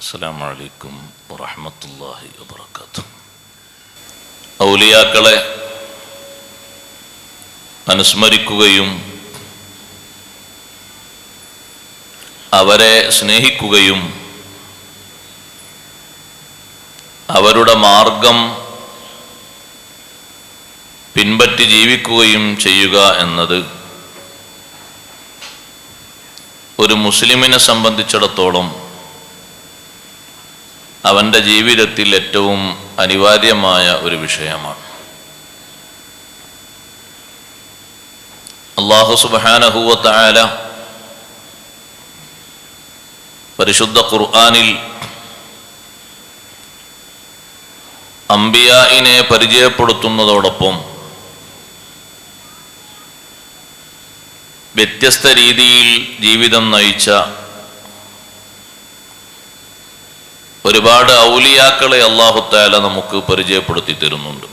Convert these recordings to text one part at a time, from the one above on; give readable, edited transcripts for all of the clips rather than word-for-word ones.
അസ്സലാമു അലൈക്കും വറഹ്മത്തുള്ളാഹി വബറകാതുഹു. ഔലിയാക്കളെ അനുസ്മരിക്കുകയും അവരെ സ്നേഹിക്കുകയും അവരുടെ മാർഗം പിൻപറ്റി ജീവിക്കുകയും ചെയ്യുക എന്നത് ഒരു മുസ്ലിമിനെ സംബന്ധിച്ചിടത്തോളം അവൻ്റെ ജീവിതത്തിൽ ഏറ്റവും അനിവാര്യമായ ഒരു വിഷയമാണ്. അല്ലാഹു സുബ്ഹാനഹു വ തആല പരിശുദ്ധ ഖുർആനിൽ അംബിയായിനെ പരിചയപ്പെടുത്തുന്നതോടൊപ്പം വ്യത്യസ്ത രീതിയിൽ ജീവിതം നയിച്ച ഒരുപാട് ഔലിയാക്കളെ അല്ലാഹു തആല നമുക്ക് പരിചയപ്പെടുത്തി തരുന്നുണ്ട്.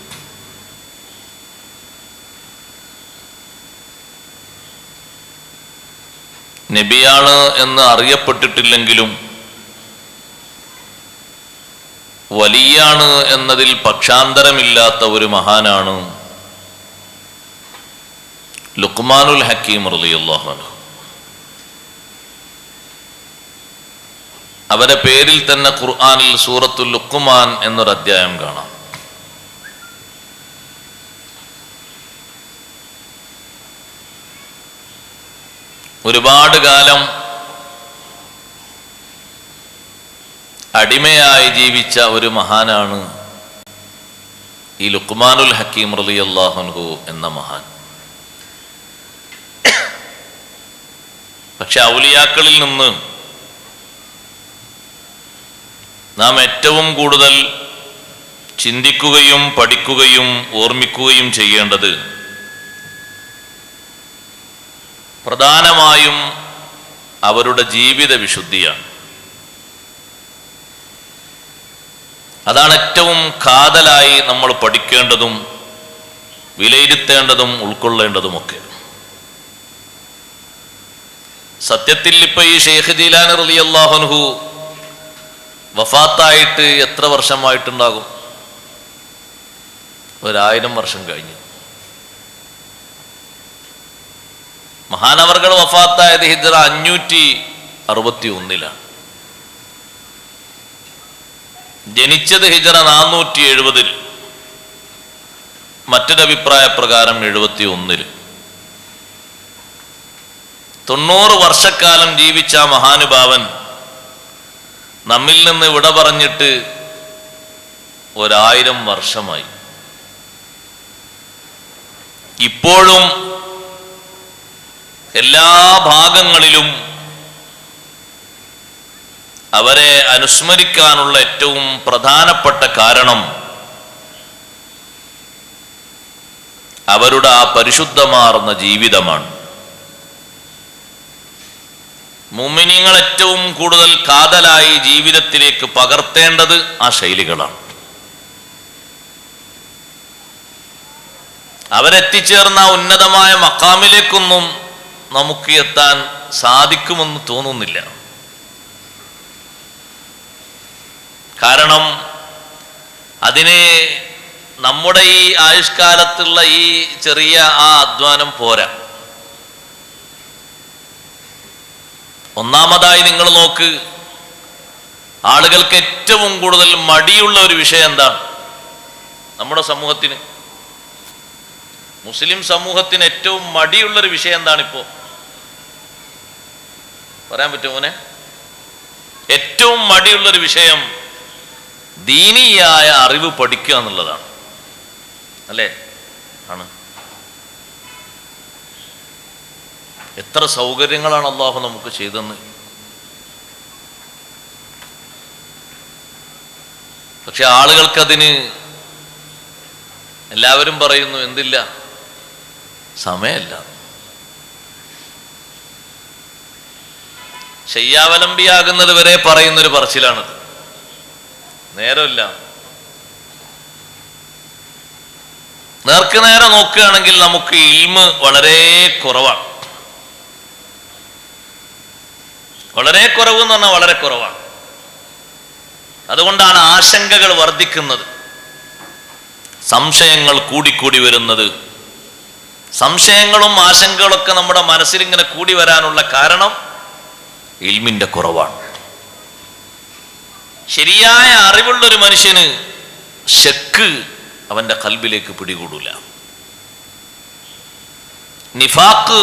നബിയാണ് എന്ന് അറിയപ്പെട്ടിട്ടില്ലെങ്കിലും വലിയാണ് എന്നതിൽ പക്ഷാന്തരമില്ലാത്ത ഒരു മഹാനാണ് ലുഖ്മാനുൽ ഹക്കീം റളിയല്ലാഹു അൻഹു. അവരുടെ പേരിൽ തന്നെ ഖുർആനിൽ സൂറത്തുൽ ലുഖ്മാൻ എന്നൊരു അധ്യായം കാണാം. ഒരുപാട് കാലം അടിമയായി ജീവിച്ച ഒരു മഹാനാണ് ഈ ലുഖ്മാനുൽ ഹക്കീം റളിയല്ലാഹു അൻഹു എന്ന മഹാൻ. പക്ഷെ ഔലിയാക്കളിൽ നിന്ന് നാം ഏറ്റവും കൂടുതൽ ചിന്തിക്കുകയും പഠിക്കുകയും ഓർമ്മിക്കുകയും ചെയ്യേണ്ടത് പ്രധാനമായും അവരുടെ ജീവിത വിശുദ്ധിയാണ്. അതാണ് ഏറ്റവും കാതലായി നമ്മൾ പഠിക്കേണ്ടതും വിലയിരുത്തേണ്ടതും ഉൾക്കൊള്ളേണ്ടതുമൊക്കെ. സത്യത്തിൽ ഇപ്പൊ ഈ ഷെയ്ഖ് ജീലാനി റളിയല്ലാഹു അൻഹു വഫാത്തായിട്ട് എത്ര വർഷമായിട്ടുണ്ടാകും? 1000 വർഷം കഴിഞ്ഞു. മഹാനവർകൾ വഫാത്തായത് ഹിജ്റ 561-ലാണ്. ജനിച്ചത് ഹിജ്റ 470-ൽ, മറ്റൊരു അഭിപ്രായ പ്രകാരം 71-ൽ. 90 വർഷക്കാലം ജീവിച്ച മഹാനുഭാവൻ നമ്മിൽ നിന്ന് വിട പറഞ്ഞിട്ട് 1000 വർഷമായി. ഇപ്പോഴും എല്ലാ ഭാഗങ്ങളിലും അവരെ അനുസ്മരിക്കാനുള്ള ഏറ്റവും പ്രധാനപ്പെട്ട കാരണം അവരുടെ ആ പരിശുദ്ധമാർന്ന ജീവിതമാണ്. മുഅ്മിനീങ്ങൾ ഏറ്റവും കൂടുതൽ കാതലായി ജീവിതത്തിലേക്ക് പകർത്തേണ്ടത് ആ ശൈലികളാണ്. അവരെത്തിച്ചേർന്ന ഉന്നതമായ മഖാമിലേക്കൊന്നും നമുക്ക് എത്താൻ സാധിക്കുമെന്ന് തോന്നുന്നില്ല. കാരണം അതിന് നമ്മുടെ ഈ ആയുഷ്കാലത്തുള്ള ഈ ചെറിയ ആ അധ്വാനം പോരാ. ഒന്നാമതായി നിങ്ങൾ നോക്ക്, ആളുകൾക്ക് ഏറ്റവും കൂടുതൽ മടിയുള്ള ഒരു വിഷയം എന്താണ്? നമ്മുടെ സമൂഹത്തിന്, മുസ്ലിം സമൂഹത്തിന് ഏറ്റവും മടിയുള്ളൊരു വിഷയം എന്താണ്? ഇപ്പോ പറയാൻ പറ്റുമോ മോനെ? ഏറ്റവും മടിയുള്ളൊരു വിഷയം ദീനീയായ അറിവ് പഠിക്കുക എന്നുള്ളതാണ്, അല്ലേ? ആണ്. എത്ര സൗകര്യങ്ങളാണ് അല്ലാഹു നമുക്ക് ചെയ്തെന്ന്. പക്ഷെ ആളുകൾക്കതിന് എല്ലാവരും പറയുന്നു എന്തില്ല, സമയമല്ല. ശയ്യാവലംബിയാകുന്നത് വരെ പറയുന്നൊരു പറച്ചിലാണത്. നേരമില്ല. നേർക്ക് നേരെ നോക്കുകയാണെങ്കിൽ നമുക്ക് ഇൽമ് വളരെ കുറവാണ്. വളരെ കുറവ് എന്ന് പറഞ്ഞാൽ വളരെ കുറവാണ്. അതുകൊണ്ടാണ് ആശങ്കകൾ വർദ്ധിക്കുന്നത്, സംശയങ്ങൾ കൂടിക്കൂടി വരുന്നത്. സംശയങ്ങളും ആശങ്കകളൊക്കെ നമ്മുടെ മനസ്സിൽ ഇങ്ങനെ കൂടി വരാനുള്ള കാരണം ഇൽമിന്റെ കുറവാണ്. ശരിയായ അറിവുള്ളൊരു മനുഷ്യന് ശക്ക് അവന്റെ ഖൽബിലേക്ക് പിടികൂടൂല. നിഫാഖ്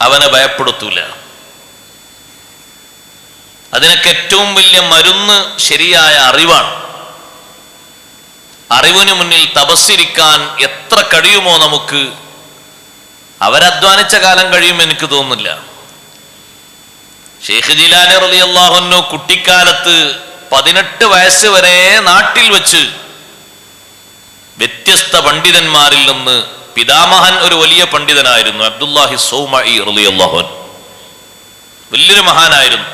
അവനെ ഭയപ്പെടുത്തൂല. അതിനൊക്കെ ഏറ്റവും വലിയ മരുന്ന് ശരിയായ അറിവാണ്. അറിവിന് മുന്നിൽ തപസ്സിരിക്കാൻ എത്ര കഴിയുമോ നമുക്ക്, അവരധ്വാനിച്ച കാലം കഴിയുമെന്ന് എനിക്ക് തോന്നുന്നില്ല. ഷെയ്ഖ് ജിലാനി റളിയല്ലാഹു അൻഹു കുട്ടിക്കാലത്ത് 18 വയസ്സ് വരെ നാട്ടിൽ വെച്ച് വ്യത്യസ്ത പണ്ഡിതന്മാരിൽ നിന്ന്, പിതാമഹൻ ഒരു വലിയ പണ്ഡിതനായിരുന്നു, അബ്ദുല്ലാഹി സൗമഈ റളിയല്ലാഹു അൻഹു, വലിയൊരു മഹാനായിരുന്നു.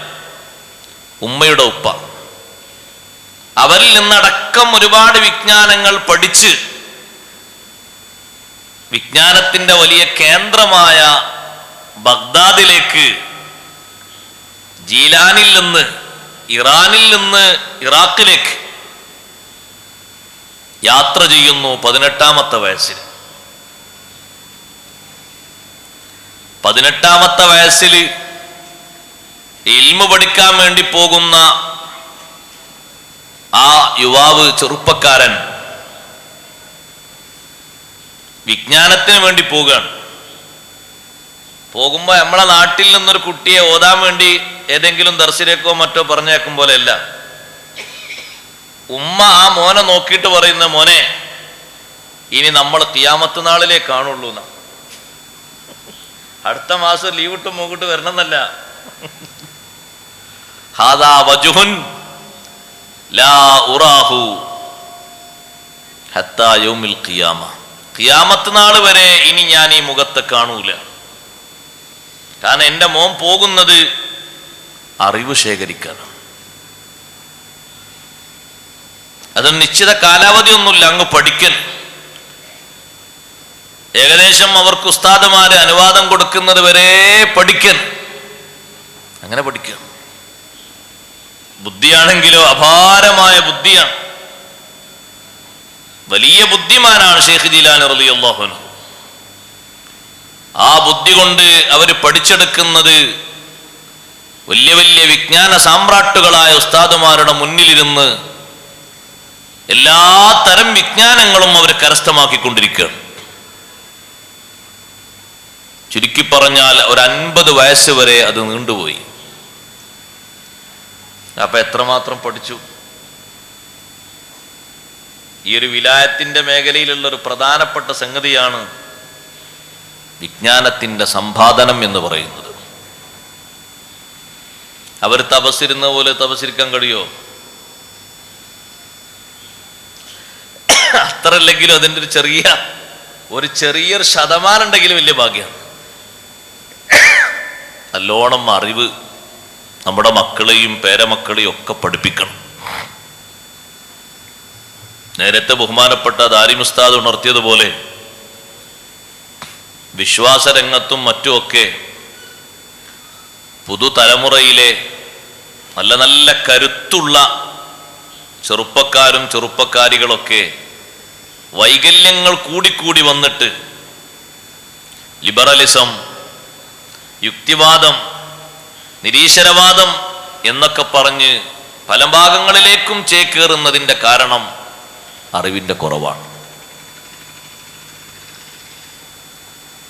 ഉമ്മയുടെ ഉപ്പ, അവരിൽ നിന്നടക്കം ഒരുപാട് വിജ്ഞാനങ്ങൾ പഠിച്ച് വിജ്ഞാനത്തിന്റെ വലിയ കേന്ദ്രമായ ബഗ്ദാദിലേക്ക് ജീലാനിൽ നിന്ന്, ഇറാനിൽ നിന്ന് ഇറാഖിലേക്ക് യാത്ര ചെയ്യുന്നു 18-ാമത്തെ വയസ്സിൽ. 18-ാമത്തെ വയസ്സിൽ ഇൽമു പഠിക്കാൻ വേണ്ടി പോകുന്ന ആ യുവാവ്, ചെറുപ്പക്കാരൻ, വിജ്ഞാനത്തിന് വേണ്ടി പോവുകയാണ്. പോകുമ്പോ നമ്മളെ നാട്ടിൽ നിന്നൊരു കുട്ടിയെ ഓതാൻ വേണ്ടി ഏതെങ്കിലും ദർസിലേക്കോ മറ്റോ പറഞ്ഞേക്കും പോലെയല്ല. ഉമ്മ ആ മോനെ നോക്കിയിട്ട് പറയുന്ന, മോനെ ഇനി നമ്മൾ ഖിയാമത്ത് നാളിലേ കാണുള്ളൂ എന്നാ. അടുത്ത മാസം ലീവ് ഇട്ട് മൂക്കിട്ട് വരണമെന്നല്ല. ഹാദാ വജുഹുൻ ലാ ഉറാഹു ഹത്താ യൗമിൽ ഖിയാമ. ഖിയാമത്ത് നാൾ വരെ ഇനി ഞാൻ ഈ മുഖത്തെ കാണൂല. കാരണം എൻ്റെ മോൻ പോകുന്നത് അറിവ് ശേഖരിക്കാനാണ്. അതൊരു നിശ്ചിത കാലാവധി ഒന്നുമില്ല, അങ്ങ് പഠിക്കൽ. ഏകദേശം അവർക്ക് ഉസ്താദുമാര് അനുവാദം കൊടുക്കുന്നത് വരെ പഠിക്കൽ. അങ്ങനെ പഠിക്കുക. ബുദ്ധിയാണെങ്കിലോ അപാരമായ ബുദ്ധിയാണ്. വലിയ ബുദ്ധിമാനാണ് ഷെയ്ഖ് ജിലാനി റളിയല്ലാഹു അൻഹു. ആ ബുദ്ധി കൊണ്ട് അവർ പഠിച്ചെടുക്കുന്നത് വലിയ വലിയ വിജ്ഞാന സാമ്രാട്ടുകളായ ഉസ്താദുമാരുടെ മുന്നിലിരുന്ന് എല്ലാ തരം വിജ്ഞാനങ്ങളും അവർ കരസ്ഥമാക്കിക്കൊണ്ടിരിക്കുകയാണ്. ചുരുക്കി പറഞ്ഞാൽ ഒരു 50 വയസ്സ് വരെ അത് നീണ്ടുപോയി. അപ്പൊ എത്രമാത്രം പഠിച്ചു. ഈ ഒരു വിലായത്തിന്റെ മേഖലയിലുള്ള ഒരു പ്രധാനപ്പെട്ട സംഗതിയാണ് വിജ്ഞാനത്തിന്റെ സമ്പാദനം എന്ന് പറയുന്നത്. അവർ തപസ്സിരുന്ന പോലെ തപസ്സിരിക്കാൻ കഴിയോ? അത്രല്ലെങ്കിലും അതിൻ്റെ ഒരു ചെറിയൊരു ശതമാനം ഉണ്ടെങ്കിലും വലിയ ഭാഗ്യമാണ്. നല്ലോണം അറിവ് നമ്മുടെ മക്കളെയും പേരമക്കളെയും ഒക്കെ പഠിപ്പിക്കണം. നേരത്തെ ബഹുമാനപ്പെട്ട ദാരിമി ഉസ്താദ് ഉണർത്തിയതുപോലെ വിശ്വാസരംഗത്തും മറ്റുമൊക്കെ പുതുതലമുറയിലെ നല്ല നല്ല കരുത്തുള്ള ചെറുപ്പക്കാരും ചെറുപ്പക്കാരികളൊക്കെ വൈകല്യങ്ങൾ കൂടിക്കൂടി വന്നിട്ട് ലിബറലിസം, യുക്തിവാദം, നിരീശ്വരവാദം എന്നൊക്കെ പറഞ്ഞ് പല ഭാഗങ്ങളിലേക്കും ചേക്കേറുന്നതിൻ്റെ കാരണം അറിവിൻ്റെ കുറവാണ്.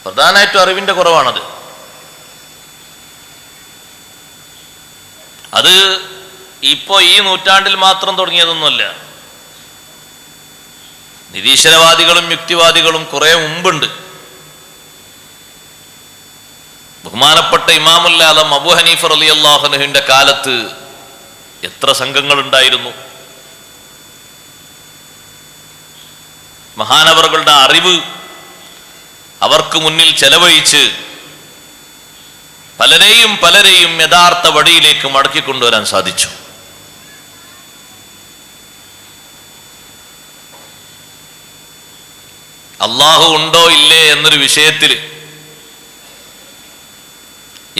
പ്രധാനമായിട്ടും അറിവിൻ്റെ കുറവാണത്. അത് ഇപ്പോൾ ഈ നൂറ്റാണ്ടിൽ മാത്രം തുടങ്ങിയതൊന്നുമല്ല. നിരീശ്വരവാദികളും യുക്തിവാദികളും കുറെ മുമ്പുണ്ട്. ബഹുമാനപ്പെട്ട ഇമാമുൽ ആലം അബൂ ഹനീഫ റളിയല്ലാഹു അൻഹുവിന്റെ കാലത്ത് എത്ര സംഘങ്ങൾ ഉണ്ടായിരുന്നു. മഹാനവറുകളുടെ അറിവ് അവർക്ക് മുന്നിൽ ചെലവഴിച്ച് പലരെയും യഥാർത്ഥ വഴിയിലേക്ക് മടക്കിക്കൊണ്ടുവരാൻ സാധിച്ചു. അള്ളാഹു ഉണ്ടോ ഇല്ലേ എന്നൊരു വിഷയത്തിൽ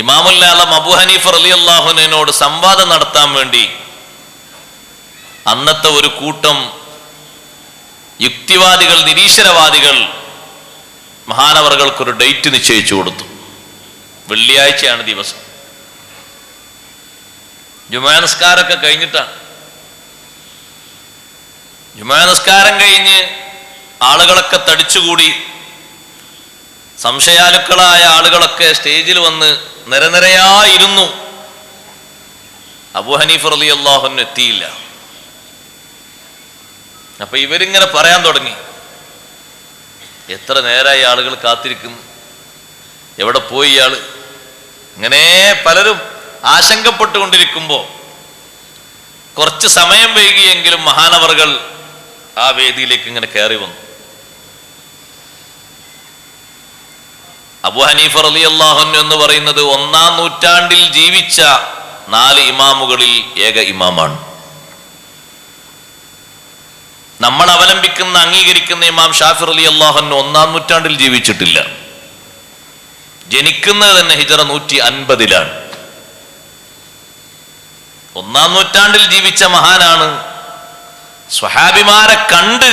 ഇമാമുൽ ആലം അബൂ ഹനീഫ റളിയല്ലാഹു അൻഹുവിനോട് സംവാദം നടത്താൻ വേണ്ടി അന്നത്തെ ഒരു കൂട്ടം യുക്തിവാദികൾ, നിരീശ്വരവാദികൾ മഹാനവറുകൾക്കൊരു ഡേറ്റ് നിശ്ചയിച്ചു കൊടുത്തു. വെള്ളിയാഴ്ചയാണ് ദിവസം. ജുമാ നിസ്കാരമൊക്കെ കഴിഞ്ഞിട്ടാണ്. ജുമാ നിസ്കാരം കഴിഞ്ഞ് ആളുകളൊക്കെ തടിച്ചുകൂടി. സംശയാലുക്കളായ ആളുകളൊക്കെ സ്റ്റേജിൽ വന്ന് നിരനിരയായിരുന്നു. അബൂ ഹനീഫ റളിയല്ലാഹു അൻഹു എത്തിയില്ല. അപ്പൊ ഇവരിങ്ങനെ പറയാൻ തുടങ്ങി, എത്ര നേരമായി ആളുകൾ കാത്തിരിക്കുന്നു, എവിടെ പോയി ഇയാള്? ഇങ്ങനെ പലരും ആശങ്കപ്പെട്ടുകൊണ്ടിരിക്കുമ്പോ കുറച്ച് സമയം വൈകിയെങ്കിലും മഹാനവറുകൾ ആ വേദിയിലേക്ക് ഇങ്ങനെ കയറി വന്നു. അബൂ ഹനീഫ റളിയല്ലാഹു അൻഹു എന്ന് പറയുന്നത് 1-ാം നൂറ്റാണ്ടിൽ ജീവിച്ച 4 ഇമാമുകളിൽ ഏക ഇമാമാണ്. നമ്മൾ അവലംബിക്കുന്ന, അംഗീകരിക്കുന്ന ഇമാം ഷാഫി റളിയല്ലാഹു അൻഹു 1-ാം നൂറ്റാണ്ടിൽ ജീവിച്ചിട്ടില്ല. ജനിക്കുന്നത് തന്നെ ഹിജറ 150-ലാണ്. 1-ാം നൂറ്റാണ്ടിൽ ജീവിച്ച മഹാനാണ്. സ്വഹാബിമാരെ കണ്ട്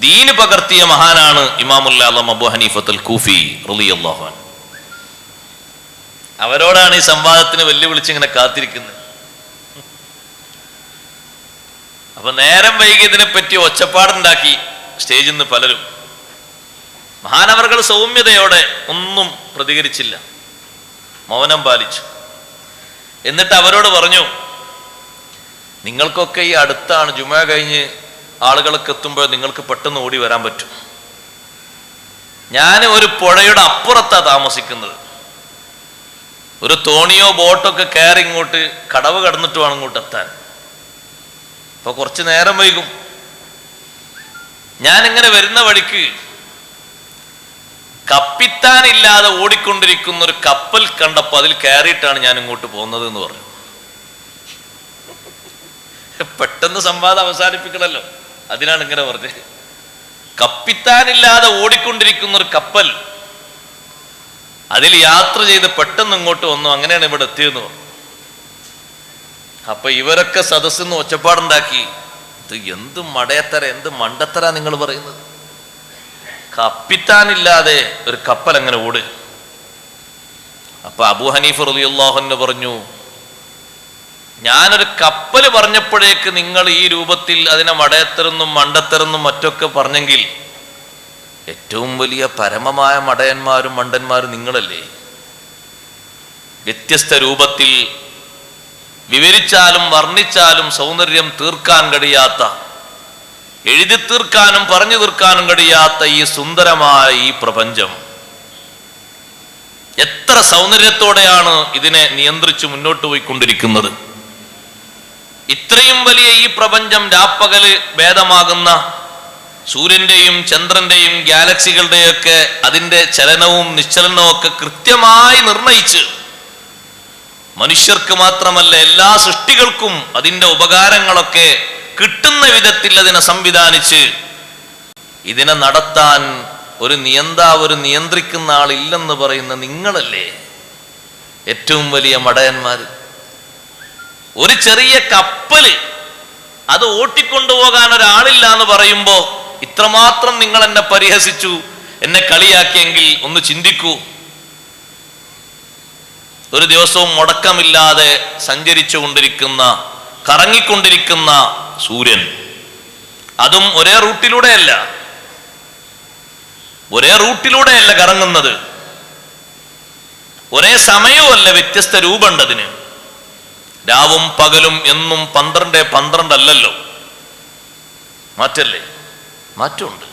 ദീന് പകർത്തിയ മഹാനാണ് ഇമാമുൽ ആലം അബൂ ഹനീഫത്തുൽ കൂഫി റളിയല്ലാഹു അൻഹു. അവരോടാണ് ഈ സംവാദത്തിന് വെല്ലുവിളിച്ച് ഇങ്ങനെ കാത്തിരിക്കുന്നത്. അപ്പൊ നേരം വൈകിയതിനെ പറ്റി ഒച്ചപ്പാടുണ്ടാക്കി സ്റ്റേജിൽ നിന്ന് പലരും. മഹാനവറുകൾ സൗമ്യതയോടെ ഒന്നും പ്രതികരിച്ചില്ല, മൗനം പാലിച്ചു. എന്നിട്ട് അവരോട് പറഞ്ഞു, നിങ്ങൾക്കൊക്കെ ഈ അടുത്താണ്, ജുമാ കഴിഞ്ഞ് ആളുകളൊക്കെ എത്തുമ്പോൾ നിങ്ങൾക്ക് പെട്ടെന്ന് ഓടി വരാൻ പറ്റും. ഞാൻ ഒരു പുഴയുടെ അപ്പുറത്താണ് താമസിക്കുന്നത്. ഒരു തോണിയോ ബോട്ടൊക്കെ കയറി ഇങ്ങോട്ട് കടവ് കടന്നിട്ട് വേണം ഇങ്ങോട്ട് എത്താൻ. അപ്പൊ കുറച്ച് നേരം വൈകും. ഞാനിങ്ങനെ വരുന്ന വഴിക്ക് കപ്പിത്താനില്ലാതെ ഓടിക്കൊണ്ടിരിക്കുന്ന ഒരു കപ്പൽ കണ്ടപ്പോൾ അതിൽ കയറിയിട്ടാണ് ഞാൻ ഇങ്ങോട്ട് പോകുന്നത് എന്ന് പറഞ്ഞു. പെട്ടെന്ന് സംവാദം അവസാനിപ്പിക്കണല്ലോ, അതിനാണ് ഇങ്ങനെ പറഞ്ഞത്. കപ്പിത്താനില്ലാതെ ഓടിക്കൊണ്ടിരിക്കുന്ന ഒരു കപ്പൽ, അതിൽ യാത്ര ചെയ്ത് പെട്ടെന്ന് ഇങ്ങോട്ട് വന്നു, അങ്ങനെയാണ് ഇവിടെ എത്തിയെന്ന് പറഞ്ഞു. അപ്പൊ ഇവരൊക്കെ സദസ്സിന്ന് ഒച്ചപ്പാടുണ്ടാക്കി, ഇത് എന്ത് മടയത്തര, എന്ത് മണ്ടത്തര നിങ്ങൾ പറയുന്നത്? കപ്പിത്താനില്ലാതെ ഒരു കപ്പൽ അങ്ങനെ ഓട്? അപ്പൊ അബൂ ഹനീഫ റളിയല്ലാഹു അൻഹു പറഞ്ഞു, ഞാനൊരു കപ്പൽ പറഞ്ഞപ്പോഴേക്ക് നിങ്ങൾ ഈ രൂപത്തിൽ അതിനെ മടയത്തരെന്നും മണ്ടത്തരെന്നും മറ്റൊക്കെ പറഞ്ഞെങ്കിൽ ഏറ്റവും വലിയ പരമമായ മടയന്മാരും മണ്ടന്മാരും നിങ്ങളല്ലേ? വ്യത്യസ്ത രൂപത്തിൽ വിവരിച്ചാലും വർണ്ണിച്ചാലും സൗന്ദര്യം തീർക്കാൻ കഴിയാത്ത, എഴുതി തീർക്കാനും പറഞ്ഞു തീർക്കാനും കഴിയാത്ത ഈ സുന്ദരമായ ഈ പ്രപഞ്ചം എത്ര സൗന്ദര്യത്തോടെയാണ് ഇതിനെ നിയന്ത്രിച്ച് മുന്നോട്ട് പോയിക്കൊണ്ടിരിക്കുന്നത്. ഇത്രയും വലിയ ഈ പ്രപഞ്ചം രാപ്പകല് ഭേദമാകുന്ന സൂര്യന്റെയും ചന്ദ്രന്റെയും ഗാലക്സികളുടെയൊക്കെ അതിൻ്റെ ചലനവും നിശ്ചലനവും ഒക്കെ കൃത്യമായി നിർണയിച്ച് മനുഷ്യർക്ക് മാത്രമല്ല എല്ലാ സൃഷ്ടികൾക്കും അതിൻ്റെ ഉപകാരങ്ങളൊക്കെ കിട്ടുന്ന വിധത്തിൽ അതിനെ സംവിധാനിച്ച് ഇതിനെ നടത്താൻ ഒരു നിയന്ത്രിക്കുന്ന ആളില്ലെന്ന് പറയുന്ന നിങ്ങളല്ലേ ഏറ്റവും വലിയ മടയന്മാർ? ഒരു ചെറിയ കപ്പല് അത് ഓട്ടിക്കൊണ്ടുപോകാൻ ഒരാളില്ല എന്ന് പറയുമ്പോ ഇത്രമാത്രം നിങ്ങൾ എന്നെ പരിഹസിച്ചു, എന്നെ കളിയാക്കിയെങ്കിൽ ഒന്ന് ചിന്തിക്കൂ. ഒരു ദിവസവും മുടക്കമില്ലാതെ സഞ്ചരിച്ചു കൊണ്ടിരിക്കുന്ന, കറങ്ങിക്കൊണ്ടിരിക്കുന്ന സൂര്യൻ, അതും ഒരേ റൂട്ടിലൂടെയല്ല കറങ്ങുന്നത്, ഒരേ സമയവുമല്ല, വ്യത്യസ്ത രൂപമുണ്ടതിന്. രാവും പകലും എന്നും 12 അല്ലല്ലോ, മാറ്റല്ലേ? മാറ്റമുണ്ട്.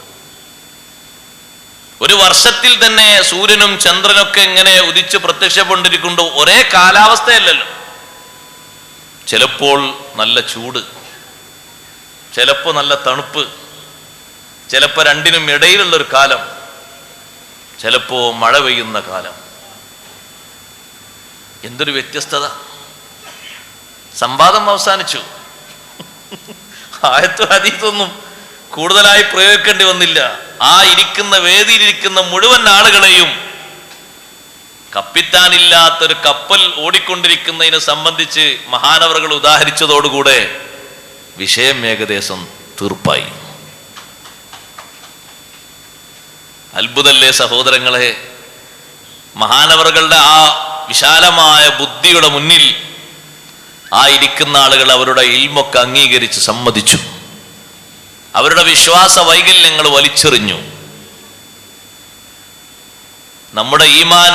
ഒരു വർഷത്തിൽ തന്നെ സൂര്യനും ചന്ദ്രനൊക്കെ ഇങ്ങനെ ഉദിച്ച് പ്രത്യക്ഷപ്പെട്ടിരിക്കുന്നുണ്ട്. ഒരേ കാലാവസ്ഥയല്ലല്ലോ. ചിലപ്പോൾ നല്ല ചൂട്, ചിലപ്പോൾ നല്ല തണുപ്പ്, ചിലപ്പോൾ രണ്ടിനും ഇടയിലുള്ളൊരു കാലം, ചിലപ്പോൾ മഴ പെയ്യുന്ന കാലം. എന്തൊരു വ്യത്യസ്തത! സംവാദം അവസാനിച്ചു. ആയത്തും ഹദീസൊന്നും കൂടുതലായി പ്രയോഗിക്കേണ്ടി വന്നില്ല. ആ ഇരിക്കുന്ന വേദിയിലിരിക്കുന്ന മുഴുവൻ ആളുകളെയും കപ്പിത്താനില്ലാത്തൊരു കപ്പൽ ഓടിക്കൊണ്ടിരിക്കുന്നതിനെ സംബന്ധിച്ച് മഹാനവറുകൾ ഉദാഹരിച്ചതോടുകൂടെ വിഷയം ഏകദേശം തീർപ്പായി. അത്ഭുതല്ലേ സഹോദരങ്ങളെ, മഹാനവറുകളുടെ ആ വിശാലമായ ബുദ്ധിയുടെ മുന്നിൽ ആ ഇരിക്കുന്ന ആളുകൾ അവരുടെ ഇൽമൊക്കെ അംഗീകരിച്ച് സമ്മതിച്ചു. അവരുടെ വിശ്വാസ വൈകല്യങ്ങൾ വലിച്ചെറിഞ്ഞു. നമ്മുടെ ഈമാൻ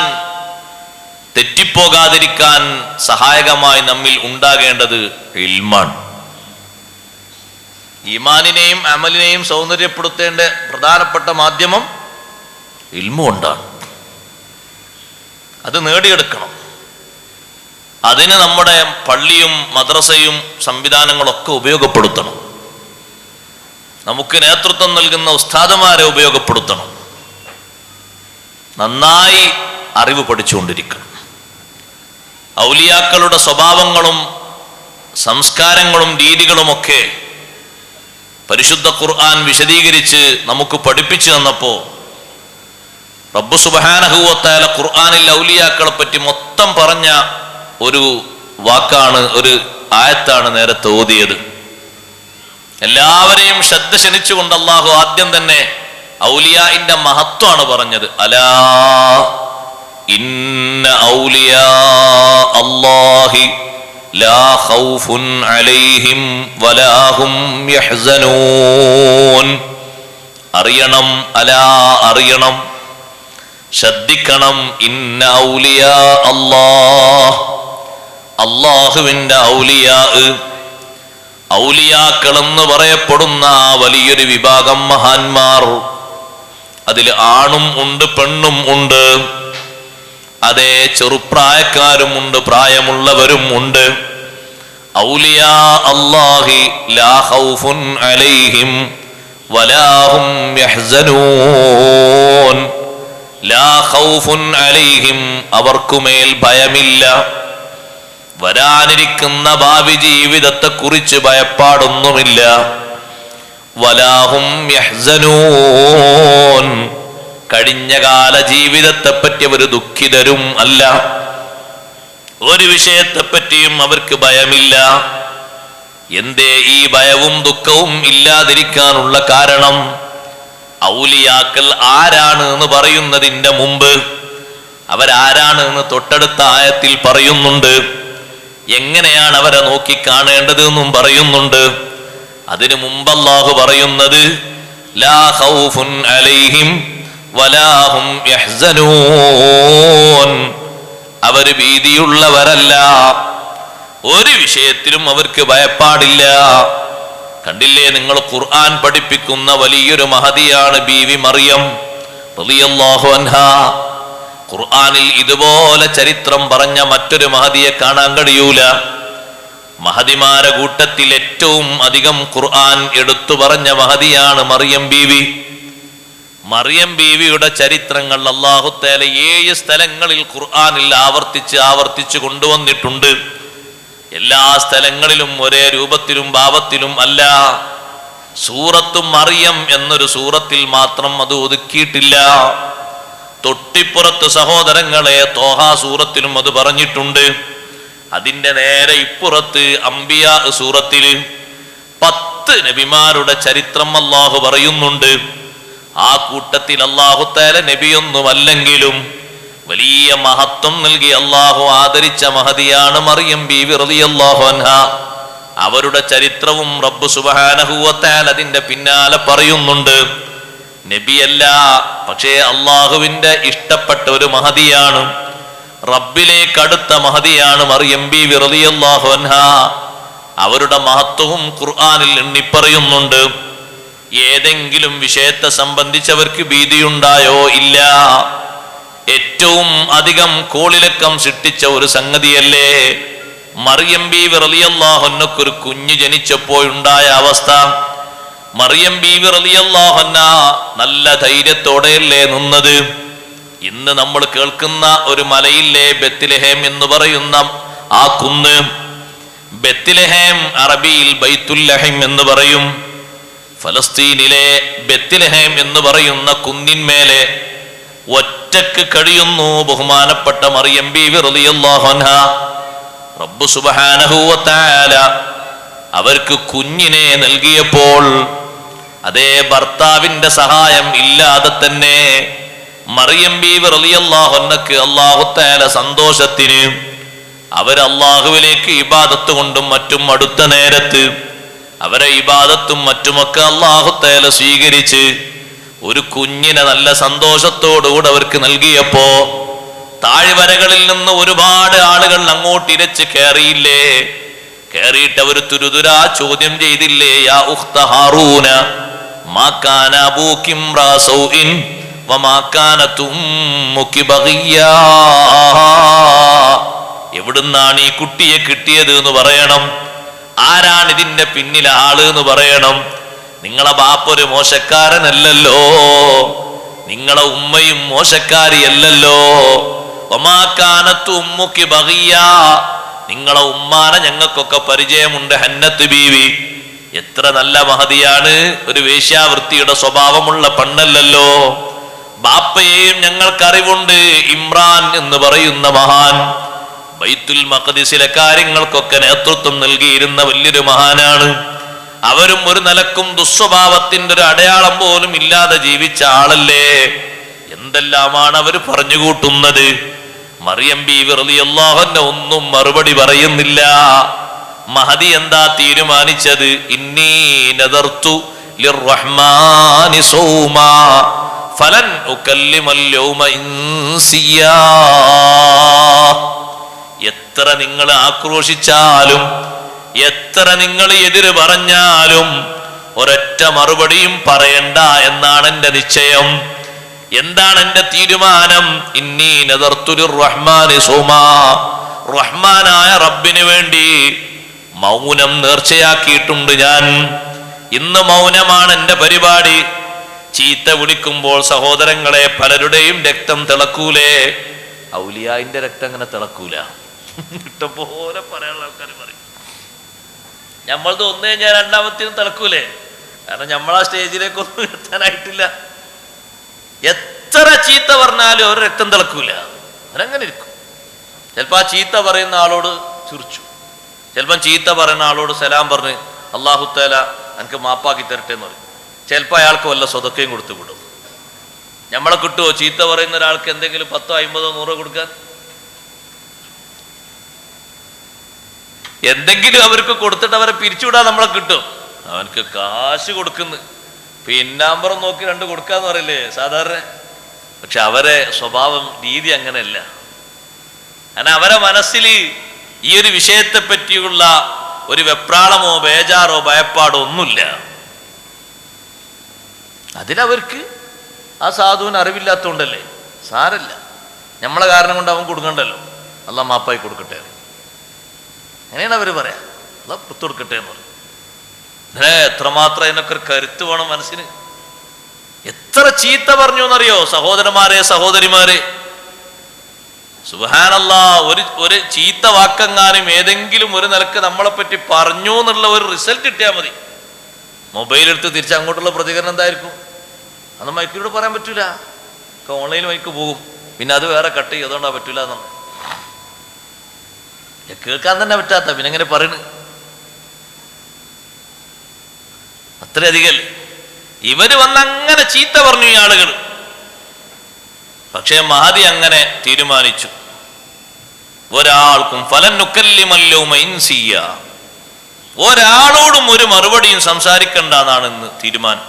തെറ്റിപ്പോകാതിരിക്കാൻ സഹായകമായി നമ്മിൽ ഉണ്ടാകേണ്ടത് ഇൽമാണ്. ഈമാനിനെയും അമലിനെയും സൗന്ദര്യപ്പെടുത്തേണ്ട പ്രധാനപ്പെട്ട മാധ്യമം ഇൽമു കൊണ്ടാണ്. അത് നേടിയെടുക്കണം. അതിന് നമ്മുടെ പള്ളിയും മദ്രസയും സംവിധാനങ്ങളൊക്കെ ഉപയോഗപ്പെടുത്തണം. നമുക്ക് നേതൃത്വം നൽകുന്ന ഉസ്താദുമാരെ ഉപയോഗപ്പെടുത്തണം. നന്നായി അറിവ് പഠിച്ചുകൊണ്ടിരിക്കണം. ഔലിയാക്കളുടെ സ്വഭാവങ്ങളും സംസ്കാരങ്ങളും രീതികളുമൊക്കെ പരിശുദ്ധ ഖുർആൻ വിശദീകരിച്ച് നമുക്ക് പഠിപ്പിച്ചു തന്നപ്പോൾ റബ്ബ് സുബ്ഹാനഹു വ തആല ഖുർആനിൽ ഔലിയാക്കളെ പറ്റി മൊത്തം പറഞ്ഞ ഒരു വാക്കാണ്, ഒരു ആയത്താണ് നേരത്തെ ഓതിയത്. എല്ലാവരെയും ശ്രദ്ധ ക്ഷണിച്ചുകൊണ്ട് അല്ലാഹു ആദ്യം തന്നെ ഔലിയാഇന്റെ മഹത്വമാണ് പറഞ്ഞത്. അലാ ഇന്ന ഔലിയാ അല്ലാഹി ലാ ഖൗഫുൻ അലൈഹിം വലാ ഹും യഹ്സനൂൻ. അറിയണം, അലാ അറിയണം, ശ്രദ്ധിക്കണം. ഇന്ന ഔലിയാ അല്ലാഹ്, അല്ലാഹുവിന്റെ ഔലിയാ, ഔലിയാക്കളെന്ന് പറയപ്പെടുന്ന വലിയൊരു വിഭാഗം മഹാന്മാർ, അതിൽ ആണും ഉണ്ട് പെണ്ണും ഉണ്ട്, അതേ ചെറുപ്രായക്കാരും ഉണ്ട് പ്രായമുള്ളവരും ഉണ്ട്. ഔലിയാ അല്ലാഹി ലാ ഖൗഫുൻ അലൈഹിം വലാ ഹും യഹ്സനൂൻ. ലാ ഖൗഫുൻ അലൈഹിം, അവർക്കുമേൽ ഭയമില്ല, വരാനിരിക്കുന്ന ഭാവി ജീവിതത്തെക്കുറിച്ച് ഭയപ്പാടൊന്നുമില്ല. വലാഹും യഹ്സനൂൻ, കഴിഞ്ഞകാല ജീവിതത്തെപ്പറ്റി അവർ ദുഃഖിതരും അല്ല. ഒരു വിഷയത്തെപ്പറ്റിയും അവർക്ക് ഭയമില്ല. എന്തേ ഈ ഭയവും ദുഃഖവും ഇല്ലാതിരിക്കാനുള്ള കാരണം? ഔലിയാക്കൾ ആരാണ് എന്ന് പറയുന്നതിന്റെ മുമ്പ് അവരാരാണ് എന്ന് തൊട്ടടുത്ത ആയത്തിൽ പറയുന്നുണ്ട്. എങ്ങനെയാണ് അവരെ നോക്കി കാണേണ്ടത് എന്നും പറയുന്നുണ്ട്. അതിനു മുമ്പ് അല്ലാഹു പറയുന്നത് ലാ ഖൗഫുൻ അലൈഹിം വലാ ഹും യഹ്സനൂൻ, അവർ ഭീതിയുള്ളവരല്ല, ഒരു വിഷയത്തിലും അവർക്ക് ഭയപ്പാടില്ല. കണ്ടില്ലേ നിങ്ങൾ, ഖുർആൻ പഠിപ്പിക്കുന്ന വലിയൊരു മഹദിയാണ് ബീവി മറിയം റളിയല്ലാഹു അൻഹാ. ഖുർആനിൽ ഇതുപോലെ ചരിത്രം പറഞ്ഞ മറ്റൊരു മഹദിയെ കാണാൻ കഴിയൂല. മഹദിമാരെ കൂട്ടത്തിൽ ഏറ്റവും അധികം ഖുർആൻ എടുത്തു പറഞ്ഞ മഹദിയാണ് മറിയം ബീവി. മറിയം ബീവിയുടെ ചരിത്രങ്ങൾ അല്ലാഹു തആല 7 സ്ഥലങ്ങളിൽ ഖുർആനിൽ ആവർത്തിച്ച് കൊണ്ടുവന്നിട്ടുണ്ട്. എല്ലാ സ്ഥലങ്ങളിലും ഒരേ രൂപത്തിലും ഭാവത്തിലും അല്ല. സൂറത്തു മറിയം എന്നൊരു സൂറത്തിൽ മാത്രം അത് ഒതുക്കിയിട്ടില്ല. തൊട്ടിപ്പുറത്ത് സഹോദരങ്ങളെ ത്വാഹ സൂറത്തിലും അത് പറഞ്ഞിട്ടുണ്ട്. അതിന്റെ നേരെ ഇപ്പുറത്ത് അംബിയാ സൂറത്തിൽ 10 നബിമാരുടെ ചരിത്രം അല്ലാഹു പറയുന്നുണ്ട്. ആ കൂട്ടത്തിൽ അല്ലാഹു തആല നബിയൊന്നുമല്ലെങ്കിലും വലിയ മഹത്വം നൽകി അല്ലാഹു ആദരിച്ച മഹദിയാണ് മറിയം ബീവി റളിയല്ലാഹു അൻഹാ. അവരുടെ ചരിത്രവും റബ്ബ് സുബ്ഹാനഹു വ തആല അതിന്റെ പിന്നാലെ പറയുന്നുണ്ട്. നബിയല്ല, പക്ഷേ അള്ളാഹുവിന്റെ ഇഷ്ടപ്പെട്ട ഒരു മഹദിയാണ്, റബ്ബിലേക്ക് അടുത്ത മഹദിയാണ് മറിയം ബീവി റളിയല്ലാഹു അൻഹാ. അവരുടെ മഹത്വവും ഖുർആനിൽ എണ്ണിപ്പറയുന്നുണ്ട്. ഏതെങ്കിലും വിഷയത്തെ സംബന്ധിച്ചവർക്ക് ഭീതിയുണ്ടായോ? ഇല്ല. ഏറ്റവും അധികം കോളിലക്കം സൃഷ്ടിച്ച ഒരു സംഗതിയല്ലേ മറിയം ബീവി റളിയല്ലാഹു അൻഹയ്ക്ക് ഒരു കുഞ്ഞ് ജനിച്ചപ്പോഴുണ്ടായ അവസ്ഥ. മറിയം ബീവി റളിയല്ലാഹു അൻഹ നല്ല ധൈര്യത്തോടെയല്ലേ നിന്നത്. ഇന്ന് നമ്മൾ കേൾക്കുന്ന ഒരു മലയില്ലേ ബെത്ലഹേം എന്ന് പറയുന്ന ആ കുന്ന്, ബെത്ലഹേം അറബിയിൽ ബൈത്തുല്ലഹിം എന്ന് പറയും. ഫലസ്തീനിലെ ബെത്ലഹേം എന്ന് പറയുന്ന കുന്നിന്മേലെ ഒറ്റക്ക് കഴിയുന്നു ബഹുമാനപ്പെട്ട മറിയം ബീവി റളിയല്ലാഹു അൻഹ. റബ്ബ് സുബ്ഹാനഹു വ തആല അവർക്ക് കുഞ്ഞിനെ നൽകിയപ്പോൾ അതേ ഭർത്താവിന്റെ സഹായം ഇല്ലാതെ തന്നെ മറിയം ബീവി റളിയല്ലാഹു അൻഹക്ക് അല്ലാഹു തആല സന്തോഷത്തിന് അവർ അല്ലാഹുവിലേക്ക് ഇബാദത്ത് കൊണ്ടും മറ്റും അടുത്ത നേരത്ത് അവരെ ഇബാദത്തും മറ്റുമൊക്കെ അല്ലാഹു തആല സ്വീകരിച്ച് ഒരു കുഞ്ഞിനെ നല്ല സന്തോഷത്തോടുകൂടെ അവർക്ക് നൽകിയപ്പോ താഴ്വരകളിൽ നിന്ന് ഒരുപാട് ആളുകൾ അങ്ങോട്ട് ഇരച്ച് കയറിയില്ലേ? കയറിയിട്ട് അവർ തുരുതുരാ ചോദ്യം ചെയ്തില്ലേ? യാ ഉഖ്ത ഹാറൂന മാ കാന അബൂകി ഇംറാ സൗഇൻ വമാ കാനത് ഉമ്മുകി ബഗിയാ. എവിടുന്നാണ് ഈ കുട്ടിയെ കിട്ടിയത് എന്ന് പറയണം. ആരാണ് ഇതിന്റെ പിന്നിലെ ആള് എന്ന് പറയണം. നിങ്ങളെ ബാപ്പൊരു മോശക്കാരനല്ലല്ലോ, നിങ്ങളെ ഉമ്മയും മോശക്കാരിയല്ലല്ലോ. വമാ കാനത് ഉമ്മുകി ബഗിയാ, നിങ്ങളെ ഉമ്മാനെ ഞങ്ങൾക്കൊക്കെ പരിചയമുണ്ട്, ഹന്നത്ത് ബീവി. എത്ര നല്ല മഹതിയാണ്, ഒരു വേശ്യാവൃത്തിയുടെ സ്വഭാവമുള്ള പെണ്ണല്ലല്ലോ. ബാപ്പയെയും ഞങ്ങൾക്കറിവുണ്ട്, ഇമ്രാൻ എന്ന് പറയുന്ന മഹാൻ ബൈത്തുൽ മഖ്ദിസിലെ കാര്യങ്ങൾക്കൊക്കെ നേതൃത്വം നൽകിയിരുന്ന വലിയൊരു മഹാനാണ്. അവരും ഒരു നിലക്കും ദുസ്വഭാവത്തിന്റെ ഒരു അടയാളം പോലും ഇല്ലാതെ ജീവിച്ച ആളല്ലേ. എന്തെല്ലാമാണ് അവർ പറഞ്ഞുകൂട്ടുന്നത്. മറിയം ബീവി റളിയല്ലാഹു അൻഹ ഒന്നും മറുപടി പറയുന്നില്ല. മഹദി എന്താ തീരുമാനിച്ചത്? ഇന്നി നദർതു ലിർറഹ്മാനി സൗമാ ഫലൻ ഉകല്ലിമൽ യൗമ ഇൻസിയാ. എത്ര നിങ്ങൾ ആക്രോശിച്ചാലും എത്ര നിങ്ങൾ എതിര് പറഞ്ഞാലും ഒരൊറ്റ മറുപടിയും പറയണ്ട എന്നാണ് എന്റെ നിശ്ചയം. എന്താണ് എന്റെ തീരുമാനം? ഇന്നി നദർതു ലിർറഹ്മാനി സൗമാ, റഹ്മാനായ റബ്ബിന് വേണ്ടി മൗനം നേർച്ചയാക്കിയിട്ടുണ്ട് ഞാൻ. ഇന്ന് മൗനമാണ് എന്റെ പരിപാടി. ചീത്ത വിളിക്കുമ്പോൾ സഹോദരങ്ങളെ പലരുടെയും രക്തം തിളക്കൂലേ? ഔലിയായിന്റെ രക്തം അങ്ങനെ തിളക്കൂല. ഇഷ്ടംപോലെ പറയാനുള്ള ആൾക്കാർ പറയും. നമ്മളത് ഒന്ന് കഴിഞ്ഞാൽ രണ്ടാമത്തേനും തിളക്കൂലേ? കാരണം നമ്മളാ സ്റ്റേജിലേക്കൊന്നും എത്താനായിട്ടില്ല. എത്ര ചീത്ത പറഞ്ഞാലും ഒരു രക്തം തിളക്കൂല, അവരങ്ങനെ ഇരിക്കും. ചിലപ്പോൾ ആ ചീത്ത പറയുന്ന ആളോട് ചിരിച്ചു, ചിലപ്പം ചീത്ത പറയുന്ന ആളോട് സലാം പറഞ്ഞ് അല്ലാഹു തആല എനിക്ക് മാപ്പാക്കി തരട്ടെ എന്ന് പറയും. ചിലപ്പോൾ അയാൾക്ക് വല്ല സ്വതക്കയും കൊടുത്തു വിടും. നമ്മളെ കിട്ടുമോ ചീത്ത പറയുന്ന ഒരാൾക്ക് എന്തെങ്കിലും 10, 50, 100 കൊടുക്കാൻ? എന്തെങ്കിലും അവർക്ക് കൊടുത്തിട്ട് അവരെ പിരിച്ചുവിടാൻ നമ്മളെ കിട്ടും. അവനക്ക് കാശ് കൊടുക്കുന്നു, പിന്നാമ്പറം നോക്കി 2 കൊടുക്കാന്ന് പറയില്ലേ സാധാരണ. പക്ഷെ അവരെ സ്വഭാവം രീതി അങ്ങനെയല്ല. കാരണം അവരെ മനസ്സിൽ ഈ ഒരു വിഷയത്തെ പറ്റിയുള്ള ഒരു വെപ്രാളമോ ബേജാറോ ഭയപ്പാടോ ഒന്നുമില്ല. അതിലവർക്ക് ആ സാധുവിന് അറിവില്ലാത്തതുകൊണ്ടല്ലേ. സാരല്ല, നമ്മളെ കാരണം കൊണ്ട് അവൻ കൊടുക്കണ്ടല്ലോ, അല്ലാഹ് മാപ്പായി കൊടുക്കട്ടെ, അങ്ങനെയാണ് അവർ പറയാ. അല്ലാഹ് പുറത്തു കൊടുക്കട്ടെ എന്ന് പറയും. എത്രമാത്രം അതിനൊക്കെ ഒരു കരുത്ത് വേണം മനസ്സിന്. എത്ര ചീത്ത പറഞ്ഞു എന്നറിയോ സഹോദരന്മാരെ, സഹോദരിമാരെ. സുബ്ഹാനല്ലാഹ്, ഒരു ചീത്ത വാക്കെങ്ങാനും ഏതെങ്കിലും ഒരു നിലക്ക് നമ്മളെ പറ്റി പറഞ്ഞു എന്നുള്ള ഒരു റിസൾട്ട് കിട്ടിയാൽ മതി. മൊബൈൽ എടുത്ത് തിരിച്ച് അങ്ങോട്ടുള്ള പ്രതികരണം എന്തായിരിക്കും? അന്ന് മൈക്കിലൂടെ പറയാൻ പറ്റൂല, ഓൺലൈൻ മൈക്ക് പോകും, പിന്നെ അത് വേറെ കട്ട് ചെയ്യും, അതുകൊണ്ടാ പറ്റൂല എന്നാണ്. കേൾക്കാൻ തന്നെ പറ്റാത്ത പിന്നെ എങ്ങനെ പറയണ്? അത്രയധികം ഇവര് വന്നങ്ങനെ ചീത്ത പറഞ്ഞു ഈ ആളുകൾ. പക്ഷേ മഹദി അങ്ങനെ തീരുമാനിച്ചു, ഒരാൾക്കും ഫലൻ നുകല്ലിമൽ യൗമ ഇൻസിയ, ഒരാളോടും ഒരു മറുപടിയും സംസാരിക്കണ്ട എന്നാണ് ഇന്ന് തീരുമാനം.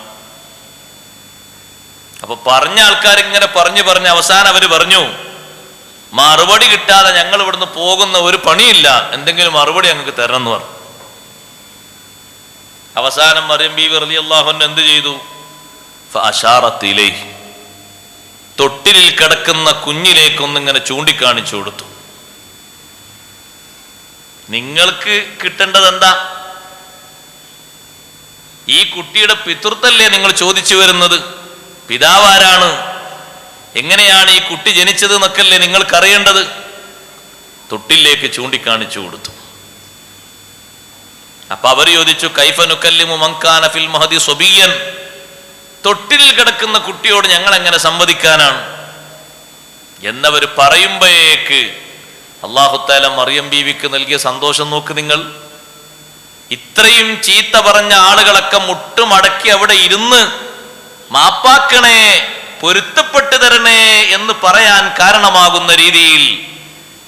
അപ്പൊ പറഞ്ഞ ആൾക്കാർ ഇങ്ങനെ പറഞ്ഞ് അവസാനം അവര് പറഞ്ഞു, മറുപടി കിട്ടാതെ ഞങ്ങൾ ഇവിടുന്ന് പോകുന്ന ഒരു പണിയില്ല, എന്തെങ്കിലും മറുപടി ഞങ്ങൾക്ക് തരണം എന്ന് പറഞ്ഞു. അവസാനം മറിയം ബീവി റളിയല്ലാഹു അൻഹ എന്ത് ചെയ്തു? ഫഅശാറത് ഇലൈഹി, തൊട്ടിലിൽ കിടക്കുന്ന കുഞ്ഞിലേക്കൊന്നിങ്ങനെ ചൂണ്ടിക്കാണിച്ചു കൊടുത്തു. നിങ്ങൾക്ക് കിട്ടേണ്ടത് എന്താ? ഈ കുട്ടിയുടെ പിതൃത്വല്ലേ നിങ്ങൾ ചോദിച്ചു വരുന്നത്? പിതാവാരാണ്, എങ്ങനെയാണ് ഈ കുട്ടി ജനിച്ചത് എന്നൊക്കെയല്ലേ നിങ്ങൾക്കറിയേണ്ടത്? തൊട്ടിലേക്ക് ചൂണ്ടിക്കാണിച്ചു കൊടുത്തു. അപ്പൊ അവർ ചോദിച്ചു, കൈഫ നുകല്ലിമു മൻ കാന ഫിൽ മഹദി സ്വബിയ്യൻ, തൊട്ടിലിൽ കിടക്കുന്ന കുട്ടിയോട് ഞങ്ങൾ എങ്ങനെ സംവദിക്കാനാണ് എന്നവർ പറയുമ്പോഴേക്ക് അല്ലാഹു തആല മറിയം ബീവിക്ക് നൽകിയ സന്തോഷം നോക്ക് നിങ്ങൾ. ഇത്രയും ചീത്ത പറഞ്ഞ ആളുകളൊക്കെ മുട്ടുമടക്കി അവിടെ ഇരുന്ന് മാപ്പാക്കണേ, പൊരുത്തപ്പെട്ടു തരണേ എന്ന് പറയാൻ കാരണമാകുന്ന രീതിയിൽ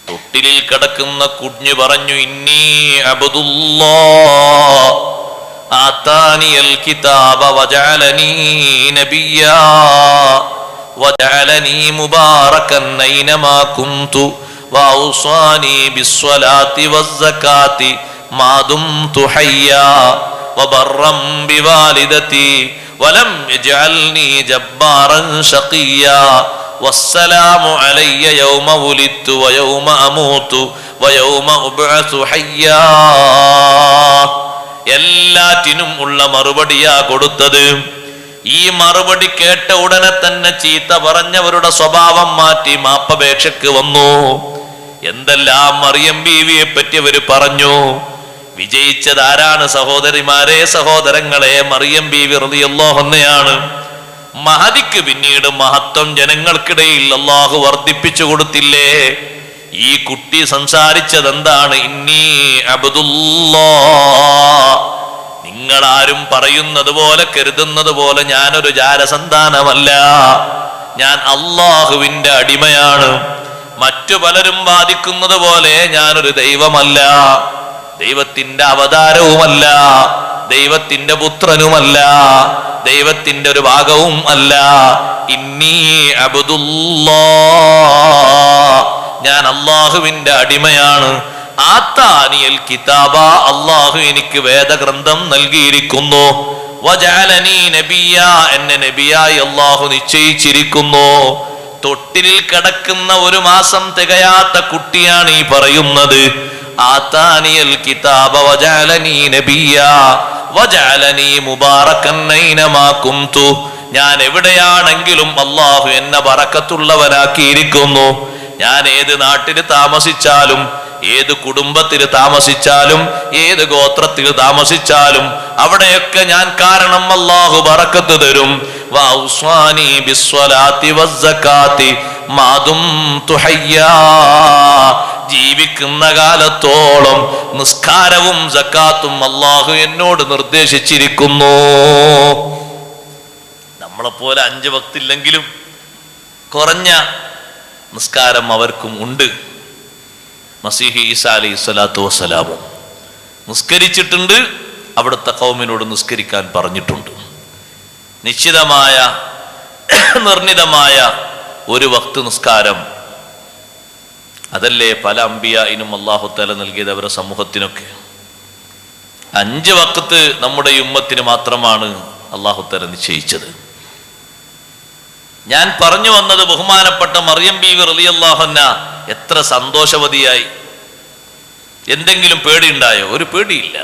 തൊട്ടിലിൽ കിടക്കുന്ന കുഞ്ഞു പറഞ്ഞു, ഇന്നി അബ്ദുല്ലാഹ് ആതാനിയൽ കിതാബ വജഅലനീ നബിയ്യാ വജഅലനീ മുബാറകൻ ഐനമാ കുന്തു വഔസാനി ബിസ്സലാത്തി വസ്സകാത്തി മാ ദുംതു ഹയ്യാ വബറം ബിവാലിദതി വലം യജ്അൽനീ ജബ്ബാറൻ ശഖിയ്യാ വസ്സലാമു അലയ്യ യൗമ വുലിദ്തു വയൗമ അമൂതു വയൗമ ഉബ്അസു ഹയ്യാ. എല്ലാറ്റിനും ഉള്ള മറുപടിയാ കൊടുത്തത്. ഈ മറുപടി കേട്ട ഉടനെ തന്നെ ചീത്ത പറഞ്ഞവരുടെ സ്വഭാവം മാറ്റി മാപ്പപേക്ഷക്ക് വന്നു. എന്തെല്ലാം മറിയം ബീവിയെ പറ്റി അവര് പറഞ്ഞു. വിജയിച്ചത് ആരാണ്? സഹോദരിമാരെ, സഹോദരങ്ങളെ, മറിയം ബീവി റളിയല്ലാഹു അൻഹയാണ്. മഹദിക്ക് പിന്നീട് മഹത്വം ജനങ്ങൾക്കിടയിൽ അല്ലാഹു വർദ്ധിപ്പിച്ചു കൊടുത്തില്ലേ? ഈ കുട്ടി സംസാരിച്ചത് എന്താണ്? ഇന്നി അബ്ദുല്ലാഹ്. നിങ്ങളാരും പറയുന്നത് പോലെ കരുതുന്നത് പോലെ ഞാനൊരു ജാരസന്താനമല്ല, ഞാൻ അള്ളാഹുവിന്റെ അടിമയാണ്. മറ്റു പലരും വാദിക്കുന്നത് പോലെ ഞാനൊരു ദൈവമല്ല, ദൈവത്തിന്റെ അവതാരവുമല്ല, ദൈവത്തിന്റെ പുത്രനുമല്ല, ദൈവത്തിന്റെ ഒരു ഭാഗവും അല്ല. ഇന്നി അബ്ദുല്ലാഹ്, ഞാൻ അള്ളാഹുവിന്റെ അടിമയാണ്. ആതാനിയൽ കിതാബ, അള്ളാഹു എനിക്ക് വേദഗ്രന്ഥം നൽകിയിരിക്കുന്നു. വജഅലനീ നബിയ്യാ, എന്നെ നബിയായി അള്ളാഹു നിശ്ചയിച്ചിരിക്കുന്നു. തൊട്ടിലിൽ കിടക്കുന്ന 1 മാസം തികയാത്ത കുട്ടിയാണ് ഈ പറയുന്നത്. ആതാനിയൽ കിതാബ വജഅലനീ നബിയ്യാ വജഅലനീ മുബാറകൻ ഐനമാ കുന്തു. ഞാൻ എവിടെയാണെങ്കിലും അള്ളാഹു എന്നെ ബറക്കത്തുള്ളവനാക്കിയിരിക്കുന്നു. ഞാൻ ഏത് നാട്ടിൽ താമസിച്ചാലും, ഏത് കുടുംബത്തിൽ താമസിച്ചാലും, ഏത് ഗോത്രത്തിൽ താമസിച്ചാലും അവിടെയൊക്കെ ഞാൻ കാരണം അല്ലാഹു ബറക്കത്ത് തരും. വഔസാനി ബിസ്സലാത്തി വസ്സകാത്തി മാ ദുംതു ഹയ്യാ. ജീവിക്കുന്ന കാലത്തോളം നിസ്കാരവും സക്കാത്തും അല്ലാഹു എന്നോട് നിർദ്ദേശിച്ചിരിക്കുന്നു. നമ്മളെപ്പോലെ 5 വക്തില്ലെങ്കിലും കുറഞ്ഞ നിസ്കാരം അവർക്കും ഉണ്ട്. മസീഹി ഈസാ അലൈഹി സ്വലാത്തു വസ്സലാമും നിസ്കരിച്ചിട്ടുണ്ട്, അവിടുത്തെ ഖൗമിനോട് നിസ്കരിക്കാൻ പറഞ്ഞിട്ടുണ്ട്. നിശ്ചിതമായ നിർണിതമായ 1 വക്ത് നിസ്കാരം, അതല്ലേ പല അമ്പിയായിനും അല്ലാഹു തആല നൽകിയത് അവരുടെ സമൂഹത്തിനൊക്കെ. 5 വക്ത് നമ്മുടെ ഉമ്മത്തിന് മാത്രമാണ് അല്ലാഹു തആല നിശ്ചയിച്ചത്. ഞാൻ പറഞ്ഞു വന്നത്, ബഹുമാനപ്പെട്ട മറിയം ബീവി റളിയല്ലാഹു അൻഹ എത്ര സന്തോഷവതിയായി. എന്തെങ്കിലും പേടിയുണ്ടായോ? ഒരു പേടിയില്ല.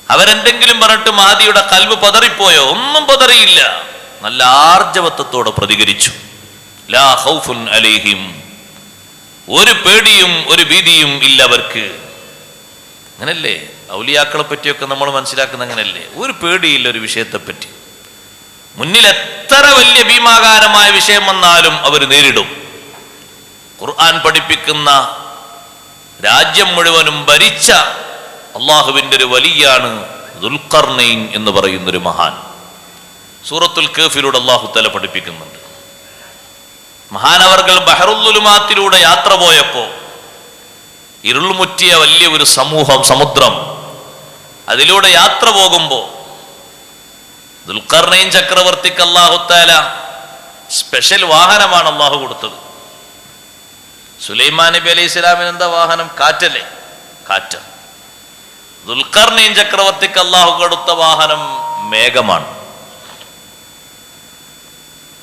അവരെന്തെങ്കിലും പറഞ്ഞിട്ട് മഹദിയുടെ ഖൽബ് പതറിപ്പോയോ? ഒന്നും പതറിയില്ല. നല്ല ആർജവത്വത്തോടെ പ്രതികരിച്ചു. ലാ ഖൗഫുൻ അലൈഹിം, ഒരു പേടിയും ഒരു ഭീതിയും ഇല്ല അവർക്ക്. അങ്ങനല്ലേ ഔലിയാക്കളെ പറ്റിയൊക്കെ നമ്മൾ മനസ്സിലാക്കുന്ന? അങ്ങനല്ലേ? ഒരു പേടിയില്ല ഒരു വിഷയത്തെപ്പറ്റി. മുന്നിൽ എത്ര വലിയ ഭീമാകാരമായ വിഷയം വന്നാലും അവർ നേരിടും. ഖുർആൻ പഠിപ്പിക്കുന്ന, രാജ്യം മുഴുവനും ഭരിച്ച അള്ളാഹുവിൻ്റെ ഒരു വലിയാണ് ദുൽഖർനൈൻ എന്ന് പറയുന്നൊരു മഹാൻ. സൂറത്തുൽ കഹ്ഫിലൂടെ അല്ലാഹു തആല പഠിപ്പിക്കുന്നുണ്ട്. മഹാനവർകൾ ബഹറുൽ യാത്ര പോയപ്പോ ഇരുൾമുറ്റിയ വലിയ ഒരു സമുദ്രം, അതിലൂടെ യാത്ര പോകുമ്പോ ദുൽഖർനൈൻ ചക്രവർത്തിക്ക് അല്ലാഹു തആല സ്പെഷ്യൽ വാഹനമാണ് അല്ലാഹു കൊടുത്തത്. സുലൈമാൻ നബി അലൈഹി സ്വലാമിന് എന്താ വാഹനം? കാറ്റല്ലേ, കാറ്റ്. ദുൽഖർനൈൻ ചക്രവർത്തിക്ക് അല്ലാഹു കൊടുത്ത വാഹനം മേഘമാണ്.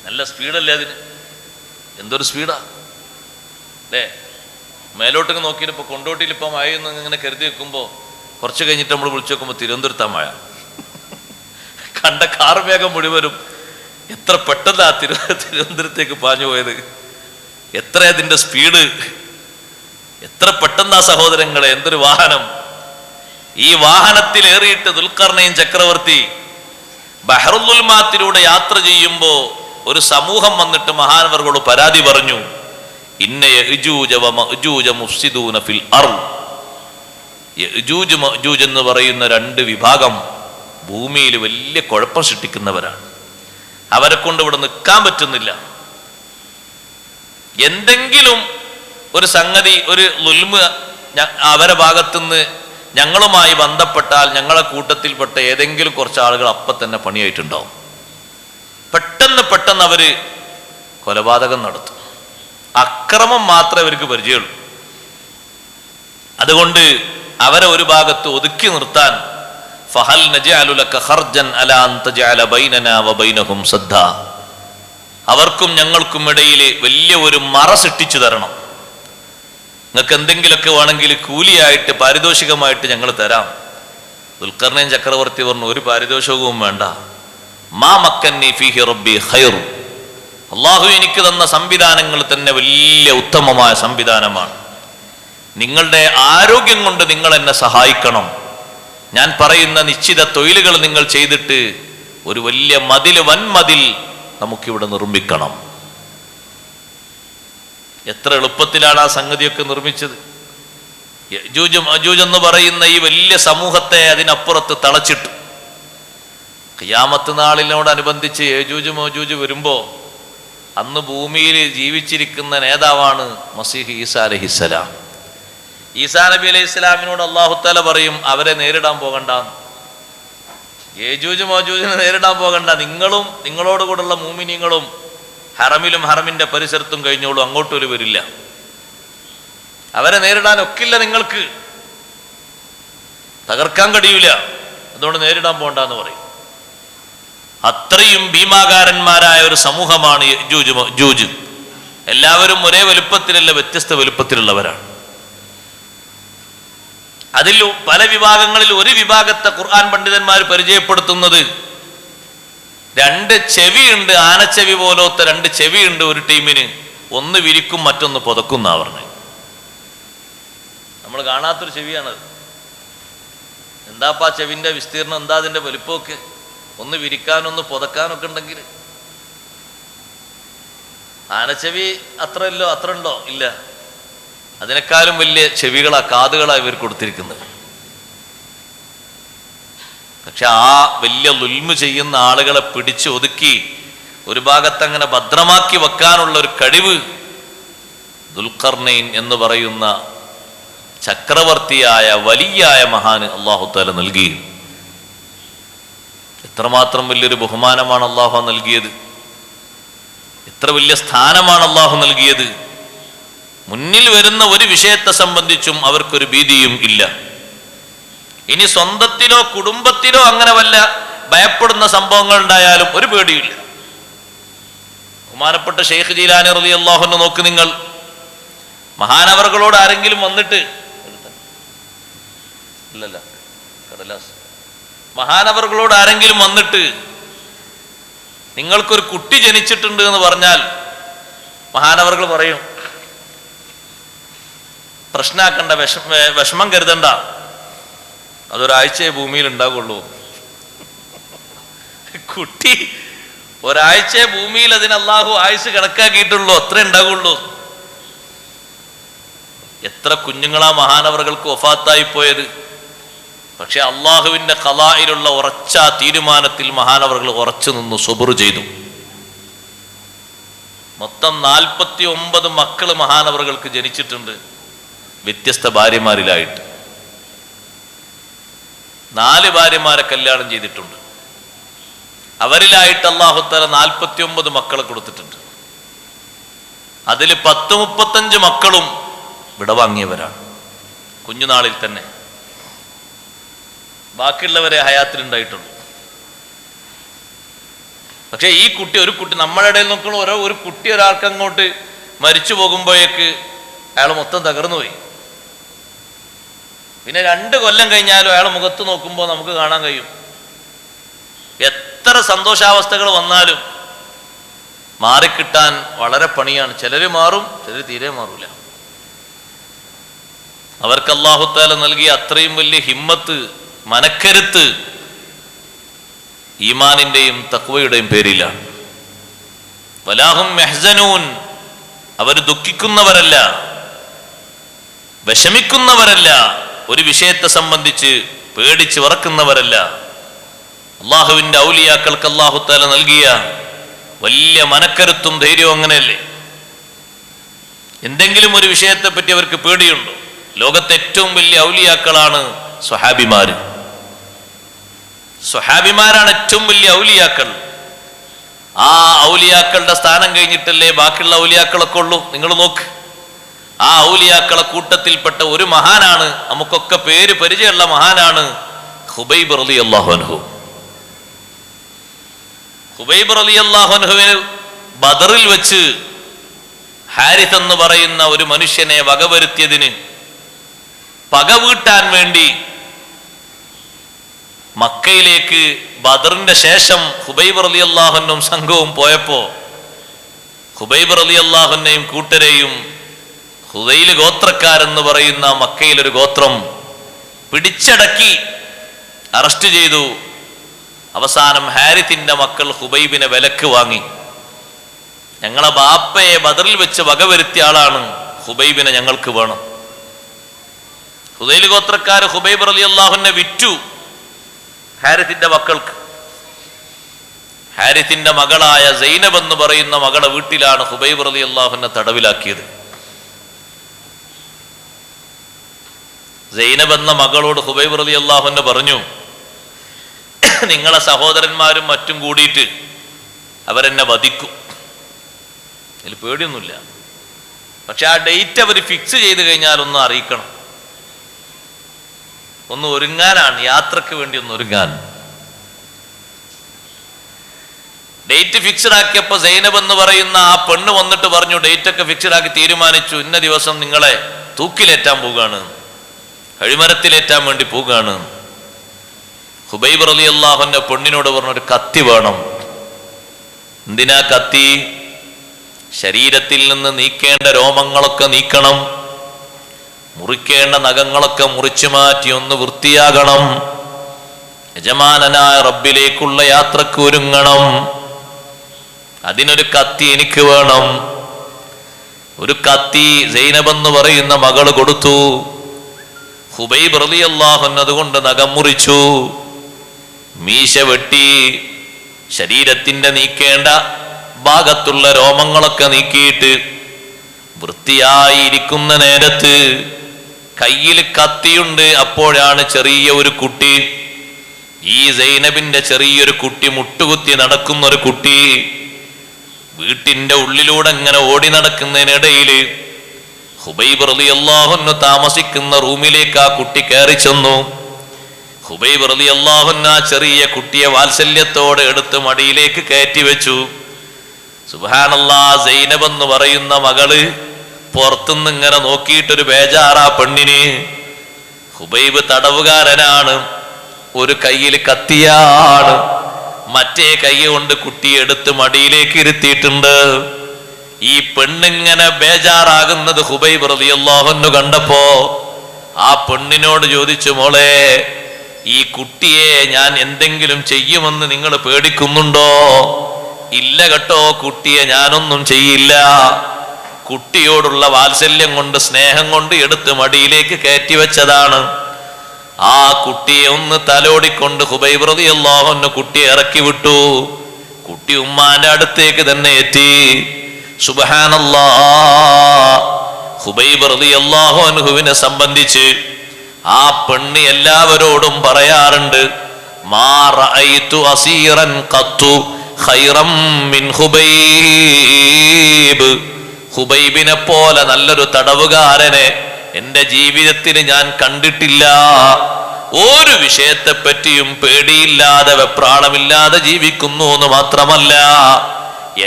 നല്ല സ്പീഡല്ലേ അതിന്? എന്തൊരു സ്പീഡാ അല്ലേ? മേലോട്ടൊക്കെ നോക്കിയിട്ട് ഇപ്പൊ കൊണ്ടോട്ടിയിൽ ഇപ്പം മഴയൊന്നും ഇങ്ങനെ കരുതി വെക്കുമ്പോ കുറച്ച് കഴിഞ്ഞിട്ട് നമ്മൾ വിളിച്ചു നോക്കുമ്പോൾ തിരുവനന്തപുരത്താ മഴ. കണ്ട കാർ മേഘം മുഴുവനും എത്ര പെട്ടെന്നാ തിരുവനന്തപുരത്തേക്ക് പാഞ്ഞു പോയത്. എത്ര അതിന്റെ സ്പീഡ്, എത്ര പെട്ടെന്നാ സഹോദരങ്ങളെ! എന്തൊരു വാഹനം! ഈ വാഹനത്തിൽ ഏറിയിട്ട് ദുൽഖർനൈൻ ചക്രവർത്തി ബഹറുൽ യാത്ര ചെയ്യുമ്പോ ഒരു സമൂഹം വന്നിട്ട് മഹാനവർകളോട് പരാതി പറഞ്ഞു. ഇന്ന യഅ്ജൂജ വമഅ്ജൂജ മുഫ്സിദൂന ഫിൽ അർദ്. യജൂജ് മഅജൂജ് എന്ന് പറയുന്ന രണ്ട് വിഭാഗം ഭൂമിയിൽ വലിയ കുഴപ്പം സൃഷ്ടിക്കുന്നവരാണ്. അവരെ കൊണ്ട് ഇവിടെ നിൽക്കാൻ പറ്റുന്നില്ല. എന്തെങ്കിലും ഒരു സംഗതി, ഒരു ളുൽമ് അവരെ ഭാഗത്തുനിന്ന് ഞങ്ങളുമായി ബന്ധപ്പെട്ടാൽ ഞങ്ങളെ കൂട്ടത്തിൽപ്പെട്ട ഏതെങ്കിലും കുറച്ച് ആളുകൾ അപ്പം തന്നെ പണിയായിട്ടുണ്ടാവും. പെട്ടെന്ന് അവര് കൊലപാതകം നടത്തും. അക്രമം മാത്രമേ അവർക്ക് പരിചയമുള്ളൂ. അതുകൊണ്ട് അവരെ ഒരു ഭാഗത്ത് ഒതുക്കി നിർത്താൻ ഫഹൽ നജഅലു ലക ഖർജൻ അലാ അൻ തജഅല ബൈനനാ വബൈനഹും സദ്ദ, അവർക്കും ഞങ്ങൾക്കും ഇടയിൽ വലിയ ഒരു മറ സൃഷ്ടിച്ചു തരണം. നിങ്ങൾക്ക് എന്തെങ്കിലുമൊക്കെ വേണമെങ്കിൽ കൂലിയായിട്ട് പാരിതോഷികമായിട്ട് ഞങ്ങൾ തരാം. ദുൽഖർനൈൻ ചക്രവർത്തി പറഞ്ഞു, ഒരു പാരിതോഷികവും വേണ്ട. മാ മക്കന്നി ഫീഹി റബ്ബി ഖൈർ, അള്ളാഹു എനിക്ക് തന്ന സംവിധാനങ്ങൾ തന്നെ വലിയ ഉത്തമമായ സംവിധാനമാണ്. നിങ്ങളുടെ ആരോഗ്യം കൊണ്ട് നിങ്ങൾ എന്നെ സഹായിക്കണം. ഞാൻ പറയുന്ന നിശ്ചിത തൊഴിലുകൾ നിങ്ങൾ ചെയ്തിട്ട് ഒരു വലിയ മതിൽ, വൻമതിൽ നമുക്കിവിടെ നിർമ്മിക്കണം. എത്ര എളുപ്പത്തിലാണ് ആ സംഗതിയൊക്കെ നിർമ്മിച്ചത്. യജൂജ് മഅജൂജ് എന്ന് പറയുന്ന ഈ വലിയ സമൂഹത്തെ അതിനപ്പുറത്ത് തളച്ചിട്ടു. ഖിയാമത്ത് നാളിനോടനുബന്ധിച്ച് യജൂജ് മഅജൂജ് വരുമ്പോ അന്ന് ഭൂമിയിൽ ജീവിച്ചിരിക്കുന്ന നേതാവാണ് മസീഹ് ഈസാ അലൈഹിസ്സലാം. ഈസാ നബി അലൈഹി ഇസ്ലാമിനോട് അല്ലാഹു തആല പറയും, അവരെ നേരിടാൻ പോകണ്ട, യജൂജ് മഅജൂജിനെ നേരിടാൻ പോകണ്ട, നിങ്ങളും നിങ്ങളോട് കൂടെയുള്ള മൂമിനീങ്ങളും ഹറമിലും ഹറമിന്റെ പരിസരത്തും കഴിഞ്ഞോളൂ, അങ്ങോട്ടൊരു വരില്ല. അവരെ നേരിടാൻ ഒക്കില്ല, നിങ്ങൾക്ക് തകർക്കാൻ കഴിയൂല, അതുകൊണ്ട് നേരിടാൻ പോകണ്ടെന്ന് പറയും. അത്രയും ഭീമാകാരന്മാരായ ഒരു സമൂഹമാണ് യജൂജ് മഅജൂജ്. എല്ലാവരും ഒരേ വലുപ്പത്തിലല്ല, വ്യത്യസ്ത വലുപ്പത്തിലുള്ളവരാണ്. അതിൽ പല വിഭാഗങ്ങളിൽ ഒരു വിഭാഗത്തെ ഖുർആൻ പണ്ഡിതന്മാർ പരിചയപ്പെടുത്തുന്നത് രണ്ട് ചെവിയുണ്ട്, ആനച്ചെവി പോലത്തെ രണ്ട് ചെവിയുണ്ട് ഒരു ടീമിന്. ഒന്ന് വിരിക്കും, മറ്റൊന്ന് പുതക്കും എന്നാ പറഞ്ഞത്. നമ്മൾ കാണാത്തൊരു ചെവിയാണത്. എന്താപ്പാ ചെവിന്റെ വിസ്തീർണം, എന്താ അതിന്റെ വലുപ്പമൊക്കെ? ഒന്ന് വിരിക്കാനൊന്ന് പുതക്കാനൊക്കെ ഉണ്ടെങ്കിൽ ആനച്ചെവി അത്ര ഉണ്ടോ? ഇല്ല. അതിനേക്കാളും വലിയ ചെവികളാ, കാതുകളാ ഇവർ കൊടുത്തിരിക്കുന്നത്. പക്ഷെ ആ വലിയ ളുൽമ് ചെയ്യുന്ന ആളുകളെ പിടിച്ച് ഒതുക്കി ഒരു ഭാഗത്ത് അങ്ങനെ ഭദ്രമാക്കി വെക്കാനുള്ള ഒരു കഴിവ് ദുൽഖർനൈൻ എന്ന് പറയുന്ന ചക്രവർത്തിയായ വലിയായ മഹാന് അല്ലാഹു തആല നൽകി. എത്രമാത്രം വലിയൊരു ബഹുമാനമാണ് അല്ലാഹു നൽകിയത്, എത്ര വലിയ സ്ഥാനമാണ് അല്ലാഹു നൽകിയത്. മുന്നിൽ വരുന്ന ഒരു വിഷയത്തെ സംബന്ധിച്ചും അവർക്കൊരു ഭീതിയും ഇല്ല. ഇനി സ്വന്തത്തിലോ കുടുംബത്തിലോ അങ്ങനെ വല്ല ഭയപ്പെടുന്ന സംഭവങ്ങൾ ഉണ്ടായാലും ഒരു പേടിയില്ല. ബഹുമാനപ്പെട്ട ഷെയ്ഖ് ജീലാനി റളിയല്ലാഹു അൻഹു നോക്ക് നിങ്ങൾ, മഹാനവറുകളോട് ആരെങ്കിലും വന്നിട്ട് മഹാനവറുകളോട് ആരെങ്കിലും വന്നിട്ട് നിങ്ങൾക്കൊരു കുട്ടി ജനിച്ചിട്ടുണ്ട് എന്ന് പറഞ്ഞാൽ മഹാനവറുകൾ പറയും, പ്രശ്നമാക്കണ്ട, വിഷമം കരുതണ്ട, അതൊരാഴ്ചയെ ഭൂമിയിൽ ഉണ്ടാകുള്ളൂ. കുട്ടി ഒരാഴ്ചയെ ഭൂമിയിൽ അതിന് അല്ലാഹു ആയുസ് കണക്കാക്കിയിട്ടുള്ളൂ, അത്രേ ഉണ്ടാകുള്ളൂ. എത്ര കുഞ്ഞുങ്ങളാ മഹാനവറുകൾക്ക് വഫാത്തായി പോയത്. പക്ഷെ അള്ളാഹുവിന്റെ ഖളായിലുള്ള ഉറച്ച തീരുമാനത്തിൽ മഹാനവറുകൾ ഉറച്ചു നിന്നു, സുബ്ർ ചെയ്തു. മൊത്തം 49 മക്കള് മഹാനവറുകൾക്ക് ജനിച്ചിട്ടുണ്ട്, വ്യത്യസ്ത ഭാര്യമാരിലായിട്ട്. 4 ഭാര്യമാരെ കല്യാണം ചെയ്തിട്ടുണ്ട്. അവരിലായിട്ട് അല്ലാഹു തആല 49 മക്കളെ കൊടുത്തിട്ടുണ്ട്. അതിൽ 10-35 മക്കളും വിടവാങ്ങിയവരാണ് കുഞ്ഞുനാളിൽ തന്നെ. ബാക്കിയുള്ളവരെ ഹയാത്തിലുണ്ടായിട്ടുള്ളൂ. പക്ഷെ ഈ കുട്ടി, ഒരു കുട്ടി നമ്മുടെ ഇടയിൽ നോക്കുന്ന ഒരു കുട്ടി ഒരാൾക്ക് അങ്ങോട്ട് മരിച്ചു പോകുമ്പോഴേക്ക് അയാൾ മൊത്തം തകർന്നു പോയി. പിന്നെ 2 കൊല്ലം കഴിഞ്ഞാലും അയാൾ മുഖത്ത് നോക്കുമ്പോൾ നമുക്ക് കാണാൻ കഴിയും എത്ര സന്തോഷാവസ്ഥകൾ വന്നാലും മാറിക്കിട്ടാൻ വളരെ പണിയാണ്. ചിലര് മാറും, ചിലർ തീരെ മാറൂല. അവർക്ക് അല്ലാഹു തആല നൽകിയ അത്രയും വലിയ ഹിമ്മത്ത്, മനക്കരുത്ത് ഈമാനിന്റെയും തഖ്വയുടെയും പേരിലാണ്. വലാഹും യഹ്സനൂൻ, അവർ ദുഃഖിക്കുന്നവരല്ല, വിഷമിക്കുന്നവരല്ല. ഒരു വിഷയത്തെ സംബന്ധിച്ച് പേടിച്ച് വിറക്കുന്നവരല്ല. അള്ളാഹുവിന്റെ ഔലിയാക്കൾക്ക് അല്ലാഹു തആല നൽകിയ വലിയ മനക്കരുത്തും ധൈര്യവും അങ്ങനെയല്ലേ. എന്തെങ്കിലും ഒരു വിഷയത്തെ പറ്റി അവർക്ക് പേടിയുണ്ടോ? ലോകത്തെ ഏറ്റവും വലിയ ഔലിയാക്കളാണ് സ്വഹാബിമാര്. സ്വഹാബിമാരാണ് ഏറ്റവും വലിയ ഔലിയാക്കൾ. ആ ഔലിയാക്കളുടെ സ്ഥാനം കഴിഞ്ഞിട്ടല്ലേ ബാക്കിയുള്ള ഔലിയാക്കളൊക്കെ ഉള്ളൂ. നിങ്ങൾ നോക്ക്, ആ ഔലിയാക്കളെ കൂട്ടത്തിൽപ്പെട്ട ഒരു മഹാനാണ്, നമുക്കൊക്കെ പേര് പരിചയമുള്ള മഹാനാണ് ഖുബൈബ് റളിയല്ലാഹു അൻഹു. ഖുബൈബ് റളിയല്ലാഹു അൻഹുവിന് ബദറിൽ വെച്ച് ഹാരിസ് എന്ന് പറയുന്ന ഒരു മനുഷ്യനെ വകവരുത്തിയതിന് പക വീട്ടാൻ വേണ്ടി മക്കയിലേക്ക് ബദറിന്റെ ശേഷം ഖുബൈബ് റളിയല്ലാഹു അൻഹും സംഘവും പോയപ്പോ ഖുബൈബ് റളിയല്ലാഹു അൻഹുവിനെയും കൂട്ടരെയും ഹുദൈൽ ഗോത്രക്കാരെന്ന് പറയുന്ന മക്കയിലൊരു ഗോത്രം പിടിച്ചടക്കി അറസ്റ്റ് ചെയ്തു. അവസാനം ഹാരിത്തിന്റെ മക്കൾ ഖുബൈബിനെ വിലക്ക് വാങ്ങി. ഞങ്ങളെ ബാപ്പയെ ബദറിൽ വെച്ച് വകവരുത്തിയ ആളാണ്, ഖുബൈബിനെ ഞങ്ങൾക്ക് വേണം. ഹുദൈൽ ഗോത്രക്കാർ ഖുബൈബ് റളിയല്ലാഹുവിനെ വിറ്റു ഹാരിത്തിന്റെ മക്കൾക്ക്. ഹാരിത്തിന്റെ മകളായ സൈനബ് എന്ന് പറയുന്ന മകളുടെ വീട്ടിലാണ് ഖുബൈബ് റളിയല്ലാഹുവിനെ തടവിലാക്കിയത്. സൈനബ് എന്ന മകളോട് ഖുബൈബ് റളിയല്ലാഹുവിനെ പറഞ്ഞു, നിങ്ങളെ സഹോദരന്മാരും മറ്റും കൂടിയിട്ട് അവരെന്നെ വധിക്കും. അതിൽ പേടിയൊന്നുമില്ല, പക്ഷെ ആ ഡേറ്റ് അവർ ഫിക്സ് ചെയ്ത് കഴിഞ്ഞാൽ ഒന്ന് അറിയിക്കണം. ഒന്ന് ഒരുങ്ങാനാണ്, യാത്രക്ക് വേണ്ടി ഒന്ന് ഒരുങ്ങാൻ. ഡേറ്റ് ഫിക്സ്ഡ് ആക്കിയപ്പോ സൈനബ് എന്ന് പറയുന്ന ആ പെണ്ണ് വന്നിട്ട് പറഞ്ഞു, ഡേറ്റ് ഒക്കെ ഫിക്സ്ഡ് ആക്കി തീരുമാനിച്ചു, ഇന്ന ദിവസം നിങ്ങളെ തൂക്കിലേറ്റാൻ പോവുകയാണ്, കഴിമരത്തിലേറ്റാൻ വേണ്ടി പോവുകയാണ്. ഖുബൈബ് റളിയല്ലാഹുവിന്റെ പെണ്ണിനോട് പറഞ്ഞു, ഒരു കത്തി വേണം. എന്തിനാ കത്തി? ശരീരത്തിൽ നിന്ന് നീക്കേണ്ട രോമങ്ങളൊക്കെ നീക്കണം, മുറിക്കേണ്ട നഖങ്ങളൊക്കെ മുറിച്ചു മാറ്റി ഒന്ന് വൃത്തിയാകണം, യജമാനനായ റബ്ബിലേക്കുള്ള യാത്രക്ക് ഒരുങ്ങണം, അതിനൊരു കത്തി എനിക്ക് വേണം. ഒരു കത്തി സൈനബ് എന്ന് പറയുന്ന മകള് കൊടുത്തു. ഖുബൈബ് റളിയല്ലാഹു അൻഹു അതുകൊണ്ട് നഖം മുറിച്ചു, മീശ വെട്ടി, ശരീരത്തിന്റെ നീക്കേണ്ട ഭാഗത്തുള്ള രോമങ്ങളൊക്കെ നീക്കിയിട്ട് വൃത്തിയായി ഇരിക്കുന്ന നേരത്ത് കയ്യിൽ കത്തിയുണ്ട്. അപ്പോഴാണ് ചെറിയ ഒരു കുട്ടി, ഈ സൈനബിന്റെ ചെറിയൊരു കുട്ടി, മുട്ടുകുത്തി നടക്കുന്ന ഒരു കുട്ടി, വീട്ടിന്റെ ഉള്ളിലൂടെ ഇങ്ങനെ ഓടി നടക്കുന്നതിനിടയില് ഖുബൈബ് റളിയല്ലാഹു അൻഹു താമസിക്കുന്ന റൂമിലേക്ക് ആ കുട്ടി കയറി ചെന്നു. ഖുബൈബ് റളിയല്ലാഹു അൻഹു ആ ചെറിയ കുട്ടിയെ വാത്സല്യത്തോടെ എടുത്ത് മടിയിലേക്ക് കയറ്റി വെച്ചു. സുബ്ഹാനല്ലാഹ്, സൈനബ് എന്ന് പറയുന്ന മകള് പുറത്തുനിന്ന് ഇങ്ങനെ നോക്കിയിട്ടൊരു ബേജാറാ പെണ്ണിന്. ഖുബൈബ് തടവുകാരനാണ്, ഒരു കയ്യിൽ കത്തിയാണ്, മറ്റേ കൈ കൊണ്ട് കുട്ടിയെ എടുത്ത് മടിയിലേക്ക് ഇരുത്തിയിട്ടുണ്ട്. ഈ പെണ്ണിങ്ങനെ ബേജാറാകുന്നത് ഖുബൈബ് റളിയല്ലാഹു അൻഹു കണ്ടപ്പോ ആ പെണ്ണിനോട് ചോദിച്ചു, മോളെ, ഈ കുട്ടിയെ ഞാൻ എന്തെങ്കിലും ചെയ്യുമെന്ന് നിങ്ങൾ പേടിക്കുന്നുണ്ടോ? ഇല്ല കേട്ടോ, കുട്ടിയെ ഞാനൊന്നും ചെയ്യില്ല. കുട്ടിയോടുള്ള വാത്സല്യം കൊണ്ട്, സ്നേഹം കൊണ്ട് എടുത്ത് മടിയിലേക്ക് കയറ്റി വെച്ചതാണ്. ആ കുട്ടിയെ ഒന്ന് തലോടിക്കൊണ്ട് ഖുബൈബ് റളിയല്ലാഹു അൻഹു കുട്ടിയെ ഇറക്കി വിട്ടു. കുട്ടി ഉമ്മാന്റെ അടുത്തേക്ക് തന്നെ എത്തി. സുബ്ഹാനല്ലാഹ്, ഖുബൈബ് റളിയല്ലാഹു അൻഹുവിനെ സംബന്ധിച്ച് ആ പെണ്ണ് എല്ലാവരോടും പറയാറുണ്ട്, മാ റഅയ്തു അസീറൻ ഖത്തു ഖൈറം മിൻ ഖുബൈബ്. ഖുബൈബിനെ പോലെ നല്ലൊരു തടവുകാരനെ എന്റെ ജീവിതത്തിൽ ഞാൻ കണ്ടിട്ടില്ല. ഒരു വിഷയത്തെ പറ്റിയും പേടിയില്ലാതെ, വെപ്രാളമില്ലാതെ ജീവിക്കുന്നു എന്ന് മാത്രമല്ല,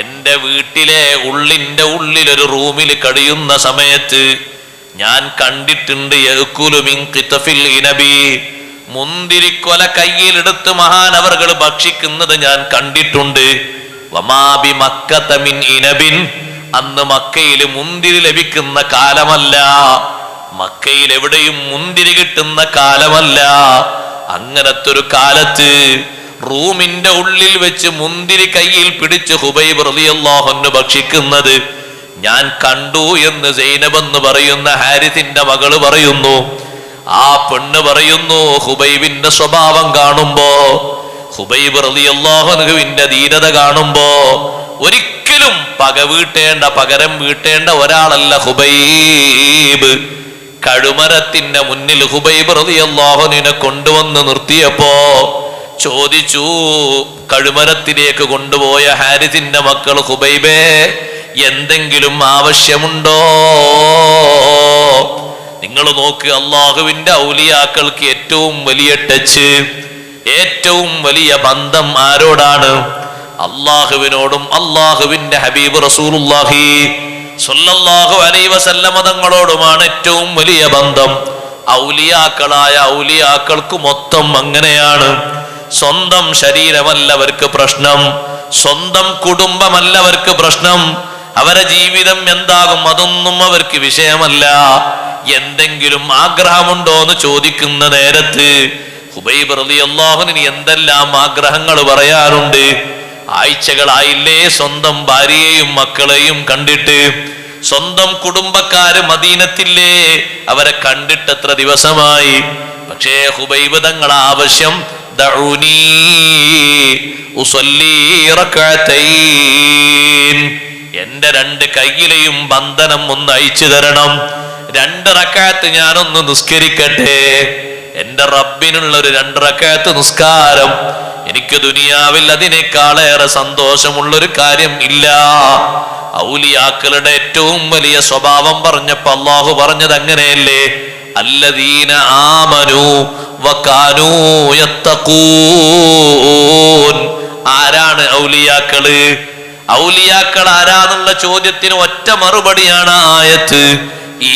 എന്റെ വീട്ടിലെ ഉള്ളിന്റെ ഉള്ളിലൊരു റൂമിൽ കഴിയുന്ന സമയത്ത് ഞാൻ കണ്ടിട്ടുണ്ട്, യഅ്കുലു മിൻ ഖിതഫിൽ ഇനബി, മുന്തിരിക്കൊല കയ്യിലെടുത്ത് മഹാനവർകൾ ഭക്ഷിക്കുന്നത് ഞാൻ കണ്ടിട്ടുണ്ട്. വമാ ബി മക്കത മിൻ ഇനബിൻ, അന്ന് മക്കയിൽ മുന്തിരി ലഭിക്കുന്ന കാലമല്ല, മക്കയിൽ എവിടെയും മുന്തിരി കിട്ടുന്ന കാലമല്ല. അങ്ങനത്തെ ഒരു കാലത്ത് റൂമിന്റെ ഉള്ളിൽ വെച്ച് മുന്തിരി കയ്യിൽ പിടിച്ച് ഖുബൈബ് റളിയല്ലാഹു അൻഹു ഭക്ഷിക്കുന്നത് ഞാൻ കണ്ടു എന്ന് സൈനബ് എന്ന് പറയുന്ന ഹാരിസിന്റെ മകള് പറയുന്നു. ആ പെണ്ണ് പറയുന്നു, ഹുബൈബിന്റെ സ്വഭാവം കാണുമ്പോ, ഹുബൈബ് റളിയല്ലാഹു അൻഹുവിന്റെ ധീരത കാണുമ്പോ ഒരിക്കലും പകരം വീട്ടേണ്ട ഒരാളല്ല ഹുബൈബ്. കഴുമരത്തിന്റെ മുന്നിൽ ഹുബൈബ് റളിയല്ലാഹു അൻഹുവിനെ കൊണ്ടുവന്ന് നിർത്തിയപ്പോ ചോദിച്ചു, കഴുമരത്തിലേക്ക് കൊണ്ടുപോയ ഹാരിസിന്റെ മക്കൾ, ഹുബൈബേ എന്തെങ്കിലും ആവശ്യമുണ്ടോ? നിങ്ങൾ നോക്ക്, അള്ളാഹുവിന്റെ ഔലിയാക്കൾക്ക് ഏറ്റവും വലിയ ടച്ച്, ഏറ്റവും വലിയ ബന്ധം ആരോടാണ്? അള്ളാഹുവിനോടും അള്ളാഹുവിന്റെ ഹബീബ് റസൂലുള്ളാഹി സ്വല്ലല്ലാഹു അലൈഹി വസല്ലമ തങ്ങളോടുമാണ് ഏറ്റവും വലിയ ബന്ധം. ഔലിയാക്കളായ ഔലിയാക്കൾക്ക് മൊത്തം അങ്ങനെയാണ്. സ്വന്തം ശരീരമല്ലവർക്ക് പ്രശ്നം, സ്വന്തം കുടുംബമല്ലവർക്ക് പ്രശ്നം, അവരെ ജീവിതം എന്താകും അതൊന്നും അവർക്ക് വിഷയമല്ല. എന്തെങ്കിലും ആഗ്രഹമുണ്ടോ എന്ന് ചോദിക്കുന്ന നേരത്ത് ഹുബൈബ് റളിയല്ലാഹു അൻഹു എന്തെല്ലാം ആഗ്രഹങ്ങൾ പറയാറുണ്ട്. ആഴ്ചകളായില്ലേ സ്വന്തം ഭാര്യയെയും മക്കളെയും കണ്ടിട്ട്, സ്വന്തം കുടുംബക്കാര് മദീനത്തില്ലേ, അവരെ കണ്ടിട്ട് എത്ര ദിവസമായി. പക്ഷേ ഹുബൈബ് തങ്ങളുടെ ആവശ്യം, ദഊനി ഉസല്ലി റക്അതൈൻ, എന്റെ 2 കൈയിലെയും ബന്ധനം ഒന്ന് അയച്ചു തരണം, 2 റക്അത്ത് ഞാനൊന്ന് നിസ്കരിക്കട്ടെ. എന്റെ റബ്ബിനുള്ള ഒരു 2 റക്അത്ത് നിസ്കാരം എനിക്ക് ദുനിയാവിൽ അതിനേക്കാളേറെ സന്തോഷമുള്ളൊരു കാര്യം ഇല്ല. ഔലിയാക്കളുടെ ഏറ്റവും വലിയ സ്വഭാവം പറഞ്ഞപ്പോ അല്ലാഹു പറഞ്ഞത് അങ്ങനെയല്ലേ, അല്ലദീന ആമനു വകാനൂ യത്തഖൂൻ. ആരാണ് ഔലിയാക്കള്? ഔലിയാക്കൾ ആരാന്നുള്ള ചോദ്യത്തിന് ഒറ്റ മറുപടിയാണ് ആയത്ത്,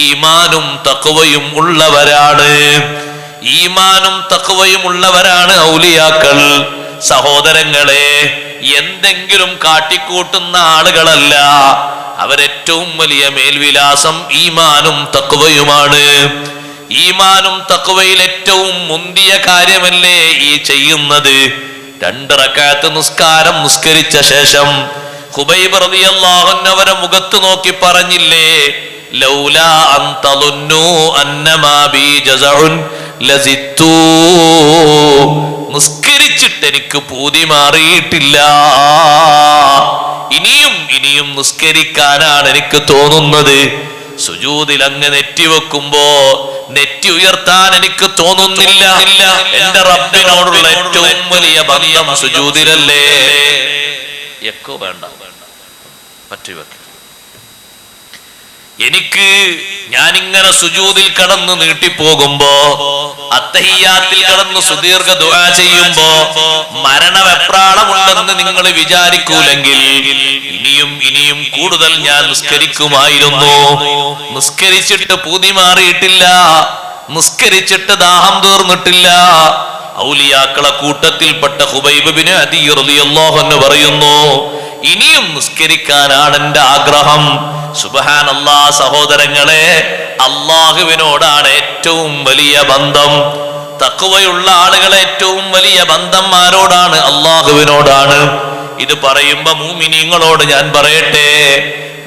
ഈമാനും തഖ്വയും ഉള്ളവരാണ്. ഈമാനും തഖ്വയും ഉള്ളവരാണ് ഔലിയാക്കൾ. സഹോദരങ്ങളെ, എന്തെങ്കിലും കാട്ടിക്കൂട്ടുന്ന ആളുകളല്ല. അവരേറ്റവും വലിയ മേൽവിലാസം ഈമാനും തഖ്വയുമാണ്. ഈമാനും തഖ്വയിൽ ഏറ്റവും മുന്തിയ കാര്യമല്ലേ ഈ ചെയ്യുന്നത്? 2 റക്അത്ത് നിസ്കാരം നിസ്കരിച്ച ശേഷം ഹുബൈബ് റളിയല്ലാഹു അൻഹു അവരെ മുഖത്ത് നോക്കി പറഞ്ഞില്ലേ, ലൗലാ അൻ തളുന്നു അന്നമാ ബി ജസഉൻ ലസിത്തു. നിസ്കരിച്ചിട്ട് എനിക്ക് പൂതി മാറിയിട്ടില്ല, ഇനിയും നിസ്കരിക്കാനാണ് എനിക്ക് തോന്നുന്നത്. സുജൂദിൽ അങ്ങ് നെറ്റി വെക്കുമ്പോ നെറ്റി ഉയർത്താൻ എനിക്ക് തോന്നുന്നില്ല. എന്റെ റബ്ബിനോടുള്ള ഏറ്റവും വലിയ ബന്ധം സുജൂദിലല്ലേ. എക്കോ വേണ്ട, പറ്റി വെക്ക. എനിക്ക് ഞാനിങ്ങനെ സുജൂദിൽ കടന്ന് നീട്ടിപ്പോകുമ്പോ, അത്തഹിയ്യാത്തിൽ കടന്ന് സുദീർഘ ദുആ ചെയ്യുമ്പോ മരണവെപ്രാളമുണ്ടെന്ന് നിങ്ങൾ വിചാരിക്കൂലെങ്കിൽ ഇനിയും കൂടുതൽ ഞാൻ നിസ്കരിക്കുമായിരുന്നു. നിസ്കരിച്ചിട്ട് പൂതി മാറിയിട്ടില്ല, നിസ്കരിച്ചിട്ട് ദാഹം തീർന്നിട്ടില്ല. ഔലിയാക്കളെ കൂട്ടത്തിൽപ്പെട്ട ഹുബൈബ് ബിൻ അദി റളിയല്ലാഹു അൻഹു പറയുന്നു, ഇനിയും നിസ്കരിക്കാനാണ് എന്റെ ആഗ്രഹം. സുബ്ഹാനല്ലാഹ്. സഹോദരങ്ങളെ, അള്ളാഹുവിനോടാണ് ഏറ്റവും വലിയ ബന്ധം. തഖ്വയുള്ള ആളുകളെ ഏറ്റവും വലിയ ബന്ധം ആരോടാണ്? അള്ളാഹുവിനോടാണ്. ഇത് പറയുമ്പോ മുഅ്മിനീങ്ങളോട് ഞാൻ പറയട്ടെ,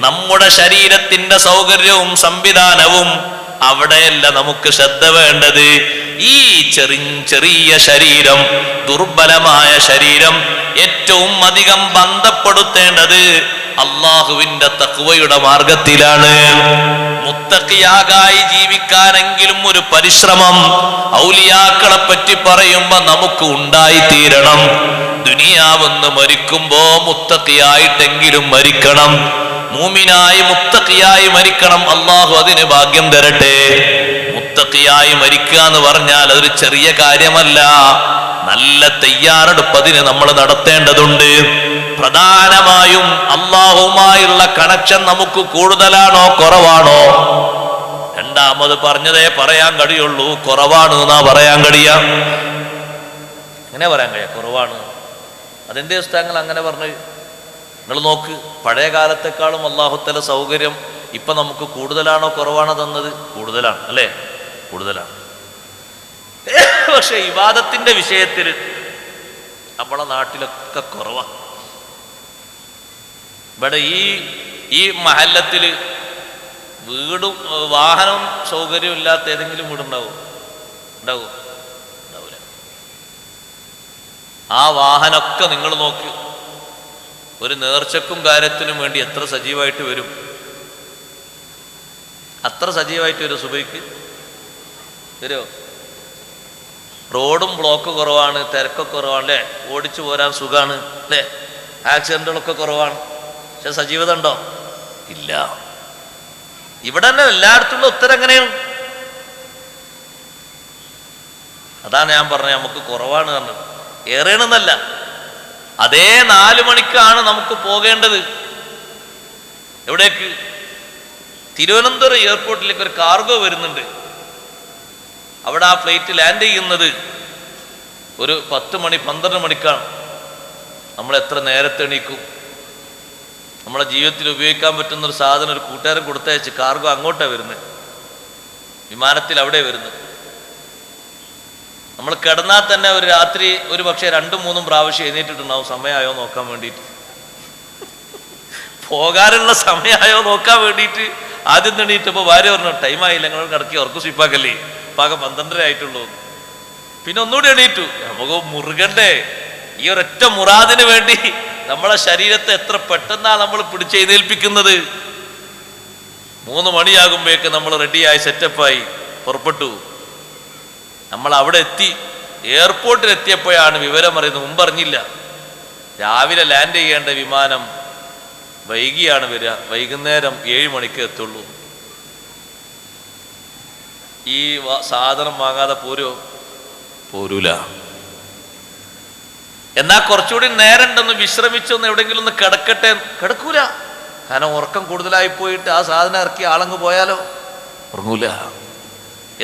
നമ്മുടെ ശരീരത്തിന്റെ സൗകര്യവും സംവിധാനവും അവിടെയല്ല നമുക്ക് ശ്രദ്ധ വേണ്ടത്. ഈ ചെറിയ ശരീരം, ദുർബലമായ ശരീരം ഏറ്റവും അധികം ബന്ധപ്പെടുത്തേണ്ടത് അള്ളാഹുവിന്റെ തഖ്വയുടെ മാർഗത്തിലാണ്. മുത്തഖിയാകായി ജീവിക്കാനെങ്കിലും ഒരു പരിശ്രമം ഔലിയാക്കളെ പറ്റി പറയുമ്പോ നമുക്ക് ഉണ്ടായിത്തീരണം. ദുനിയാവെന്ന് മരിക്കുമ്പോ മുത്തഖിയായിട്ടെങ്കിലും മരിക്കണം, മൂമിനായി മുത്തഖിയായി മരിക്കണം. അള്ളാഹു അതിന് ഭാഗ്യം തരട്ടെ. മുത്തഖിയായി മരിക്കുക എന്ന് പറഞ്ഞാൽ അതൊരു ചെറിയ കാര്യമല്ല. നല്ല തയ്യാറെടുപ്പ് അതിന് നമ്മൾ നടത്തേണ്ടതുണ്ട്. പ്രധാനമായും അള്ളാഹുമായുള്ള കണക്ഷൻ നമുക്ക് കൂടുതലാണോ കുറവാണോ? രണ്ടാമത് പറഞ്ഞതേ പറയാൻ കഴിയുള്ളൂ, കുറവാണ് എന്നാ പറയാൻ കഴിയാം. എങ്ങനെ പറയാൻ കഴിയാം കുറവാണ്? അതിൻ്റെ പുസ്തകങ്ങൾ അങ്ങനെ പറഞ്ഞു. നിങ്ങൾ നോക്ക്, പഴയ കാലത്തെക്കാളും അള്ളാഹുത്തല സൗകര്യം ഇപ്പൊ നമുക്ക് കൂടുതലാണോ കുറവാണോ തന്നത്? കൂടുതലാണ് അല്ലേ? കൂടുതലാണ്. പക്ഷെ ഇബാദത്തിന്റെ വിഷയത്തിൽ നമ്മളെ നാട്ടിലൊക്കെ കുറവാണ്. ഇവിടെ ഈ മഹല്ലത്തിൽ വീടും വാഹനവും സൗകര്യവും ഇല്ലാത്ത ഏതെങ്കിലും വീടുണ്ടാവും? ഉണ്ടാവുമോ? ഉണ്ടാവില്ല. ആ വാഹനമൊക്കെ നിങ്ങൾ നോക്കി, ഒരു നേർച്ചക്കും കാര്യത്തിനും വേണ്ടി എത്ര സജീവമായിട്ട് വരും, അത്ര സജീവമായിട്ട് വരും. സുബൈക്ക് വരുമോ? റോഡും ബ്ലോക്ക് കുറവാണ്, തിരക്കൊക്കെ കുറവാണ് അല്ലേ, ഓടിച്ചു പോരാൻ സുഖമാണ് അല്ലേ, ആക്സിഡന്റുകളൊക്കെ കുറവാണ്. പക്ഷെ സജീവത ഉണ്ടോ? ഇല്ല. ഇവിടെ തന്നെ എല്ലായിടത്തുള്ള ഉത്തരം എങ്ങനെയാണ്? അതാണ് ഞാൻ പറഞ്ഞത്, നമുക്ക് കുറവാണ് പറഞ്ഞത്. ഏറെയാണെന്നല്ല, അതേ 4 മണിക്കാണ് നമുക്ക് പോകേണ്ടത്. എവിടേക്ക്? തിരുവനന്തപുരം എയർപോർട്ടിലേക്ക് ഒരു കാർഗോ വരുന്നുണ്ട്. അവിടെ ആ ഫ്ലൈറ്റ് ലാൻഡ് ചെയ്യുന്നത് ഒരു 10 മണി 12 മണിക്കാണ്. നമ്മൾ എത്ര നേരത്തെ എണീക്കും? നമ്മളെ ജീവിതത്തിൽ ഉപയോഗിക്കാൻ പറ്റുന്ന ഒരു സാധനം ഒരു കൂട്ടുകാരൻ കൊടുത്തയച്ച് കാർഗോ അങ്ങോട്ടാണ് വരുന്നത്, വിമാനത്തിൽ അവിടെ വരുന്നത്. നമ്മൾ കിടന്നാൽ തന്നെ ഒരു രാത്രി ഒരു പക്ഷേ 2-3 പ്രാവശ്യം എഴുന്നേറ്റിട്ടുണ്ടാവും, സമയമായോ നോക്കാൻ വേണ്ടിയിട്ട്, പോകാനുള്ള സമയമായോ നോക്കാൻ വേണ്ടിയിട്ട്. ആദ്യം എണീറ്റപ്പോൾ ഭാര്യ പറഞ്ഞു, ടൈമായില്ല, ഞങ്ങൾ കിടക്കി ഉറക്കം സ്വീപ്പാക്കല്ലേ, പാകം 12 ആയിട്ടുള്ളൂ. പിന്നെ ഒന്നുകൂടി എണീറ്റു. നമുക്ക് മുറുകണ്ടേ? ഈ ഒരൊറ്റ മുറാദിന് വേണ്ടി നമ്മളെ ശരീരത്തെ എത്ര പെട്ടെന്നാണ് നമ്മൾ പിടിച്ചെഴുന്നേൽപ്പിക്കുന്നത്. 3 മണിയാകുമ്പോഴേക്ക് നമ്മൾ റെഡിയായി സെറ്റപ്പായി പുറപ്പെട്ടു. നമ്മൾ അവിടെ എത്തി. എയർപോർട്ടിൽ എത്തിയപ്പോഴാണ് വിവരം അറിയുന്നത്, മുമ്പ് അറിഞ്ഞില്ല. രാവിലെ ലാൻഡ് ചെയ്യേണ്ട വിമാനം വൈകിയാണ് വരിക, വൈകുന്നേരം 7 മണിക്ക് എത്തുള്ളൂ. ഈ സാധനം വാങ്ങാതെ പോരൂല. എന്നാ കുറച്ചുകൂടി നേരണ്ടെന്ന് വിശ്രമിച്ചൊന്ന് എവിടെയെങ്കിലും ഒന്ന് കിടക്കട്ടെ, കിടക്കൂല. കാരണം ഉറക്കം കൂടുതലായി പോയിട്ട് ആ സാധനം ഇറക്കി ആളങ്ങ് പോയാലോ, ഉറങ്ങൂല.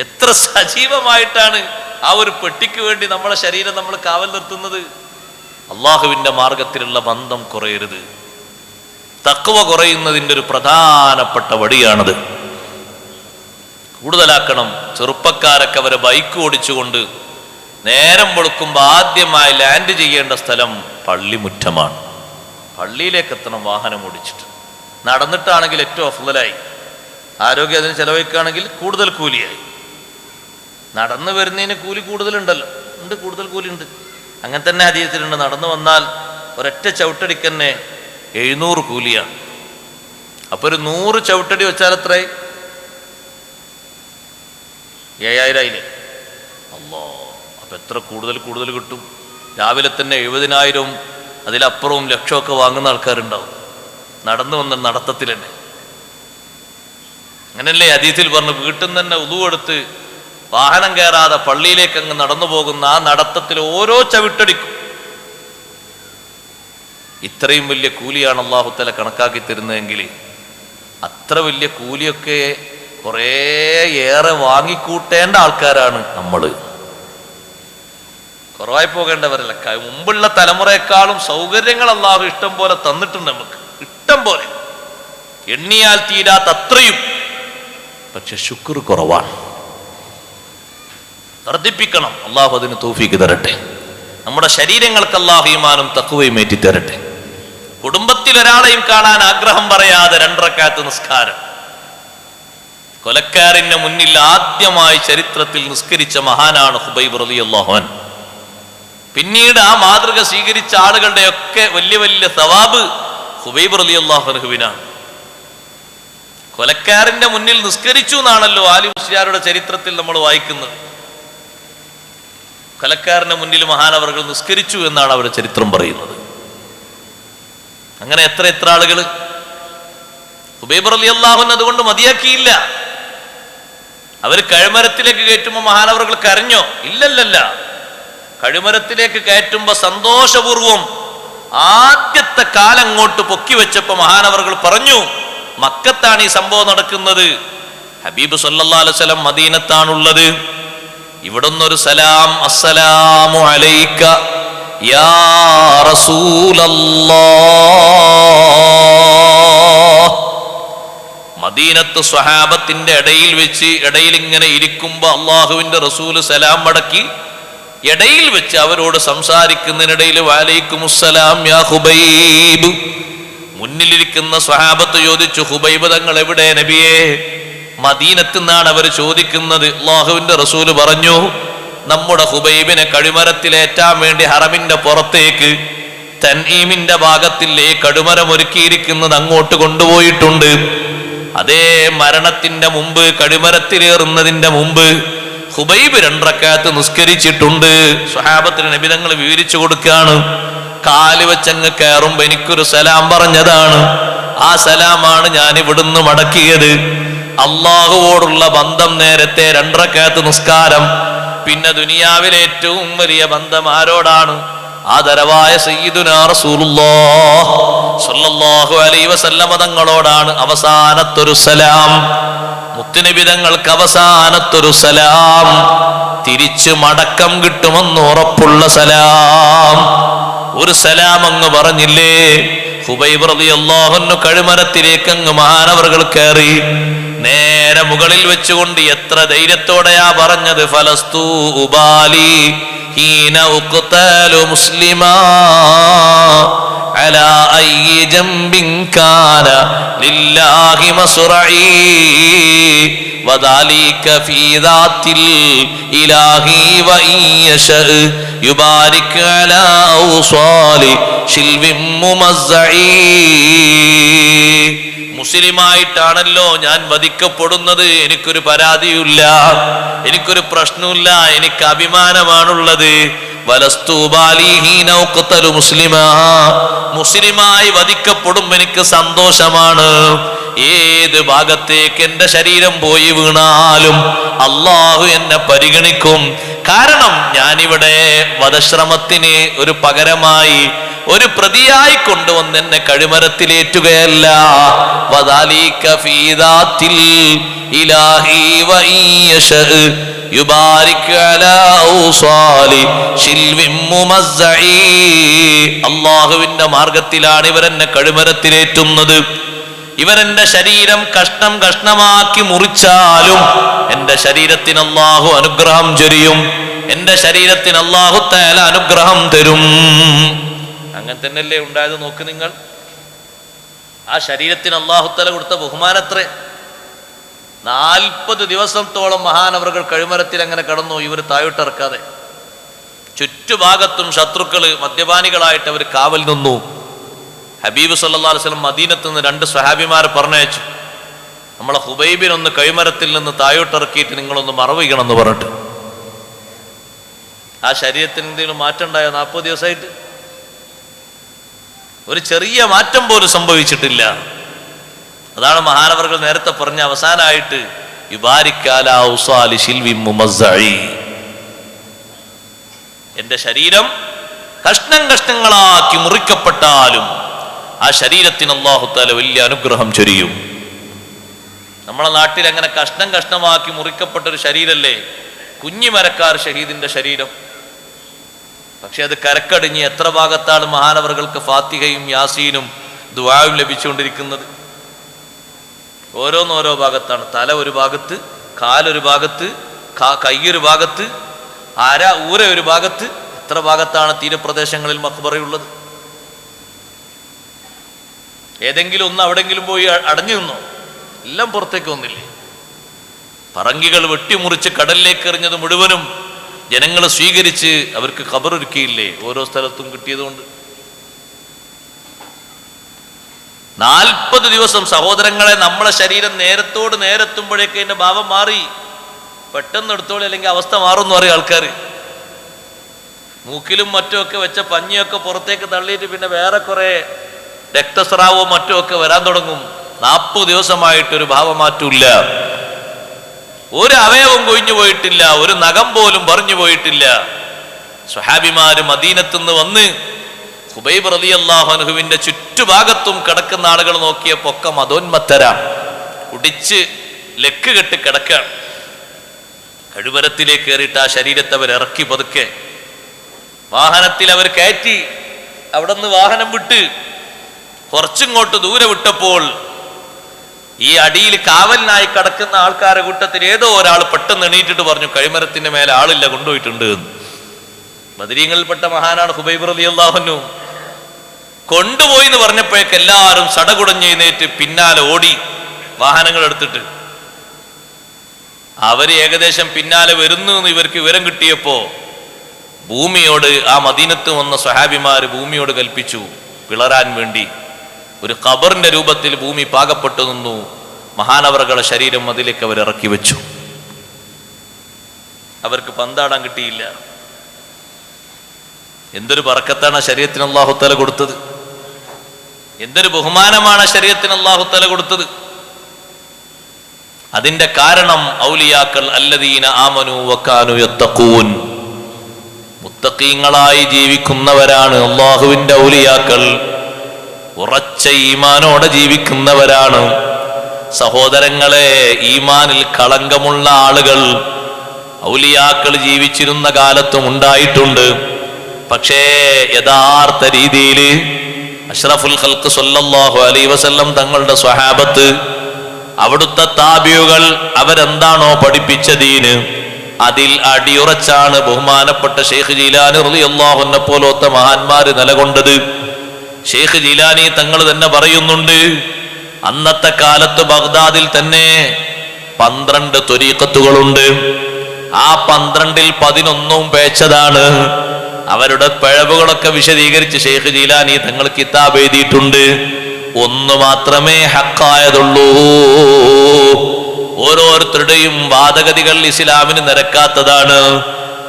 എത്ര സജീവമായിട്ടാണ് ആ ഒരു പെട്ടിക്ക് വേണ്ടി നമ്മളെ ശരീരം നമ്മൾ കാവൽ നിർത്തുന്നത്. അള്ളാഹുവിൻ്റെ മാർഗത്തിലുള്ള ബന്ധം കുറയരുത്. തഖ്വ കുറയുന്നതിൻ്റെ ഒരു പ്രധാനപ്പെട്ട വടിയാണത്. കൂടുതലാക്കണം. ചെറുപ്പക്കാരൊക്കെ അവരെ ബൈക്ക് ഓടിച്ചുകൊണ്ട് നേരം വെളുക്കുമ്പോൾ ആദ്യമായി ലാൻഡ് ചെയ്യേണ്ട സ്ഥലം പള്ളിമുറ്റമാണ്. പള്ളിയിലേക്ക് എത്തണം വാഹനം ഓടിച്ചിട്ട്. നടന്നിട്ടാണെങ്കിൽ ഏറ്റവും അഫ്ളലായി, ആരോഗ്യം അതിന് ചെലവഴിക്കുകയാണെങ്കിൽ കൂടുതൽ കൂലിയായി. നടന്നു വരുന്നതിന് കൂലി കൂടുതലുണ്ടല്ലോ, ഉണ്ട്, കൂടുതൽ കൂലിയുണ്ട്. അങ്ങനെ തന്നെ ഹദീസിലുണ്ട്, നടന്നു വന്നാൽ ഒരൊറ്റ ചവിട്ടടിക്കന്നെ 700 കൂലിയാണ്. അപ്പൊ ഒരു 100 ചവിട്ടടി വെച്ചാൽ എത്രയായി? 7000 ആയില്ലേ? അല്ലാ, അപ്പൊ എത്ര കൂടുതൽ കിട്ടും. രാവിലെ തന്നെ 70,000 അതിലപ്പുറവും ലക്ഷമൊക്കെ വാങ്ങുന്ന ആൾക്കാരുണ്ടാവും നടന്നു വന്ന നടത്തത്തിൽ തന്നെ. അങ്ങനല്ലേ ഹദീസിൽ പറഞ്ഞു, വീട്ടിൽ നിന്ന് തന്നെ ഉളു എടുത്ത് വാഹനം കയറാതെ പള്ളിയിലേക്ക് അങ്ങ് നടന്നു പോകുന്ന ആ നടത്തത്തിൽ ഓരോ ചവിട്ടടിക്കും ഇത്രയും വലിയ കൂലിയാണ് അല്ലാഹു തആല കണക്കാക്കി തരുന്നതെങ്കിൽ, അത്ര വലിയ കൂലിയൊക്കെ കുറേയേറെ വാങ്ങിക്കൂട്ടേണ്ട ആൾക്കാരാണ് നമ്മൾ. കുറവായി പോകേണ്ടവരല്ല. മുമ്പുള്ള തലമുറയെക്കാളും സൗകര്യങ്ങൾ അല്ലാഹു ഇഷ്ടം പോലെ തന്നിട്ടുണ്ട് നമുക്ക്, ഇഷ്ടം പോലെ, എണ്ണിയാൽ തീരാത്ത അത്രയും. പക്ഷെ ശുക്ർ കുറവാണ്. വർദ്ധിപ്പിക്കണം. അല്ലാഹു അതിന് തൗഫീഖ് തരട്ടെ. നമ്മുടെ ശരീരങ്ങൾക്ക് അല്ലാഹു ഈമാനും തഖ്വയും ഏറ്റി തരട്ടെ. കുടുംബത്തിൽ ഒരാളെയും കാണാൻ ആഗ്രഹം പറയാതെ 2 റക്അത്ത് നിസ്കാരം. കൊലക്കാരന്റെ മുന്നിൽ ആദ്യമായി ചരിത്രത്തിൽ നിസ്കരിച്ച മഹാനാണ് ഖുബൈബ് റളിയല്ലാഹു അൻഹു. പിന്നീട് ആ മാതൃക സ്വീകരിച്ച ആളുകളുടെയൊക്കെ വലിയ വലിയ സവാബ് ഖുബൈബ് റളിയല്ലാഹു അൻഹുവിനാണ്. കൊലക്കാരന്റെ മുന്നിൽ നിസ്കരിച്ചു എന്നാണല്ലോ ആലി മുസ്ലിയാരുടെ ചരിത്രത്തിൽ നമ്മൾ വായിക്കുന്നത്. കൊലക്കാരന്റെ മുന്നിൽ മഹാനവറുകൾ നിസ്കരിച്ചു എന്നാണ് അവരുടെ ചരിത്രം പറയുന്നത്. അങ്ങനെ എത്ര ആളുകൾ ഖുബൈബ് റളിയല്ലാഹു അൻഹു അതുകൊണ്ട് മതിയാക്കിയില്ല. അവർ കഴുമരത്തിലേക്ക് കയറ്റുമ്പോൾ മഹാനവറുകൾ കരഞ്ഞോ? ഇല്ലല്ല. കഴുമരത്തിലേക്ക് കയറ്റുമ്പോ സന്തോഷപൂർവം ആദ്യത്തെ കാലങ്ങോട്ട് പൊക്കി വെച്ചപ്പോ മഹാനവറുകൾ പറഞ്ഞു, മക്കത്താണ് ഈ സംഭവം നടക്കുന്നത്, ഹബീബ് സല്ലല്ലാഹു അലൈഹി വസല്ലം മദീനത്താണുള്ളത്. ഇവിടുന്നൊരു സലാം, അസ്സലാമു അലൈക യാ റസൂലല്ലാഹ്. മദീനത്ത് സ്വഹാബത്തിന്റെ ഇടയിൽ വെച്ച്, ഇടയിൽ ഇങ്ങനെ ഇരിക്കുമ്പോ അള്ളാഹുവിന്റെ റസൂല് സലാം മടക്കി ഇടയിൽ വെച്ച് അവരോട് സംസാരിക്കുന്നതിനിടയിൽ വഅലൈക്കുമുസ്സലാം യാ ഖുബൈബ്. മുന്നിലിരിക്കുന്ന സ്വഹാബത്ത് ചോദിച്ചു, ഖുബൈബ് തങ്ങൾ എവിടെ നബിയേ? മദീനത്ത് നിന്നാണ് അവർ ചോദിക്കുന്നത്. അള്ളാഹുവിന്റെ റസൂല് പറഞ്ഞു, നമ്മുടെ ഹുബൈബിനെ കഴുമരത്തിലേറ്റാൻ വേണ്ടി ഹറമിന്റെ പുറത്തേക്ക് തൻഈമിന്റെ ഭാഗത്തിലെ കടുമരം ഒരുക്കിയിരിക്കുന്നത് അങ്ങോട്ട് കൊണ്ടുപോയിട്ടുണ്ട്. അതേ മരണത്തിന്റെ മുമ്പ്, കടുമരത്തിലേറുന്നതിന്റെ മുമ്പ് ഹുബൈബ് 2 റക്അത്ത് നിസ്കരിച്ചിട്ടുണ്ട്. സ്വഹാബത്തിന് നബി തങ്ങൾ വിവരിച്ചു കൊടുക്കുകയാണ്. കാല് വെച്ചങ്ങ് കയറുമ്പോ എനിക്കൊരു സലാം പറഞ്ഞതാണ്. ആ സലാമാണ് ഞാൻ ഇവിടുന്ന് മടക്കിയത്. അള്ളാഹുവോടുള്ള ബന്ധം നേരത്തെ 2 റക്അത്ത് നിസ്കാരം. പിന്നെ ദുനിയാവിലെ ഏറ്റവും വലിയ ബന്ധം ആരോടാണ്? ആദരവായ സയ്യിദുനാ റസൂലുള്ളാഹി സ്വല്ലല്ലാഹു അലൈഹി വസല്ലമ തങ്ങളോടാണ് അവസാനത്തൊരു സലാം. മുത്തുനബി തങ്ങൾക്ക് അവസാനത്തൊരു സലാം, തിരിച്ചു മടക്കം കിട്ടുമെന്ന് ഉറപ്പുള്ള സലാം. ഒരു സലാം അങ്ങ് പറഞ്ഞില്ലേ? ഹുബൈബ് റളിയല്ലാഹു അൻഹു കഴുമരത്തിലേക്ക് അങ്ങ് മഹാനവറുകൾ കയറി. നേരെ മുകളിൽ വെച്ചുകൊണ്ട് എത്ര ധൈര്യത്തോടെയാ പറഞ്ഞത്, ഫലസ്തു ഉബാലി ഹീന ഉഖ്തലു മുസ്ലിമാ അലാ അയ്യി ജംബിൻ കാന ലില്ലാഹി മസ്റഈ വദാലിക ഫീ ദാത്തിൽ ഇലാഹി വഇൻ യശഅ യുബാരിക് അലാ ഔസാലി ശിൽവിൻ മുമസ്സഈ. മുസ്ലിമായിട്ടാണല്ലോ ഞാൻ വധിക്കപ്പെടുന്നത്, എനിക്കൊരു പരാതിയില്ല, എനിക്കൊരു പ്രശ്നമില്ല, എനിക്ക് അഭിമാനമാണുള്ളത്. മുസ്ലിമായി വധിക്കപ്പെടും എനിക്ക് സന്തോഷമാണ്. ഏത് ഭാഗത്തേക്ക് എന്റെ ശരീരം പോയി വീണാലും അള്ളാഹു എന്നെ പരിഗണിക്കും. കാരണം ഞാനിവിടെ വധശ്രമത്തിന് ഒരു പകരമായി, ഒരു പ്രതിയായി കൊണ്ടുവന്ന് എന്നെ കഴുമരത്തിലേറ്റുകയല്ല. വദാലിക ഫീ ദാത്തിൽ ഇലാഹി വഇൻ യശഅ യുബാരിക് അലാ ഔസാലി ശിൽവിൻ മുമസ്സഈ. അല്ലാഹുവിന്റെ മാർഗത്തിലാണ് ഇവരെന്നെ കഴുമരത്തിലേറ്റുന്നത്. ഇവരെന്റെ ശരീരം കഷ്ണം കഷ്ണമാക്കി മുറിച്ചാലും എന്റെ ശരീരത്തിന് അല്ലാഹു അനുഗ്രഹം ചൊരിയും. എന്റെ ശരീരത്തിന് അല്ലാഹു തആല അനുഗ്രഹം തരും. അങ്ങനെ തന്നെയല്ലേ ഉണ്ടായത്? നോക്ക് നിങ്ങൾ, ആ ശരീരത്തിന് അല്ലാഹു തആല കൊടുത്ത ബഹുമാനത്രേ. 40 ദിവസത്തോളം മഹാനവറുകൾ കഴുമരത്തിൽ അങ്ങനെ കടന്നു, ഇവർ താഴോട്ടിറക്കാതെ. ചുറ്റുഭാഗത്തും ശത്രുക്കള്, മദ്യപാനികളായിട്ട് അവർ കാവൽ നിന്നു. ഹബീബ് സല്ലല്ലാഹു അലൈഹി വസല്ലം മദീനത്ത് നിന്ന് 2 സ്വഹാബിമാരെ പറഞ്ഞയച്ചു. നമ്മളെ ഹുബൈബിനൊന്ന് കഴുമരത്തിൽ നിന്ന് താഴോട്ടിറക്കിയിട്ട് നിങ്ങളൊന്ന് മറവിക്കണം എന്ന് പറഞ്ഞിട്ട്. ആ ശരീരത്തിന് എന്തെങ്കിലും മാറ്റം ഉണ്ടായോ? 40 ദിവസമായിട്ട് ഒരു ചെറിയ മാറ്റം പോലും സംഭവിച്ചിട്ടില്ല. അതാണ് മഹാനവറുകൾ നേരത്തെ പറഞ്ഞ അവസാനമായിട്ട് എന്റെ ശരീരം കഷ്ണം കഷ്ണങ്ങളാക്കി മുറിക്കപ്പെട്ടാലും ആ ശരീരത്തിന് അല്ലാഹു തആല വലിയ അനുഗ്രഹം ചൊരിയും. നമ്മളെ നാട്ടിൽ അങ്ങനെ കഷ്ണം കഷ്ണമാക്കി മുറിക്കപ്പെട്ടൊരു ശരീരല്ലേ കുഞ്ഞിമരക്കാർ ഷഹീദിന്റെ ശരീരം. പക്ഷെ അത് കരക്കടിഞ്ഞ് എത്ര ഭാഗത്താണ് മഹാനവറുകൾക്ക് ഫാത്തിഹയും യാസീനും ദുആയും ലഭിച്ചുകൊണ്ടിരിക്കുന്നത്. ഓരോന്നോരോ ഭാഗത്താണ്. തല ഒരു ഭാഗത്ത്, കാലൊരു ഭാഗത്ത്, കൈയൊരു ഭാഗത്ത്, ഊര ഒരു ഭാഗത്ത്. എത്ര ഭാഗത്താണ് തീരപ്രദേശങ്ങളിൽ മഖ്ബറയുള്ളത്? ഏതെങ്കിലും ഒന്ന് അവിടെങ്കിലും പോയി അടഞ്ഞു നിന്നോ? എല്ലാം പുറത്തേക്ക് വന്നില്ലേ? പറങ്കികൾ വെട്ടിമുറിച്ച് കടലിലേക്ക് എറിഞ്ഞത് മുഴുവനും ജനങ്ങൾ സ്വീകരിച്ച് അവർക്ക് ഖബറൊരുക്കിയില്ലേ? ഓരോ സ്ഥലത്തും കിട്ടിയതുകൊണ്ട്. 40 ദിവസം സഹോദരങ്ങളെ, നമ്മളെ ശരീരം നേരത്തോട് നേരെത്തുമ്പോഴേക്ക് അതിന്റെ ഭാവം മാറി. പെട്ടെന്ന് എടുത്തോളി, അല്ലെങ്കിൽ അവസ്ഥ മാറും എന്ന് പറയും ആൾക്കാർ. മൂക്കിലും മറ്റുമൊക്കെ വെച്ച പഞ്ഞിയൊക്കെ പുറത്തേക്ക് തള്ളിയിട്ട് പിന്നെ വേറെ കുറെ രക്തസ്രാവവും മറ്റുമൊക്കെ വരാൻ തുടങ്ങും. 40 ദിവസമായിട്ടൊരു ഭാവമാറ്റമില്ല. ഒരു അവയവം കൊഴിഞ്ഞു പോയിട്ടില്ല, ഒരു നഖം പോലും പറഞ്ഞു പോയിട്ടില്ല. സ്വഹാബിമാര് മദീനത്തുനിന്ന് വന്ന് ഹുബൈബ് റളിയല്ലാഹു അൻഹുവിന്റെ ചുറ്റുഭാഗത്തും കിടക്കുന്ന ആളുകൾ നോക്കിയപ്പോ ഒക്കെ മതോന്മത്തരാ, കുടിച്ച് ലക്ക് കെട്ട് കിടക്കാൻ. കഴുമരത്തിലേക്ക് കയറിയിട്ട് ആ ശരീരത്തെ അവർ ഇറക്കി പതുക്കെ വാഹനത്തിൽ അവർ കയറ്റി. അവിടെ നിന്ന് വാഹനം വിട്ട് കുറച്ചിങ്ങോട്ട് ദൂരെ വിട്ടപ്പോൾ ഈ അടിയിൽ കാവലിനായി കിടക്കുന്ന ആൾക്കാരുടെ കൂട്ടത്തിൽ ഏതോ ഒരാൾ പെട്ടെന്ന് എണീറ്റിട്ട് പറഞ്ഞു, കഴുമരത്തിന്റെ മേലെ ആളില്ല, കൊണ്ടുപോയിട്ടുണ്ട്. ബദരീങ്ങളിൽപ്പെട്ട മഹാനാണ് ഹുബൈബ് റളിയല്ലാഹു അൻഹു. കൊണ്ടുപോയി എന്ന് പറഞ്ഞപ്പോഴേക്ക് എല്ലാവരും സടകുടഞ്ഞ് എഴുന്നേറ്റ് പിന്നാലെ ഓടി വാഹനങ്ങൾ എടുത്തിട്ട്. അവര് ഏകദേശം പിന്നാലെ വരുന്നു എന്ന് ഇവർക്ക് വിവരം കിട്ടിയപ്പോ ഭൂമിയോട്, ആ മദീനത്ത് വന്ന സ്വഹാബിമാര് ഭൂമിയോട് കൽപ്പിച്ചു പിളരാൻ വേണ്ടി. ഒരു ഖബറിന്റെ രൂപത്തിൽ ഭൂമി പാകപ്പെട്ടു നിന്നു. മഹാനവറുകളുടെ ശരീരം അതിലേക്ക് അവർ ഇറക്കി വെച്ചു. അവർക്ക് പന്താടാൻ കിട്ടിയില്ല. എന്തൊരു ബറക്കത്താണ് ശരീരത്തിന് അല്ലാഹു തആല കൊടുത്തത്, എന്തൊരു ബഹുമാനമാണ് ശരീരത്തിന് അല്ലാഹു തആല കൊടുത്തത്. അതിന്റെ കാരണം ഔലിയാക്കൾ അല്ലദീന ആമനു വകാനു യത്തഖൂൻ, മുത്തഖീങ്ങളായി ജീവിക്കുന്നവരാണ് അല്ലാഹുവിന്റെ ഔലിയാക്കൾ. ഉറച്ച ഈമാനോടെ ജീവിക്കുന്നവരാണ്. സഹോദരങ്ങളെ, ഈമാനിൽ കളങ്കമുള്ള ആളുകൾ ഔലിയാക്കൾ ജീവിച്ചിരുന്ന കാലത്തും ഉണ്ടായിട്ടുണ്ട്. പക്ഷേ യഥാർത്ഥ രീതിയിൽ അഷ്റഫുൽ ഖൽഖ് സ്വല്ലല്ലാഹു അലൈഹി വസല്ലം തങ്ങളുടെ സ്വഹാബത്ത്, അവിടുത്തെ താബിയുകൾ അവരെന്താണോ പഠിപ്പിച്ച ദീന് അതിൽ അടിയുറച്ചാണ് ബഹുമാനപ്പെട്ട ഷെയ്ഖ് ജീലാനി റളിയല്ലാഹു അൻഹു പോലത്തെ മഹാന്മാര് നിലകൊണ്ടത്. ഷെയ്ഖ് ജീലാനി തങ്ങൾ തന്നെ പറയുന്നുണ്ട്, അന്നത്തെ കാലത്ത് ബഗ്ദാദിൽ തന്നെ 12 ത്വരീഖത്തുകളുണ്ട്. ആ 12ൽ 11 പേച്ചതാണ്. അവരുടെ പിഴവുകളൊക്കെ വിശദീകരിച്ച് ഷെയ്ഖ് ജീലാനി തങ്ങൾ കിതാബ് എഴുതിയിട്ടുണ്ട്. 1 മാത്രമേ ഹക്കായതുള്ളൂ. ഓരോരുത്തരുടെയും വാദഗതികൾ ഇസ്ലാമിന് നിരക്കാത്തതാണ്.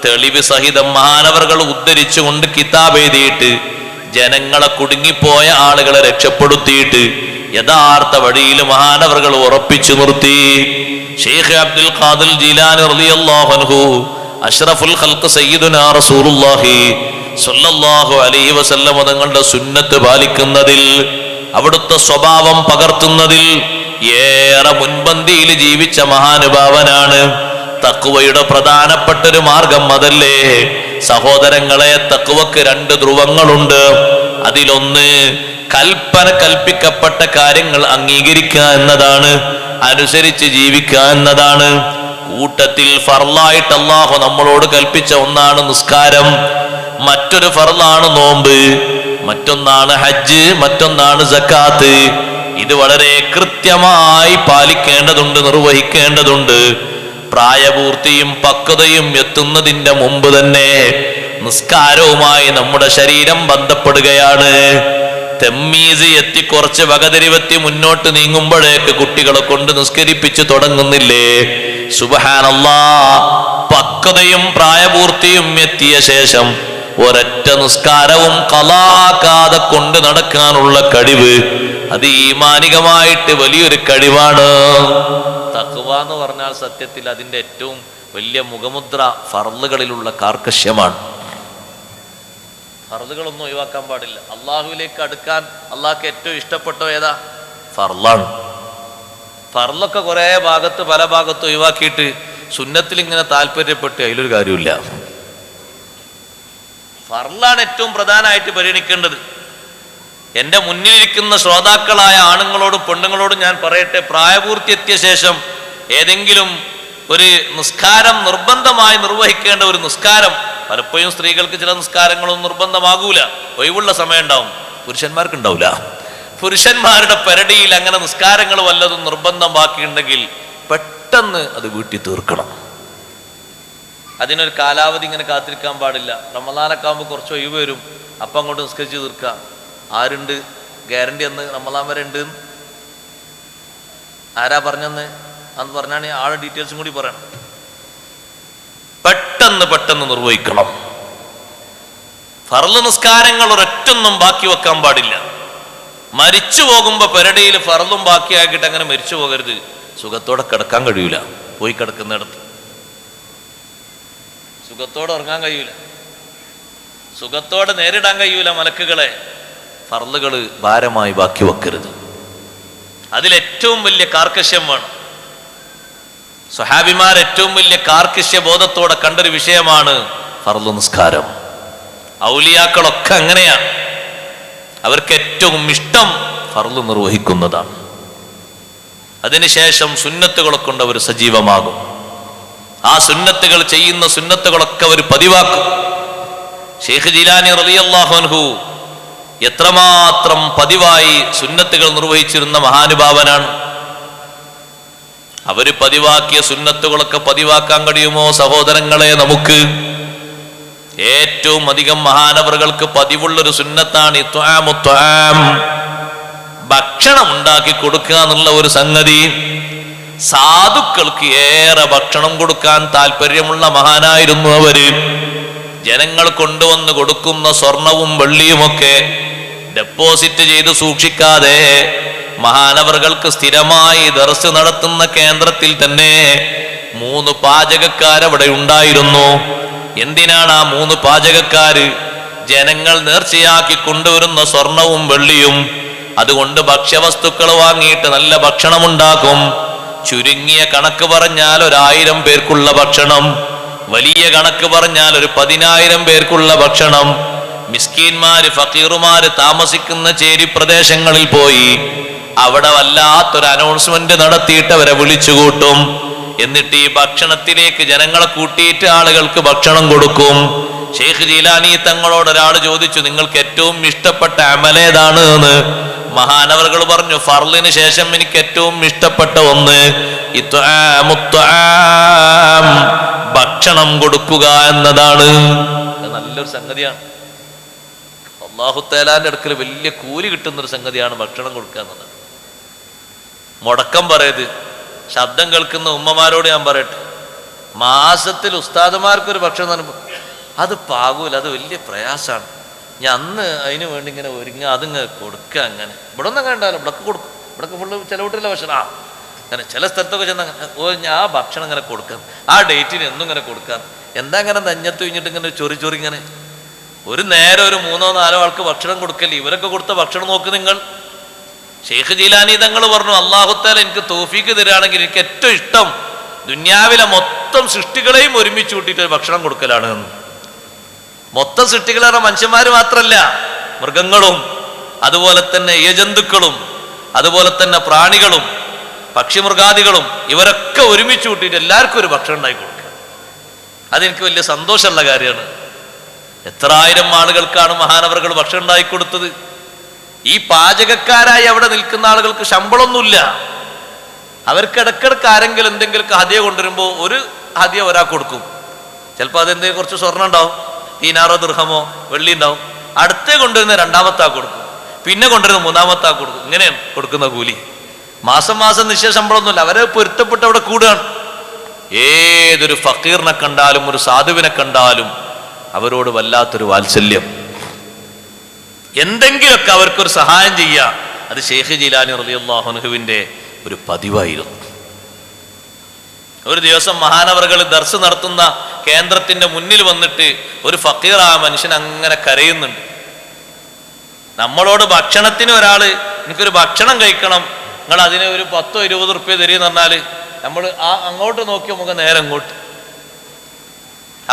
തെളിവ് സഹിതം മഹാനവറുകൾ ഉദ്ധരിച്ചുകൊണ്ട് കിതാബ് എഴുതിയിട്ട് ജനങ്ങളെ കുടുങ്ങിപ്പോയ ആളുകളെ രക്ഷപ്പെടുത്തിയിട്ട് യഥാർത്ഥ വഴിയിൽ മഹാനവറുകൾ ഉറപ്പിച്ചു നിർത്തി. ഷെയ്ഖ് അബ്ദുൽ ഖാദിർ ജീലാനി റളിയല്ലാഹു അൻഹു അഷ്റഫുൽ ഖൽഖ് സയ്യിദുനാ റസൂലുള്ളാഹി സ്വല്ലല്ലാഹു അലൈഹി വസല്ലം തങ്ങളുടെ സുന്നത്ത് പാലിക്കുന്നതിൽ, അവിടുത്തെ സ്വഭാവം പകർത്തുന്നതിൽ ഏറെ മുൻപന്തിയിൽ ജീവിച്ച മഹാനുഭാവനാണ്. തഖ്വയുടെ പ്രധാനപ്പെട്ട ഒരു മാർഗം അതല്ലേ സഹോദരങ്ങളെ? തഖ്വക്ക് 2 ധ്രുവങ്ങളുണ്ട്. അതിലൊന്ന് കൽപ്പിക്കപ്പെട്ട കാര്യങ്ങൾ അംഗീകരിക്കുക എന്നതാണ്, അനുസരിച്ച് ജീവിക്കുക എന്നതാണ്. കൂട്ടത്തിൽ ഫർളായിട്ട് അല്ലാഹു നമ്മളോട് കൽപ്പിച്ച ഒന്നാണ് നിസ്കാരം, മറ്റൊരു ഫർളാണ് നോമ്പ്, മറ്റൊന്നാണ് ഹജ്ജ്, മറ്റൊന്നാണ് സക്കാത്ത്. ഇത് വളരെ കൃത്യമായി പാലിക്കേണ്ടതുണ്ട്, നിർവഹിക്കേണ്ടതുണ്ട്. പ്രായപൂർത്തിയും പക്വതയും എത്തുന്നതിന്റെ മുമ്പ് തന്നെ നിസ്കാരവുമായി നമ്മുടെ ശരീരം ബന്ധപ്പെടുകയാണ്. തമ്മീസ് എത്തി കുറച്ച് വകതിരിവെത്തി മുന്നോട്ട് നീങ്ങുമ്പോഴേക്ക് കുട്ടികളെ കൊണ്ട് നിസ്കരിപ്പിച്ച് തുടങ്ങുന്നില്ലേ? സുബ്ഹാനല്ലാഹ്, പക്വതയും പ്രായപൂർത്തിയും എത്തിയ ശേഷം ഒരൊറ്റ നിസ്കാരവും ഖളാക്കാതെ കൊണ്ട് നടക്കാനുള്ള കഴിവ്, അത് ഈമാനികമായിട്ട് വലിയൊരു കഴിവാണ്. തഖ്വ എന്ന് പറഞ്ഞാൽ സത്യത്തിൽ അതിൻ്റെ ഏറ്റവും വലിയ മുഖമുദ്ര ഫർളുകളിലുള്ള കാർക്കശ്യമാണ്. ഫർളുകളൊന്നും ഒഴിവാക്കാൻ പാടില്ല. അള്ളാഹുവിലേക്ക് അടുക്കാൻ അള്ളാഹ്ക്ക് ഏറ്റവും ഇഷ്ടപ്പെട്ടോ ഏതാ? ഫർളാണ്. ഫർളൊക്കെ കുറേ ഭാഗത്ത് പല ഭാഗത്ത് ഒഴിവാക്കിയിട്ട് സുന്നത്തിൽ ഇങ്ങനെ താല്പര്യപ്പെട്ട് അതിലൊരു കാര്യമില്ല. ഫർളാണ് ഏറ്റവും പ്രധാനമായിട്ട് പരിഗണിക്കേണ്ടത്. എൻ്റെ മുന്നിലിരിക്കുന്ന ശ്രോതാക്കളായ ആണുങ്ങളോടും പെണ്ണുങ്ങളോടും ഞാൻ പറയട്ടെ, പ്രായപൂർത്തി എത്തിയ ശേഷം ഏതെങ്കിലും ഒരു നിസ്കാരം നിർബന്ധമായി നിർവഹിക്കേണ്ട ഒരു നിസ്കാരം, പലപ്പോഴും സ്ത്രീകൾക്ക് ചില നിസ്കാരങ്ങളൊന്നും നിർബന്ധമാകൂല, ഒഴിവുള്ള സമയം ഉണ്ടാവും, പുരുഷന്മാർക്ക് ഉണ്ടാവില്ല. പുരുഷന്മാരുടെ പെരടിയിൽ അങ്ങനെ നിസ്കാരങ്ങൾ വല്ലതും നിർബന്ധം ബാക്കിയുണ്ടെങ്കിൽ പെട്ടെന്ന് അത് വീട്ടിൽ തീർക്കണം. അതിനൊരു കാലാവധി ഇങ്ങനെ കാത്തിരിക്കാൻ പാടില്ല. റമദാനൊക്കെ ആകുമ്പോൾ കുറച്ച് ഒഴിവ് വരും, അപ്പം അങ്ങോട്ട് നിസ്കരിച്ച് തീർക്കുക. ആരുണ്ട് ഗ്യാരണ്ടി എന്ന് റമദാൻ വരെ ഉണ്ട്? ആരാ പറഞ്ഞെന്ന് അന്ന് പറഞ്ഞാണ് ആളുടെ ഡീറ്റെയിൽസും കൂടി പറയണം. പെട്ടെന്ന് നിർവഹിക്കണം. ഫർള് നിസ്കാരങ്ങൾ ഒരൊറ്റൊന്നും ബാക്കി വെക്കാൻ പാടില്ല. മരിച്ചു പോകുമ്പോ പെരടിയിൽ ഫർളും ബാക്കിയാക്കിയിട്ട് അങ്ങനെ മരിച്ചു പോകരുത്. സുഖത്തോടെ കിടക്കാൻ കഴിയൂല, പോയി കിടക്കുന്നിടത്ത് സുഖത്തോടെ ഉറങ്ങാൻ കഴിയൂല, സുഖത്തോടെ നേരിടാൻ കഴിയൂല മലക്കുകളെ. ഫർളുകൾ ഭാരമായി ബാക്കി വെക്കരുത്. അതിലേറ്റവും വലിയ കാർക്കശ്യം വേണം. സ്വഹാബിമാർ ഏറ്റവും വലിയ കാർക്കശ്യ ബോധത്തോടെ കണ്ടൊരു വിഷയമാണ് ഫർള് നിസ്കാരം. ഔലിയാക്കളൊക്കെ അങ്ങനെയാണ്. അവർക്ക് ഏറ്റവും ഇഷ്ടം ഫർള് നിർവഹിക്കുന്നതാണ്. അതിനുശേഷം സുന്നത്തുകളെ കൊണ്ട് അവർ സജീവമാകും. ആ സുന്നത്തുകൾ ചെയ്യുന്ന സുന്നത്തുകളൊക്കെ അവർ പതിവാക്കും. ഷെയ്ഖ് ജീലാനി റളിയല്ലാഹു അൻഹു എത്രമാത്രം പതിവായി സുന്നത്തുകൾ നിർവഹിച്ചിരുന്ന മഹാനുഭാവനാണ്. അവര് പതിവാക്കിയ സുന്നത്തുകളൊക്കെ പതിവാക്കാൻ കഴിയുമോ സഹോദരങ്ങളെ? നമുക്ക് ഏറ്റവും അധികം മഹാനവറുകൾക്ക് പതിവുള്ളൊരു സുന്നത്താണ് ഭക്ഷണം ഉണ്ടാക്കി കൊടുക്കുക എന്നുള്ള ഒരു സംഗതി. സാധുക്കൾക്ക് ഏറെ ഭക്ഷണം കൊടുക്കാൻ താല്പര്യമുള്ള മഹാനായിരുന്നു അവര്. ജനങ്ങൾ കൊണ്ടുവന്ന് കൊടുക്കുന്ന സ്വർണവും വെള്ളിയുമൊക്കെ ഡെപ്പോസിറ്റ് ചെയ്ത് സൂക്ഷിക്കാതെ മഹാനവറുകൾക്ക് സ്ഥിരമായി ദർസ് നടത്തുന്ന കേന്ദ്രത്തിൽ തന്നെ 3 പാചകക്കാരവിടെ ഉണ്ടായിരുന്നു. എന്തിനാണ് ആ 3 പാചകക്കാര്? ജനങ്ങൾ നേർച്ചയാക്കി കൊണ്ടുവരുന്ന സ്വർണവും വെള്ളിയും അതുകൊണ്ട് ഭക്ഷ്യവസ്തുക്കൾ വാങ്ങിയിട്ട് നല്ല ഭക്ഷണമുണ്ടാക്കും. ചുരുങ്ങിയ കണക്ക് പറഞ്ഞാൽ 1000 പേർക്കുള്ള ഭക്ഷണം, വലിയ കണക്ക് പറഞ്ഞാൽ 10,000 പേർക്കുള്ള ഭക്ഷണം. മിസ്കീന്മാര് ഫക്കീറുമാര് താമസിക്കുന്ന ചേരി പ്രദേശങ്ങളിൽ പോയി അവിടെ വല്ലാത്തൊരു അനൗൺസ്മെന്റ് നടത്തിയിട്ട് അവരെ വിളിച്ചുകൂട്ടും. എന്നിട്ട് ഈ ഭക്ഷണത്തിലേക്ക് ജനങ്ങളെ കൂട്ടിയിട്ട് ആളുകൾക്ക് ഭക്ഷണം കൊടുക്കും. ഷെയ്ഖ് ജീലാനി തങ്ങളോട് ഒരാൾ ചോദിച്ചു, നിങ്ങൾക്ക് ഏറ്റവും ഇഷ്ടപ്പെട്ട അമലേതാണ് എന്ന്. മഹാനവറുകൾ പറഞ്ഞു, ഫർളിന് ശേഷം എനിക്ക് ഏറ്റവും ഇഷ്ടപ്പെട്ട ഒന്ന് ഭക്ഷണം കൊടുക്കുക എന്നതാണ്. നല്ലൊരു സംഗതിയാണ്. അല്ലാഹു തആലാന്റെ അടുക്കൽ വലിയ കൂലി കിട്ടുന്നൊരു സംഗതിയാണ് ഭക്ഷണം കൊടുക്കുക എന്നത്. മുടക്കം പറയത് ശബ്ദം കേൾക്കുന്ന ഉമ്മമാരോട് ഞാൻ പറയട്ടെ, മാസത്തിൽ ഉസ്താദുമാർക്കൊരു ഭക്ഷണം അത് പാകൂല, അത് വലിയ പ്രയാസമാണ്. ഞാൻ അന്ന് അതിന് വേണ്ടി ഇങ്ങനെ ഒരുങ്ങുക, അതിങ്ങനെ കൊടുക്കുക. അങ്ങനെ ഇവിടെ ഒന്നും കണ്ടാലും ഇവിടൊക്കെ കൊടുക്കും, ഇവിടൊക്കെ ഫുള്ള് ചിലവിട്ടില്ല ഭക്ഷണം. അങ്ങനെ ചില സ്ഥലത്തൊക്കെ ചെന്ന ഞാൻ ആ ഭക്ഷണം ഇങ്ങനെ കൊടുക്കാം, ആ ഡേറ്റിന് എന്നും ഇങ്ങനെ കൊടുക്കാം. എന്താ ഇങ്ങനെ നെഞ്ഞത്ത് കഴിഞ്ഞിട്ട് ഇങ്ങനെ ചൊറി ചൊറി ഇങ്ങനെ ഒരു നേരം ഒരു 3-4 ആൾക്ക് ഭക്ഷണം കൊടുക്കല്ലേ? ഇവരൊക്കെ കൊടുത്ത ഭക്ഷണം നോക്ക് നിങ്ങൾ. ഷെയ്ഖ് ജീലാനി തങ്ങൾ പറഞ്ഞു, അല്ലാഹു തആല എനിക്ക് തൗഫീക്ക് തരാണെങ്കിൽ എനിക്ക് ഏറ്റവും ഇഷ്ടം ദുനിയാവിലെ മൊത്തം സൃഷ്ടികളെയും ഒരുമിച്ച് കൂട്ടിയിട്ട് ഭക്ഷണം കൊടുക്കലാണ് എന്ന്. മൊത്തം സൃഷ്ടികളാണ് മനുഷ്യന്മാര് മാത്രല്ല, മൃഗങ്ങളും അതുപോലെ തന്നെ ഇഴജന്തുക്കളും അതുപോലെ തന്നെ പ്രാണികളും പക്ഷിമൃഗാദികളും ഇവരൊക്കെ ഒരുമിച്ച് കൂട്ടിയിട്ട് എല്ലാവർക്കും ഒരു ഭക്ഷണം ഉണ്ടാക്കി കൊടുക്കുക. അതെനിക്ക് വലിയ സന്തോഷമുള്ള കാര്യമാണ്. എത്ര ആയിരം ആളുകൾക്കാണ് മഹാനവറുകൾ ഭക്ഷണം ഉണ്ടാക്കി കൊടുത്തത്. ഈ പാചകക്കാരായി അവിടെ നിൽക്കുന്ന ആളുകൾക്ക് ശമ്പളമൊന്നുമില്ല. അവർക്ക് ഇടക്കിടക്ക് ആരെങ്കിലും എന്തെങ്കിലും ഹദിയ കൊണ്ടുവരുമ്പോൾ ഒരു ഹദിയ ഒരാൾക്ക് കൊടുക്കും. ചിലപ്പോൾ അതെന്തെങ്കിലും കുറച്ച് സ്വർണ്ണം ഉണ്ടാവും, ദീനാറോ ദിർഹമോ വെള്ളി ഉണ്ടാവും. അടുത്തേ കൊണ്ടുവരുന്ന 2ാമത്തെ ആൾക്ക് കൊടുക്കും, പിന്നെ കൊണ്ടുവരുന്ന 3ാമത്തെ ആൾക്ക് കൊടുക്കും. ഇങ്ങനെയാണ് കൊടുക്കുന്ന കൂലി. മാസം മാസം നിശ്ചയ ശമ്പളമൊന്നുമില്ല. അവരെ പൊരുത്തപ്പെട്ട് അവിടെ കൂടുകയാണ്. ഏതൊരു ഫക്കീറിനെ കണ്ടാലും ഒരു സാധുവിനെ കണ്ടാലും അവരോട് വല്ലാത്തൊരു വാത്സല്യം. എന്തെങ്കിലുമൊക്കെ അവർക്കൊരു സഹായം ചെയ്യുക, അത് ഷെയ്ഖ് ജീലാനി റളിയല്ലാഹു അൻഹുവിന്റെ ഒരു പതിവായിരുന്നു. ഒരു ദിവസം മഹാനവറുകൾ ദർസ് നടത്തുന്ന കേന്ദ്രത്തിന്റെ മുന്നിൽ വന്നിട്ട് ഒരു ഫക്കീർ ആ മനുഷ്യൻ അങ്ങനെ കരയുന്നുണ്ട്. നമ്മളോട് ഭക്ഷണത്തിന് ഒരാള് എനിക്കൊരു ഭക്ഷണം കഴിക്കണം, നിങ്ങൾ അതിന് ഒരു 10-20 റുപ്യ തരുമെന്ന് പറഞ്ഞാൽ നമ്മൾ അങ്ങോട്ട് നോക്കി നമുക്ക് നേരെ അങ്ങോട്ട്.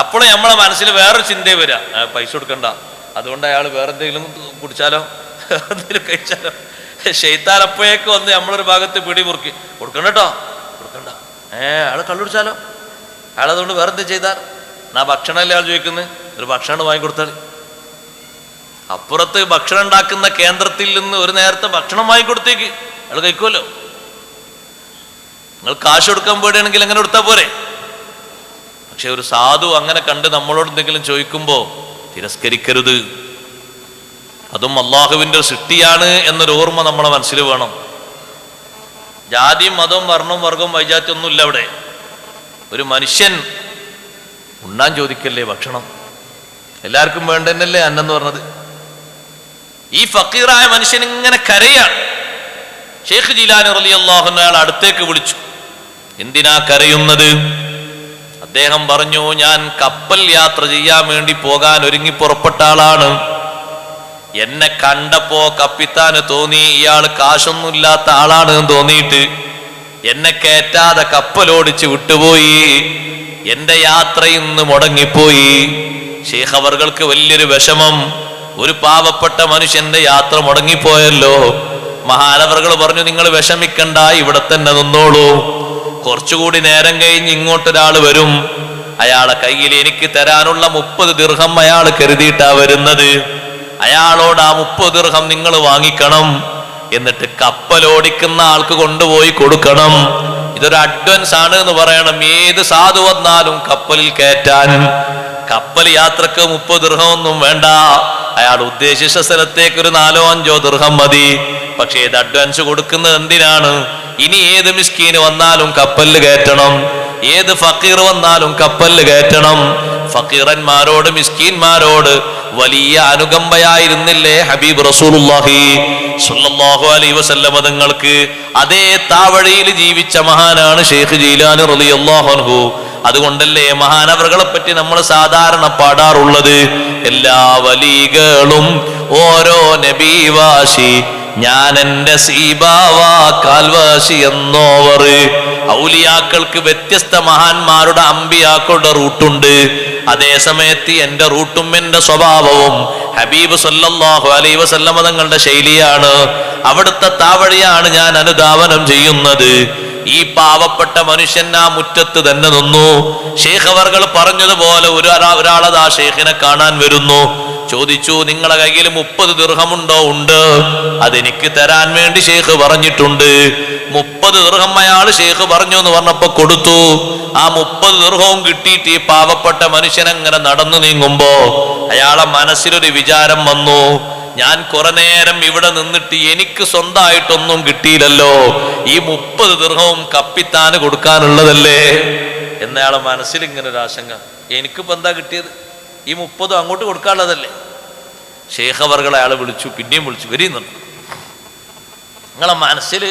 അപ്പോഴും നമ്മളെ മനസ്സിൽ വേറൊരു ചിന്തയെ വരിക, പൈസ കൊടുക്കണ്ട, അതുകൊണ്ട് അയാൾ വേറെ എന്തെങ്കിലും കുടിച്ചാലോ എന്തെങ്കിലും കഴിച്ചാലോ. ശൈത്താൻ അപ്പോഴേക്ക് വന്ന് നമ്മളൊരു ഭാഗത്ത് പിടി മുറുക്കി കൊടുക്കണ്ട കേട്ടോ, കൊടുക്കണ്ട. അയാൾ കള്ളുടിച്ചാലോ, അയാളതുകൊണ്ട് വേറെ എന്തെങ്കിലും ചെയ്താൽ എന്നാ ഭക്ഷണമല്ലേ ആൾ ചോദിക്കുന്നത്, ഒരു ഭക്ഷണം വാങ്ങിക്കൊടുത്താൽ. അപ്പുറത്ത് ഭക്ഷണം ഉണ്ടാക്കുന്ന കേന്ദ്രത്തിൽ നിന്ന് ഒരു നേരത്തെ ഭക്ഷണം വാങ്ങിക്കൊടുത്തേക്ക് അയാൾ കഴിക്കുമല്ലോ. നിങ്ങൾ കാശ് കൊടുക്കാൻ പേടിയാണെങ്കിൽ അങ്ങനെ കൊടുത്താൽ പോരെ. പക്ഷെ ഒരു സാധു അങ്ങനെ കണ്ട് നമ്മളോട് എന്തെങ്കിലും ചോദിക്കുമ്പോൾ തിരസ്കരിക്കരുത്. അതും അള്ളാഹുവിൻ്റെ സൃഷ്ടിയാണ് എന്നൊരു ഓർമ്മ നമ്മളെ മനസ്സിൽ വേണം. ജാതിയും മതവും വർണ്ണവും വർഗവും വൈജാത്യം ഒന്നുമില്ല അവിടെ. ഒരു മനുഷ്യൻ ഉണ്ണാൻ ചോദിക്കല്ലേ ഭക്ഷണം, എല്ലാവർക്കും വേണ്ടതന്നല്ലേ അന്നെന്ന് പറഞ്ഞത്. ഈ ഫക്കീറായ മനുഷ്യൻ ഇങ്ങനെ കരയാണ്. ഷെയ്ഖ് ജീലാനി റളിയല്ലാഹു അൻഹു അയാൾ അടുത്തേക്ക് വിളിച്ചു. എന്തിനാ കരയുന്നത്? അദ്ദേഹം പറഞ്ഞു, ഞാൻ കപ്പൽ യാത്ര ചെയ്യാൻ വേണ്ടി പോകാൻ ഒരുങ്ങി പുറപ്പെട്ട ആളാണ്. എന്നെ കണ്ടപ്പോ കപ്പിത്താന് തോന്നി ഇയാൾ കാശൊന്നുമില്ലാത്ത ആളാണ് എന്ന് തോന്നിയിട്ട് എന്നെ കയറ്റാതെ കപ്പലോടിച്ച് വിട്ടുപോയി. എന്റെ യാത്ര ഇന്ന് മുടങ്ങിപ്പോയി. ഷെയ്ഖ് അവർക്ക് വലിയൊരു വിഷമം, ഒരു പാവപ്പെട്ട മനുഷ്യന്റെ യാത്ര മുടങ്ങിപ്പോയല്ലോ. മഹാനവറുകൾ പറഞ്ഞു, നിങ്ങൾ വിഷമിക്കണ്ട, ഇവിടെ തന്നെ നിന്നോളൂ. കുറച്ചുകൂടി നേരം കഴിഞ്ഞ് ഇങ്ങോട്ടൊരാൾ വരും. അയാളെ കയ്യിൽ എനിക്ക് തരാനുള്ള 30 ദിർഹം അയാൾ കരുതിയിട്ടാ വരുന്നത്. അയാളോട് ആ 30 ദിർഹം നിങ്ങൾ വാങ്ങിക്കണം. എന്നിട്ട് കപ്പലോടിക്കുന്ന ആൾക്ക് കൊണ്ടുപോയി കൊടുക്കണം. ഇതൊരു അഡ്വാൻസ് ആണ് എന്ന് പറയണം. ഏത് സാധു വന്നാലും കപ്പലിൽ കയറ്റാൻ. കപ്പൽ യാത്രക്ക് 30 ദിർഹമൊന്നും വേണ്ട. അയാൾ ഉദ്ദേശിച്ച സ്ഥലത്തേക്ക് ഒരു 4-5 ദിർഹം മതി. പക്ഷേ ഇത് അഡ്വാൻസ് കൊടുക്കുന്നത് എന്തിനാണ്? ഇനി ഏത് മിസ്കീന് വന്നാലും കപ്പലിൽ കയറ്റണം, ഏത് ഫക്കീർ വന്നാലും കപ്പലിൽ കയറ്റണം. ഫക്കീറന്മാരോട് മിസ്കീന്മാരോട് വലിയ അനുകമ്പയായിരുന്നില്ലേ ഹബീബ് റസൂലുള്ളാഹി സ്വല്ലല്ലാഹു അലൈഹി വസല്ലം തങ്ങൾക്ക്? അതേ താവഴിയിൽ ജീവിച്ച മഹാനാണ് ഷെയ്ഖ് ജീലാനി റളിയല്ലാഹു അൻഹു. അതുകൊണ്ടല്ലേ മഹാനവറുകളെ പറ്റി നമ്മൾ സാധാരണ പാടാറുള്ളത്, എല്ലാ വലികളും ഓരോ നബിവാശി, ഞാൻ എന്റെ സീബാവാ കാൽവാശി എന്നോവർ. ഔലിയാക്കൾക്ക് വ്യത്യസ്ത മഹാന്മാരുടെ അമ്പിയാക്കളുടെ റൂട്ടുണ്ട്. അതേ സമയത്ത് എന്റെ റൂട്ടും എന്റെ സ്വഭാവവും ഹബീബ് സല്ലല്ലാഹു അലൈഹി വസല്ലം തങ്ങളുടെ ശൈലിയാണ്. അവിടുത്തെ താവഴിയാണ് ഞാൻ അനുധാവനം ചെയ്യുന്നത്. ഈ പാവപ്പെട്ട മനുഷ്യൻ ആ മുറ്റത്ത് തന്നെ നിന്നു. ഷെയ്ഖ് അവർകൾ പറഞ്ഞതുപോലെ ഒരാളതാ ഷെയ്ഖിനെ കാണാൻ വരുന്നു. ചോദിച്ചു, നിങ്ങളെ കയ്യിൽ 30 ദിർഹമുണ്ടോ? ഉണ്ട്, അതെനിക്ക് തരാൻ വേണ്ടി ഷെയ്ഖ് പറഞ്ഞിട്ടുണ്ട്. 30 ദിർഹം അയാൾ ഷെയ്ഖ് പറഞ്ഞു എന്ന് പറഞ്ഞപ്പോ കൊടുത്തു. ആ 30 ദിർഹവും കിട്ടിയിട്ട് ഈ പാവപ്പെട്ട മനുഷ്യൻ അങ്ങനെ നടന്നു നീങ്ങുമ്പോ അയാളെ മനസ്സിലൊരു വിചാരം വന്നു, ഞാൻ കുറെ നേരം ഇവിടെ നിന്നിട്ട് എനിക്ക് സ്വന്തമായിട്ടൊന്നും കിട്ടിയില്ലല്ലോ, ഈ 30 ദിർഹവും കപ്പിത്താന് കൊടുക്കാനുള്ളതല്ലേ എന്നയാളെ മനസ്സിൽ ഇങ്ങനെ ഒരു ആശങ്ക. എനിക്കിപ്പോ എന്താ കിട്ടിയത്? ഈ 30 അങ്ങോട്ട് കൊടുക്കാനുള്ളതല്ലേ? ഷെയ്ഖ് അവർകളെ അയാളെ വിളിച്ചു, പിന്നെയും വിളിച്ചു, വരീന്നുണ്ട്. നിങ്ങളെ മനസ്സിൽ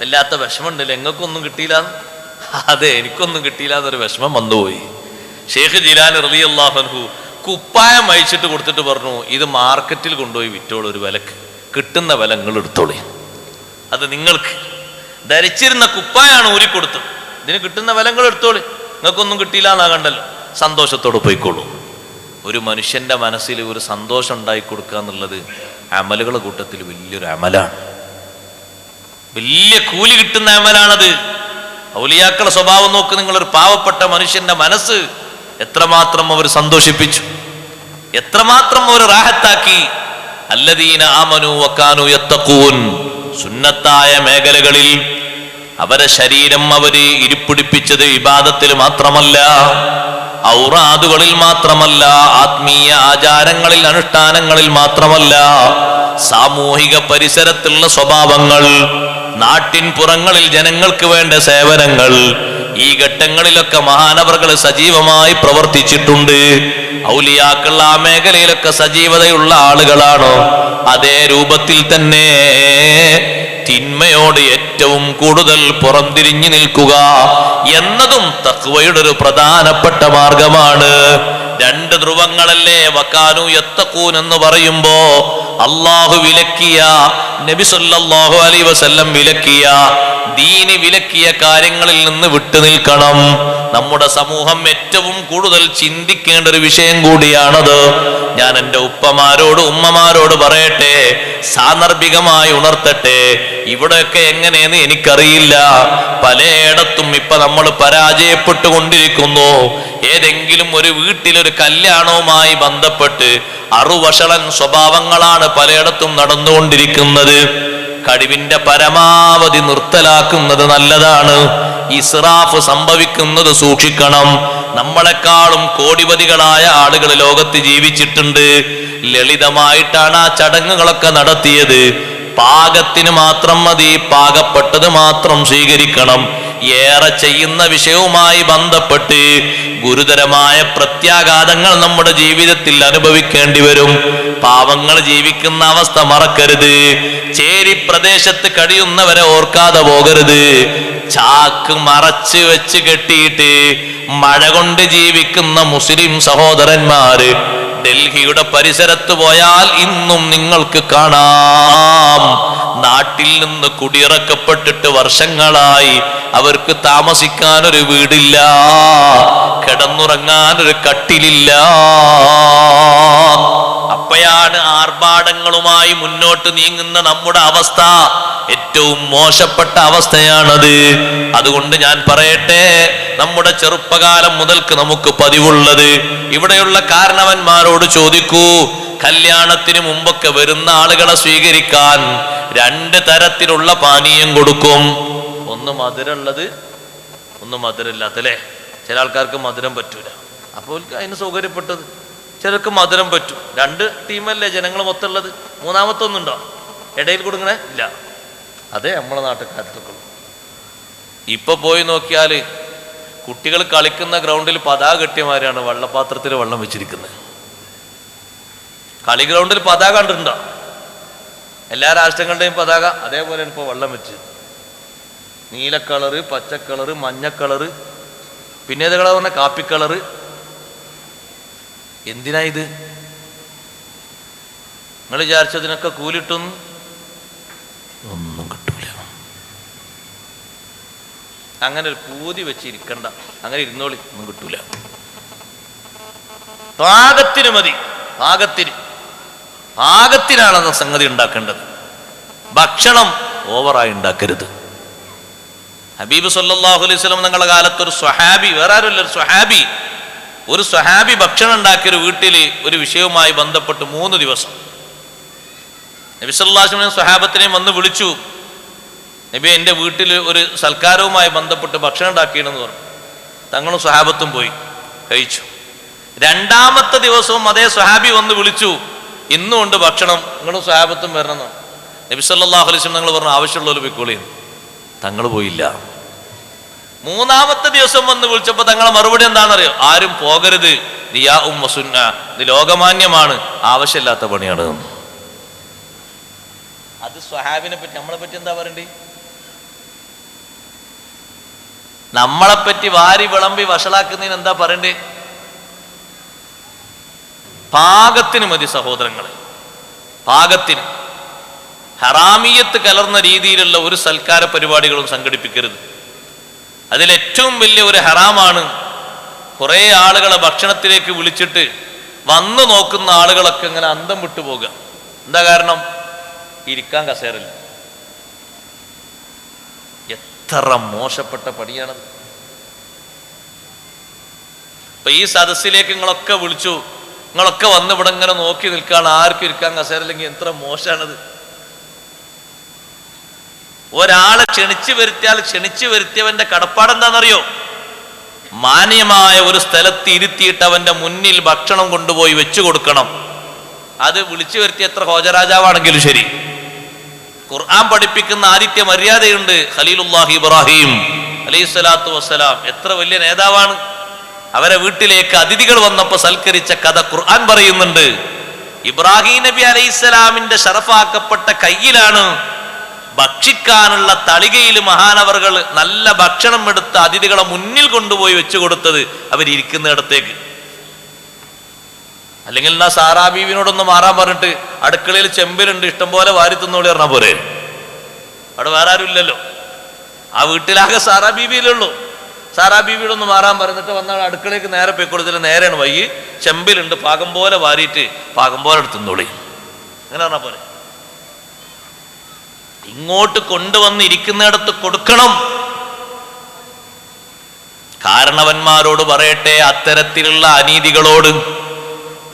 വല്ലാത്ത വിഷമമുണ്ടല്ലേ, എങ്ങൾക്കൊന്നും കിട്ടിയില്ല? അതെ, എനിക്കൊന്നും കിട്ടിയില്ല എന്നൊരു വിഷമം വന്നുപോയി. ഷെയ്ഖ് ജീലാനി റളിയല്ലാഹു അൻഹു കുപ്പായം അയച്ചിട്ട് കൊടുത്തിട്ട് പറഞ്ഞു, ഇത് മാർക്കറ്റിൽ കൊണ്ടുപോയി വിറ്റോളൂ, ഒരു വിലക്ക്, കിട്ടുന്ന വില നിങ്ങൾ എടുത്തോളി. അത് നിങ്ങൾക്ക് ധരിച്ചിരുന്ന കുപ്പായാണ് ഊരിക്കൊടുത്തത്, ഇതിന് കിട്ടുന്ന വില നിങ്ങൾ എടുത്തോളി, നിങ്ങൾക്കൊന്നും കിട്ടിയില്ല എന്നാ കണ്ടല്ലോ, സന്തോഷത്തോടെ പോയിക്കോളൂ. ഒരു മനുഷ്യന്റെ മനസ്സിൽ ഒരു സന്തോഷം ഉണ്ടായി കൊടുക്കുക എന്നുള്ളത് അമലുകളുടെ കൂട്ടത്തിൽ വലിയൊരു അമലാണ്, വലിയ കൂലി കിട്ടുന്ന അമലാണത്. ഔലിയാക്കളുടെ സ്വഭാവം നോക്ക്, നിങ്ങളൊരു പാവപ്പെട്ട മനുഷ്യന്റെ മനസ്സ് എത്രമാത്രം അവർ സന്തോഷിപ്പിച്ചു, എത്രമാത്രം അവർ റാഹത്താക്കി. അല്ലദീന ആമനു വകാനു യത്തഖൂൻ, സുന്നത്തായ മേഖലകളിൽ അവരെ ശരീരം അവര് ഇരിപ്പിടിപ്പിച്ചത് ഇബാദത്തിൽ മാത്രമല്ല, ഔറാദുകളിൽ മാത്രമല്ല, ആത്മീയ ആചാരങ്ങളിൽ അനുഷ്ഠാനങ്ങളിൽ മാത്രമല്ല, സാമൂഹിക പരിസരത്തുള്ള സ്വഭാവങ്ങൾ, നാട്ടിൻ പുറങ്ങളിൽ ജനങ്ങൾക്ക് വേണ്ട സേവനങ്ങൾ, ഈ ഘട്ടങ്ങളിലൊക്കെ മഹാനവറുകൾ സജീവമായി പ്രവർത്തിച്ചിട്ടുണ്ട്. ഔലിയാക്കൾ ആ മേഖലയിലൊക്കെ സജീവതയുള്ള ആളുകളാണ്. അതേ രൂപത്തിൽ തന്നെ തിന്മയോട് ഏറ്റവും കൂടുതൽ പുറംതിരിഞ്ഞു നിൽക്കുക എന്നതും തഖ്വയുടെ ഒരു പ്രധാനപ്പെട്ട മാർഗമാണ്. 2 ധ്രുവങ്ങളല്ലേ വകാനു യത്തഖൂൻ എന്ന് പറയുമ്പോ അള്ളാഹു വിലക്കിയ, നബി സല്ലല്ലാഹു അലൈഹി വസല്ലം വിലക്കിയ, ദീനി വിലക്കിയ കാര്യങ്ങളിൽ നിന്ന് വിട്ടു നിൽക്കണം. നമ്മുടെ സമൂഹം ഏറ്റവും കൂടുതൽ ചിന്തിക്കേണ്ട ഒരു വിഷയം കൂടിയാണത്. ഞാൻ എൻ്റെ ഉപ്പമാരോട് ഉമ്മമാരോട് പറയട്ടെ, സാന്ദർഭികമായി ഉണർത്തട്ടെ, ഇവിടെയൊക്കെ എങ്ങനെയെന്ന് എനിക്കറിയില്ല, പലയിടത്തും ഇപ്പൊ നമ്മൾ പരാജയപ്പെട്ടുകൊണ്ടിരിക്കുന്നു. ഏതെങ്കിലും ഒരു വീട്ടിലൊരു കല്യാണവുമായി ബന്ധപ്പെട്ട് അറുവഷളൻ സ്വഭാവങ്ങളാണ് പലയിടത്തും നടന്നുകൊണ്ടിരിക്കുന്നത്. കഴിവിന്റെ പരമാവധി നിർത്തലാക്കുന്നത് നല്ലതാണ്. ഇസ്റാഫ് സംഭവിക്കുന്നത് സൂക്ഷിക്കണം. നമ്മളെക്കാളും കോടിപതികളായ ആളുകൾ ലോകത്ത് ജീവിച്ചിട്ടുണ്ട്. ലളിതമായിട്ടാണ് ആ ചടങ്ങുകളൊക്കെ നടത്തിയത്. പാകത്തിന് മാത്രം മതി, പാകപ്പെട്ടത് മാത്രം സ്വീകരിക്കണം. ഏറെ ചെയ്യുന്ന വിഷയവുമായി ബന്ധപ്പെട്ട് ഗുരുതരമായ പ്രത്യാഘാതങ്ങൾ നമ്മുടെ ജീവിതത്തിൽ അനുഭവിക്കേണ്ടി വരും. പാവങ്ങൾ ജീവിക്കുന്ന അവസ്ഥ മറക്കരുത്. ചേരി പ്രദേശത്ത് കഴിയുന്നവരെ ഓർക്കാതെ പോകരുത്. ചാക്ക് മറച്ച് വെച്ച് കെട്ടിയിട്ട് മഴ കൊണ്ട് ജീവിക്കുന്ന മുസ്ലിം സഹോദരന്മാര് ഡൽഹിയുടെ പരിസരത്ത് പോയാൽ ഇന്നും നിങ്ങൾക്ക് കാണാം. നാട്ടിൽ നിന്ന് കുടിയിറക്കപ്പെട്ടിട്ട് വർഷങ്ങളായി അവർക്ക് താമസിക്കാൻ ഒരു വീടില്ല, കിടന്നുറങ്ങാൻ ഒരു കട്ടിലില്ല. അപ്പോഴാണ് ആർഭാടങ്ങളുമായി മുന്നോട്ട് നീങ്ങുന്ന നമ്മുടെ അവസ്ഥ ഏറ്റവും മോശപ്പെട്ട അവസ്ഥയാണത്. അതുകൊണ്ട് ഞാൻ പറയട്ടെ, നമ്മുടെ ചെറുപ്പകാലം മുതൽക്ക് നമുക്ക് പതിവുള്ളത്, ഇവിടെയുള്ള കാരണവന്മാരോട് ചോദിക്കൂ, കല്യാണത്തിന് മുമ്പൊക്കെ വരുന്ന ആളുകളെ സ്വീകരിക്കാൻ 2 തരത്തിലുള്ള പാനീയം കൊടുക്കും. ഒന്ന് മധുരമുള്ളത്, ഒന്നും മധുരമില്ലാത്തല്ലേ. ചില ആൾക്കാർക്ക് മധുരം പറ്റൂല, അപ്പോൾ അതിന് സൗകര്യപ്പെട്ടത്. ചിലർക്ക് മധുരം പറ്റും. രണ്ട് ടീമല്ലേ ജനങ്ങൾ മൊത്തമുള്ളത്. മൂന്നാമത്തൊന്നുണ്ടോ ഇടയിൽ കൊടുക്കണേ? ഇല്ല. അതേ നമ്മളെ നാട്ടുകാർക്കൊക്കെ. ഇപ്പൊ പോയി നോക്കിയാൽ കുട്ടികൾ കളിക്കുന്ന ഗ്രൗണ്ടിൽ പതാക കെട്ടിയമാരാണ് വെള്ളപാത്രത്തിൽ വെള്ളം വെച്ചിരിക്കുന്നത്. കളി ഗ്രൗണ്ടിൽ പതാക കണ്ടിട്ടുണ്ടോ? എല്ലാ രാഷ്ട്രങ്ങളുടെയും പതാക അതേപോലെയാണ് ഇപ്പോൾ വെള്ളം വെച്ച്. നീല കളറ്, പച്ച കളറ്, മഞ്ഞ കളറ്, പിന്നെ ഏത് കളർ പറഞ്ഞ കാപ്പി കളറ്. എന്തിനാ ഇത്? നിങ്ങൾ വിചാരിച്ചതിനൊക്കെ കൂലിട്ടൊന്നും ഒന്നും കിട്ടൂല. അങ്ങനെ ഒരു പൂതി വെച്ചിരിക്കണ്ട, അങ്ങനെ ഇരുന്നോളി, ഒന്നും കിട്ടൂല. പാകത്തിന് മതി, പാകത്തിനാണ് സംഗതി ഉണ്ടാക്കേണ്ടത്. ഭക്ഷണം ഓവറായി ഉണ്ടാക്കരുത്. ഹബീബ് സല്ലല്ലാഹു അലൈഹി വസല്ലം തങ്ങളുടെ കാലത്ത് ഒരു സ്വഹാബി, വേറെ ആരുമില്ല, ഒരു സ്വഹാബി ഭക്ഷണം ഉണ്ടാക്കിയൊരു വീട്ടിൽ ഒരു വിഷയവുമായി ബന്ധപ്പെട്ട് 3 ദിവസം നബി സല്ലല്ലാഹു അലൈഹി വസല്ലം സ്വഹാബത്തിനെയും വന്ന് വിളിച്ചു. നബി, എൻ്റെ വീട്ടിൽ ഒരു സൽക്കാരവുമായി ബന്ധപ്പെട്ട് ഭക്ഷണം ഉണ്ടാക്കിയെന്ന് പറഞ്ഞു. തങ്ങളും സ്വഹാബത്തും പോയി കഴിച്ചു. 2ാമത്തെ ദിവസവും അതേ സ്വഹാബി വന്ന് വിളിച്ചു, ഇന്നും ഉണ്ട് ഭക്ഷണം, നിങ്ങളും സ്വഹാബത്തും വരണം. നബി സല്ലല്ലാഹു അലൈഹി വസല്ലം തങ്ങൾ പറഞ്ഞു, ആവശ്യമുള്ളവർ പോയിക്കോളിയും. തങ്ങൾ പോയില്ല. 3ാമത്തെ ദിവസം വന്ന് വിളിച്ചപ്പോൾ തങ്ങളെ മറുപടി എന്താണെന്നറിയോ? ആരും പോകരുത്, റിയാ വസുന്ന, ഇത് ലോകമാന്യമാണ്, ആവശ്യമില്ലാത്ത പണിയാണ്. അത് സ്വഹാബിനെ പറ്റി. നമ്മളെ പറ്റി എന്താ പറയണ്ടേ? നമ്മളെപ്പറ്റി വാരി വിളമ്പി വഷളാക്കുന്നതിന് എന്താ പറയണ്ടേ? പാകത്തിന് മതി സഹോദരങ്ങളെ, പാകത്തിന്. ഹറാമിയത്ത് കലർന്ന രീതിയിലുള്ള ഒരു സൽക്കാര പരിപാടികളും സംഘടിപ്പിക്കരുത്. അതിലേറ്റവും വലിയ ഒരു ഹറാമാണ് കുറേ ആളുകളെ ഭക്ഷണത്തിലേക്ക് വിളിച്ചിട്ട് വന്നു നോക്കുന്ന ആളുകളൊക്കെ ഇങ്ങനെ അന്തം വിട്ടു പോകുക. എന്താ കാരണം? ഇരിക്കാൻ കസേരല്ല. എത്ര മോശപ്പെട്ട പണിയാണത്. ഇപ്പൊ ഈ സദസ്സിലേക്ക് നിങ്ങളൊക്കെ വിളിച്ചു, നിങ്ങളൊക്കെ വന്ന് ഇവിടെ ഇങ്ങനെ നോക്കി നിൽക്കുകയാണ്, ആർക്കും ഇരിക്കാൻ കസേരല്ലെങ്കിൽ എത്ര മോശമാണത്. ഒരാളെ ക്ഷണിച്ചു വരുത്തിയവന്റെ കടപ്പാടെന്താണെന്നറിയോ? മാന്യമായ ഒരു സ്ഥലത്ത് ഇരുത്തിയിട്ട് അവന്റെ മുന്നിൽ ഭക്ഷണം കൊണ്ടുപോയി വെച്ചു കൊടുക്കണം. അത് വിളിച്ചു വരുത്തിയ എത്ര ഹോജരാജാവാണെങ്കിലും ശരി. ഖുർആൻ പഠിപ്പിക്കുന്ന ആദിത്യ മര്യാദയുണ്ട്. ഖലീലുല്ലാഹി ഇബ്രാഹിം അലൈഹിസ്സലാത്തു വസ്സലാം എത്ര വലിയ നേതാവാണ്. അവരെ വീട്ടിലേക്ക് അതിഥികൾ വന്നപ്പോൾ സൽക്കരിച്ച കഥ ഖുർആൻ പറയുന്നുണ്ട്. ഇബ്രാഹിം നബി അലൈഹിസ്സലാമിന്റെ ഷറഫാക്കപ്പെട്ട കയ്യിലാണ് ഭക്ഷിക്കാനുള്ള തളികയിൽ മഹാനവറുകൾ നല്ല ഭക്ഷണം എടുത്ത് അതിഥികളെ മുന്നിൽ കൊണ്ടുപോയി വെച്ചു കൊടുത്തത് അവരിയ്ക്കുന്നിടത്തേക്ക്. അല്ലെങ്കിൽ എന്നാ സാറാ ബീവിനോടൊന്ന് മാറാൻ പറഞ്ഞിട്ട് അടുക്കളയിൽ ചെമ്പിലുണ്ട്, ഇഷ്ടം പോലെ വാരി തിന്നോളി പറഞ്ഞാൽ പോരെ? അവിടെ വേറെ ആരും ഇല്ലല്ലോ, ആ വീട്ടിലാകെ സാറാ ബീവിയിലുള്ളൂ. സാറാ ബീവിയോടൊന്ന് മാറാൻ പറഞ്ഞിട്ട് വന്നാൽ അടുക്കളയ്ക്ക് നേരെ പോയിക്കൊടുത്തില്ല, നേരെയാണ് വൈകി ചെമ്പിലുണ്ട്, പാകം പോലെ വാരിയിട്ട് പാകം പോലെ എടുത്തുന്നോളി അങ്ങനെ പറഞ്ഞാൽ പോരെ? ഇങ്ങോട്ട് കൊണ്ടുവന്ന് ഇരിക്കുന്നിടത്ത് കൊടുക്കണം. കാരണവന്മാരോട് പറയട്ടെ, അത്തരത്തിലുള്ള അനീതികളോട്,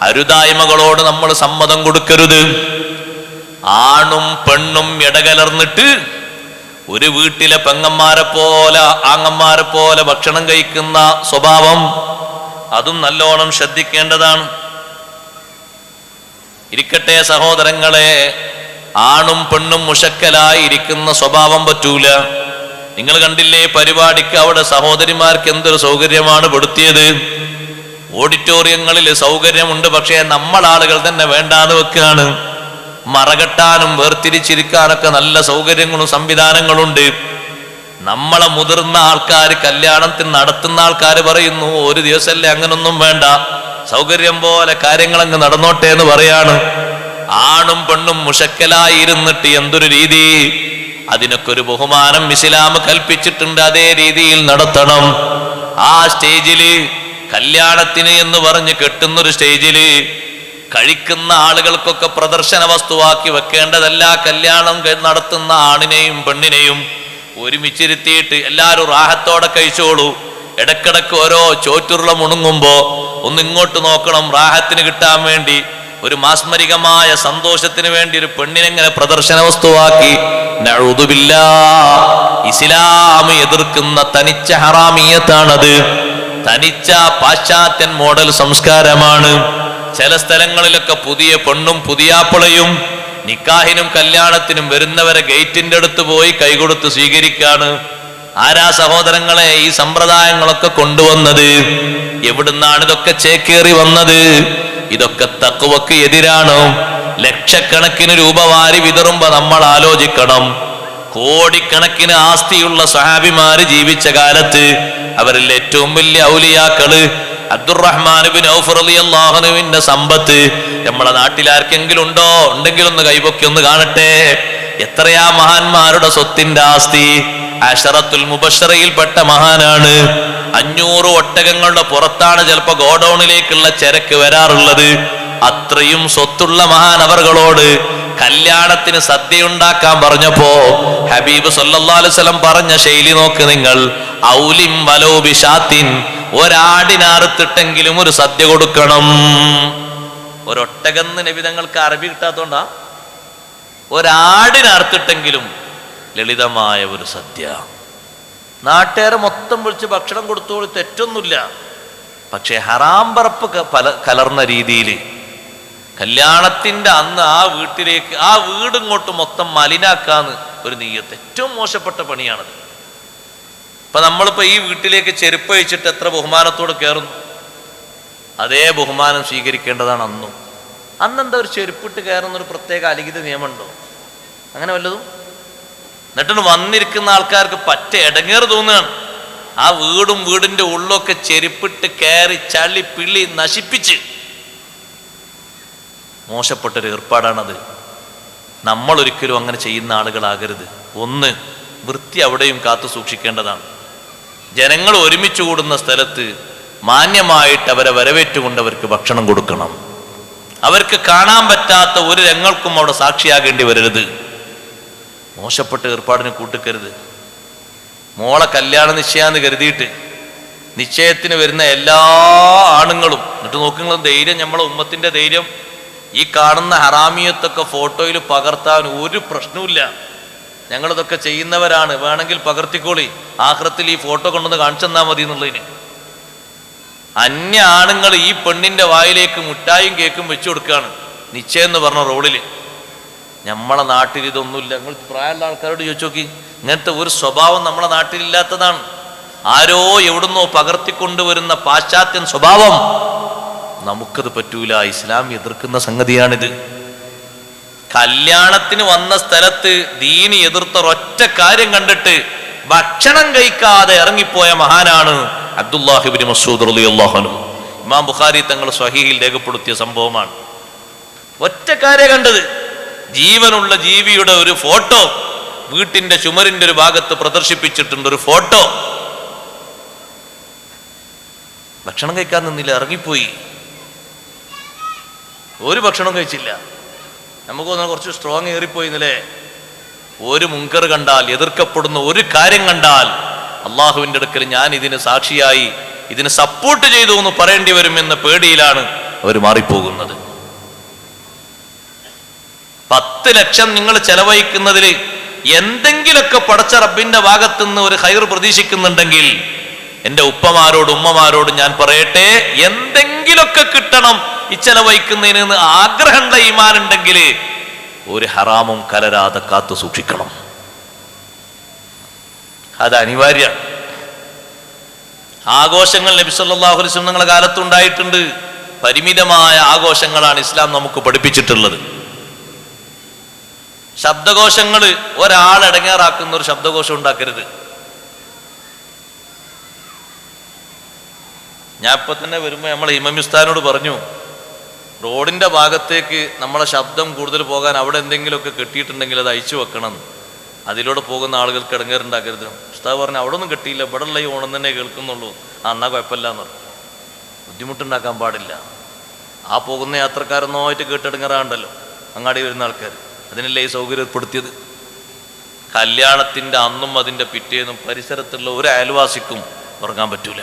അരുതായ്മകളോട് നമ്മൾ സമ്മതം കൊടുക്കരുത്. ആണും പെണ്ണും ഇടകലർന്നിട്ട് ഒരു വീട്ടിലെ പെങ്ങന്മാരെ പോലെ ആങ്ങന്മാരെ പോലെ ഭക്ഷണം കഴിക്കുന്ന സ്വഭാവം, അതും നല്ലോണം ശ്രദ്ധിക്കേണ്ടതാണ്. ഇരിക്കട്ടെ സഹോദരങ്ങളെ, ആണും പെണ്ണും മുഷക്കലായി ഇരിക്കുന്ന സ്വഭാവം പറ്റൂല. നിങ്ങൾ കണ്ടില്ലേ പരിപാടിക്ക് അവിടെ സഹോദരിമാർക്ക് എന്തൊരു സൗകര്യമാണ് പെടുത്തിയത്. ഓഡിറ്റോറിയങ്ങളിൽ സൗകര്യമുണ്ട്, പക്ഷേ നമ്മൾ ആളുകൾ തന്നെ വേണ്ടാന്ന് വെക്കുകയാണ്. മറകെട്ടാനും വേർതിരിച്ചിരിക്കാനൊക്കെ നല്ല സൗകര്യങ്ങളും സംവിധാനങ്ങളുണ്ട്. നമ്മളെ മുതിർന്ന ആൾക്കാർ, കല്യാണത്തിന് നടത്തുന്ന ആൾക്കാർ പറയുന്നു, ഒരു ദിവസമല്ലേ, അങ്ങനൊന്നും വേണ്ട, സൗകര്യം പോലെ കാര്യങ്ങളങ്ങ് നടന്നോട്ടെ എന്ന് പറയാണ്. ആണും പെണ്ണും മുഷക്കലായി ഇരുന്നിട്ട് എന്തൊരു രീതി! അതിനൊക്കെ ഒരു ബഹുമാനം ഇസ്ലാം കൽപ്പിച്ചിട്ടുണ്ട്. അതേ രീതിയിൽ നടത്തണം. ആ സ്റ്റേജില് കല്യാണത്തിന് എന്ന് പറഞ്ഞ് കെട്ടുന്നൊരു സ്റ്റേജില് കഴിക്കുന്ന ആളുകൾക്കൊക്കെ പ്രദർശന വസ്തുവാക്കി വെക്കേണ്ടതല്ല. കല്യാണം നടത്തുന്ന ആണിനെയും പെണ്ണിനെയും ഒരുമിച്ചിരുത്തിയിട്ട് എല്ലാവരും റാഹത്തോടെ കഴിച്ചോളൂ. ഇടക്കിടക്ക് ഓരോ ചോറ്റുരുള മുണുങ്ങുമ്പോ ഒന്ന് ഇങ്ങോട്ട് നോക്കണം, റാഹത്തിന് കിട്ടാൻ വേണ്ടി. ഒരു മാസ്മരികമായ സന്തോഷത്തിന് വേണ്ടി ഒരു പെണ്ണിനെങ്ങനെ പ്രദർശന വസ്തുവാക്കി. നഊദുബില്ലാ, ഇസ്ലാം എതിർക്കുന്ന തനിച്ച ഹറാമിയത്താണത്. തനിച്ച പാശ്ചാത്യൻ മോഡൽ സംസ്കാരമാണ്. ചില സ്ഥലങ്ങളിലൊക്കെ പുതിയ പെണ്ണും പുതിയാപ്പിളയും നിക്കാഹിനും കല്യാണത്തിനും വരുന്നവരെ ഗേറ്റിന്റെ അടുത്ത് പോയി കൈകൊടുത്ത് സ്വീകരിക്കാണ്. ആരാ സഹോദരങ്ങളെ ഈ സമ്പ്രദായങ്ങളൊക്കെ കൊണ്ടുവന്നത്? എവിടുന്നാണ് ഇതൊക്കെ ചേക്കേറി വന്നത്? ഇതൊക്കെ തഖ്വക്ക് എതിരാണ്. ലക്ഷക്കണക്കിന് രൂപ വാരി വിതറുമ്പോ നമ്മൾ ആലോചിക്കണം. കോടിക്കണക്കിന് ആസ്തിയുള്ള സഹാബിമാര് ജീവിച്ച കാലത്ത് അവരിൽ ഏറ്റവും വലിയ ഔലിയാക്കള് അബ്ദുറഹ്മാൻ ഇബ്നു ഔഫ് റളിയല്ലാഹു അൻഹുവിന്റെ സമ്പത്ത് നമ്മളെ നാട്ടിൽ ആർക്കെങ്കിലും ഉണ്ടോ? ഉണ്ടെങ്കിൽ ഒന്ന് കൈപൊക്കി ഒന്ന് കാണട്ടെ. എത്രയാ മഹാന്മാരുടെ സ്വത്തിന്റെ ആസ്തി. അശറത്തുൽ മുബശ്ശറയിൽപ്പെട്ട മഹാനാണ്. 500 ഒട്ടകങ്ങളുടെ പുറത്താണ് ചിലപ്പോ ഗോഡൌണിലേക്കുള്ള ചരക്ക് വരാറുള്ളത്. അത്രയും സ്വത്തുള്ള മഹാൻ അവർകളോട് കല്യാണത്തിന് സദ്യ ഉണ്ടാക്കാൻ പറഞ്ഞപ്പോ ഹബീബ് സല്ലല്ലാഹു അലൈഹി വസല്ലം പറഞ്ഞ ശൈലി നോക്ക് നിങ്ങൾ. ഔലിം വലൗ ബിശാത്തിൻ, ഒരാടിനറുത്തിട്ടെങ്കിലും ഒരു സദ്യ കൊടുക്കണം. ഒരൊട്ടകന്ന് നബി തങ്ങൾക്ക് അറബി കിട്ടാത്തോണ്ടാ. ഒരാടിനറുത്തിട്ടെങ്കിലും ലളിതമായ ഒരു സദ്യ. നാട്ടുകാരെ മൊത്തം വിളിച്ച് ഭക്ഷണം കൊടുത്തോളൂ, തെറ്റൊന്നുമില്ല. പക്ഷെ ഹറാം പറപ്പ് കലർന്ന രീതിയിൽ കല്യാണത്തിന്റെ അന്ന് ആ വീട്ടിലേക്ക്, ആ വീടിങ്ങോട്ട് മൊത്തം മലിനാക്കാന്ന് ഒരു നീയത്ത് ഏറ്റവും മോശപ്പെട്ട പണിയാണത്. ഇപ്പൊ നമ്മളിപ്പോ ഈ വീട്ടിലേക്ക് ചെരുപ്പ് വെച്ചിട്ട് എത്ര ബഹുമാനത്തോട് കയറുന്നു, അതേ ബഹുമാനം സ്വീകരിക്കേണ്ടതാണ് അന്നും. അന്നെന്താ ഒരു ചെരുപ്പിട്ട് കയറുന്ന ഒരു പ്രത്യേക അലിഖിത നിയമമുണ്ടോ? അങ്ങനെ വല്ലതും? എന്നിട്ട് വന്നിരിക്കുന്ന ആൾക്കാർക്ക് പറ്റ ഇടങ്ങേറ് തോന്നുകയാണ്. ആ വീടും വീടിന്റെ ഉള്ളൊക്കെ ചെരുപ്പിട്ട് കയറി ചളി പിള്ളി നശിപ്പിച്ച് മോശപ്പെട്ടൊരു ഏർപ്പാടാണത്. നമ്മൾ ഒരിക്കലും അങ്ങനെ ചെയ്യുന്ന ആളുകളാകരുത്. ഒന്ന്, വൃത്തി അവിടെയും കാത്തു സൂക്ഷിക്കേണ്ടതാണ്. ജനങ്ങൾ ഒരുമിച്ച് കൂടുന്ന സ്ഥലത്ത് മാന്യമായിട്ട് അവരെ വരവേറ്റുകൊണ്ട് അവർക്ക് ഭക്ഷണം കൊടുക്കണം. അവർക്ക് കാണാൻ പറ്റാത്ത ഒരു രംഗങ്ങൾക്കും അവിടെ സാക്ഷിയാകേണ്ടി വരരുത്. മോശപ്പെട്ട ഏർപ്പാടിന് കൂട്ടിക്കരുത്. മോളെ കല്യാണ നിശ്ചയാന്ന് കരുതിയിട്ട് നിശ്ചയത്തിന് വരുന്ന എല്ലാ ആണുങ്ങളും, എന്നിട്ട് നോക്കുന്ന ധൈര്യം, നമ്മളെ ഉമ്മത്തിന്റെ ധൈര്യം, ഈ കാണുന്ന ഹറാമിയത്തൊക്കെ ഫോട്ടോയിൽ പകർത്താൻ ഒരു പ്രശ്നവുമില്ല. ഞങ്ങളിതൊക്കെ ചെയ്യുന്നവരാണ്, വേണമെങ്കിൽ പകർത്തിക്കോളി, ആഖിറത്തിൽ ഈ ഫോട്ടോ കൊണ്ടുവന്ന് കാണിച്ചെന്നാ മതി എന്നുള്ളതിന്. അന്യ ആണുങ്ങൾ ഈ പെണ്ണിന്റെ വായിലേക്ക് മുട്ടായും കേക്കും വെച്ചു കൊടുക്കുകയാണ് നിശ്ചയം എന്ന് പറഞ്ഞ റോഡില്. നമ്മളെ നാട്ടിൽ ഇതൊന്നുമില്ല. നിങ്ങൾ പ്രായമുള്ള ആൾക്കാരോട് ചോദിച്ചു നോക്കി, ഇങ്ങനത്തെ ഒരു സ്വഭാവം നമ്മളെ നാട്ടിലില്ലാത്തതാണ്. ആരോ എവിടുന്നോ പകർത്തിക്കൊണ്ടുവരുന്ന പാശ്ചാത്യൻ സ്വഭാവം നമുക്കത് പറ്റൂല. ഇസ്ലാം എതിർക്കുന്ന സംഗതിയാണിത്. കല്യാണത്തിന് വന്ന സ്ഥലത്ത് ദീനി എതിർത്ത ഒറ്റ കാര്യം കണ്ടിട്ട് ഭക്ഷണം കഴിക്കാതെ ഇറങ്ങിപ്പോയ മഹാനാണ് അബ്ദുല്ലാഹി ഇബ്നു മസ്ഊദ് റളിയല്ലാഹു അൻഹു. ഇമാം ബുഖാരി തങ്ങൾ സ്വഹീഹിൽ രേഖപ്പെടുത്തിയ സംഭവമാണ്. ഒറ്റ കാര്യം കണ്ടത്, ജീവനുള്ള ജീവിയുടെ ഒരു ഫോട്ടോ വീട്ടിന്റെ ചുമരിന്റെ ഒരു ഭാഗത്ത് പ്രദർശിപ്പിച്ചിട്ടുണ്ട്. ഒരു ഫോട്ടോ. ഭക്ഷണം കഴിക്കാൻ നിന്നില്ല, ഇറങ്ങിപ്പോയി. ഒരു ഭക്ഷണം കഴിച്ചില്ല. നമുക്ക് തോന്നുന്നു കുറച്ച് സ്ട്രോങ് ഏറിപ്പോയി എന്നല്ലേ. ഒരു മുൻകർ കണ്ടാൽ, എതിർക്കപ്പെടുന്ന ഒരു കാര്യം കണ്ടാൽ അള്ളാഹുവിന്റെ അടുക്കൽ ഞാൻ ഇതിന് സാക്ഷിയായി, ഇതിന് സപ്പോർട്ട് ചെയ്തു എന്ന് പറയേണ്ടി വരുമെന്ന പേടിയിലാണ് അവർ മാറിപ്പോകുന്നത്. 10 ലക്ഷം നിങ്ങൾ ചെലവഴിക്കുന്നതിൽ എന്തെങ്കിലുമൊക്കെ പടച്ച റബ്ബിന്റെ ഭാഗത്തുനിന്ന് ഒരു ഖൈർ പ്രതീക്ഷിക്കുന്നുണ്ടെങ്കിൽ എൻ്റെ ഉപ്പമാരോട് ഉമ്മമാരോട് ഞാൻ പറയട്ടെ, എന്തെങ്കിലുമൊക്കെ കിട്ടണം ഈ ചെലവഴിക്കുന്നതിന് ആഗ്രഹമുള്ള ഈമാൻ ഉണ്ടെങ്കിൽ ഒരു ഹറാമും കലരാതെ കാത്തു സൂക്ഷിക്കണം. അത് അനിവാര്യമാണ്. ആഘോഷങ്ങൾ നബി സല്ലല്ലാഹു അലൈഹി വസല്ലം നിങ്ങളുടെ കാലത്തുണ്ടായിട്ടുണ്ട്. പരിമിതമായ ആഘോഷങ്ങളാണ് ഇസ്ലാം നമുക്ക് പഠിപ്പിച്ചിട്ടുള്ളത്. ശബ്ദകോശങ്ങൾ ഒരാളടങ്ങാറാക്കുന്ന ഒരു ശബ്ദകോശം ഉണ്ടാക്കരുത്. ഞാൻ ഇപ്പൊ തന്നെ വരുമ്പോൾ നമ്മൾ ഇമാം ഉസ്താദിനോട് പറഞ്ഞു, റോഡിന്റെ ഭാഗത്തേക്ക് നമ്മളെ ശബ്ദം കൂടുതൽ പോകാൻ അവിടെ എന്തെങ്കിലുമൊക്കെ കെട്ടിയിട്ടുണ്ടെങ്കിൽ അത് അയച്ചു വെക്കണം. അതിലൂടെ പോകുന്ന ആളുകൾക്ക് ഇടങ്ങേറുണ്ടാക്കരുത്. ഉസ്താദ് പറഞ്ഞു അവിടെ ഒന്നും കെട്ടിയില്ല, ഇവിടെ ഉള്ള ഈ ഓണം തന്നെ കേൾക്കുന്നുള്ളൂ. എന്നാ കുഴപ്പമില്ല എന്ന് പറഞ്ഞു. ബുദ്ധിമുട്ടുണ്ടാക്കാൻ പാടില്ല. ആ പോകുന്ന യാത്രക്കാരൊന്നായിട്ട് കേട്ടിടങ്ങാറുണ്ടല്ലോ അങ്ങാടി വരുന്ന ആൾക്കാർ. അതിനല്ലേ ഈ സൗകര്യം ഏർപ്പെടുത്തിയത്. കല്യാണത്തിന്റെ അന്നും അതിന്റെ പിറ്റേന്നും പരിസരത്തുള്ള ഒരു അയൽവാസിക്കും ഉറങ്ങാൻ പറ്റൂല.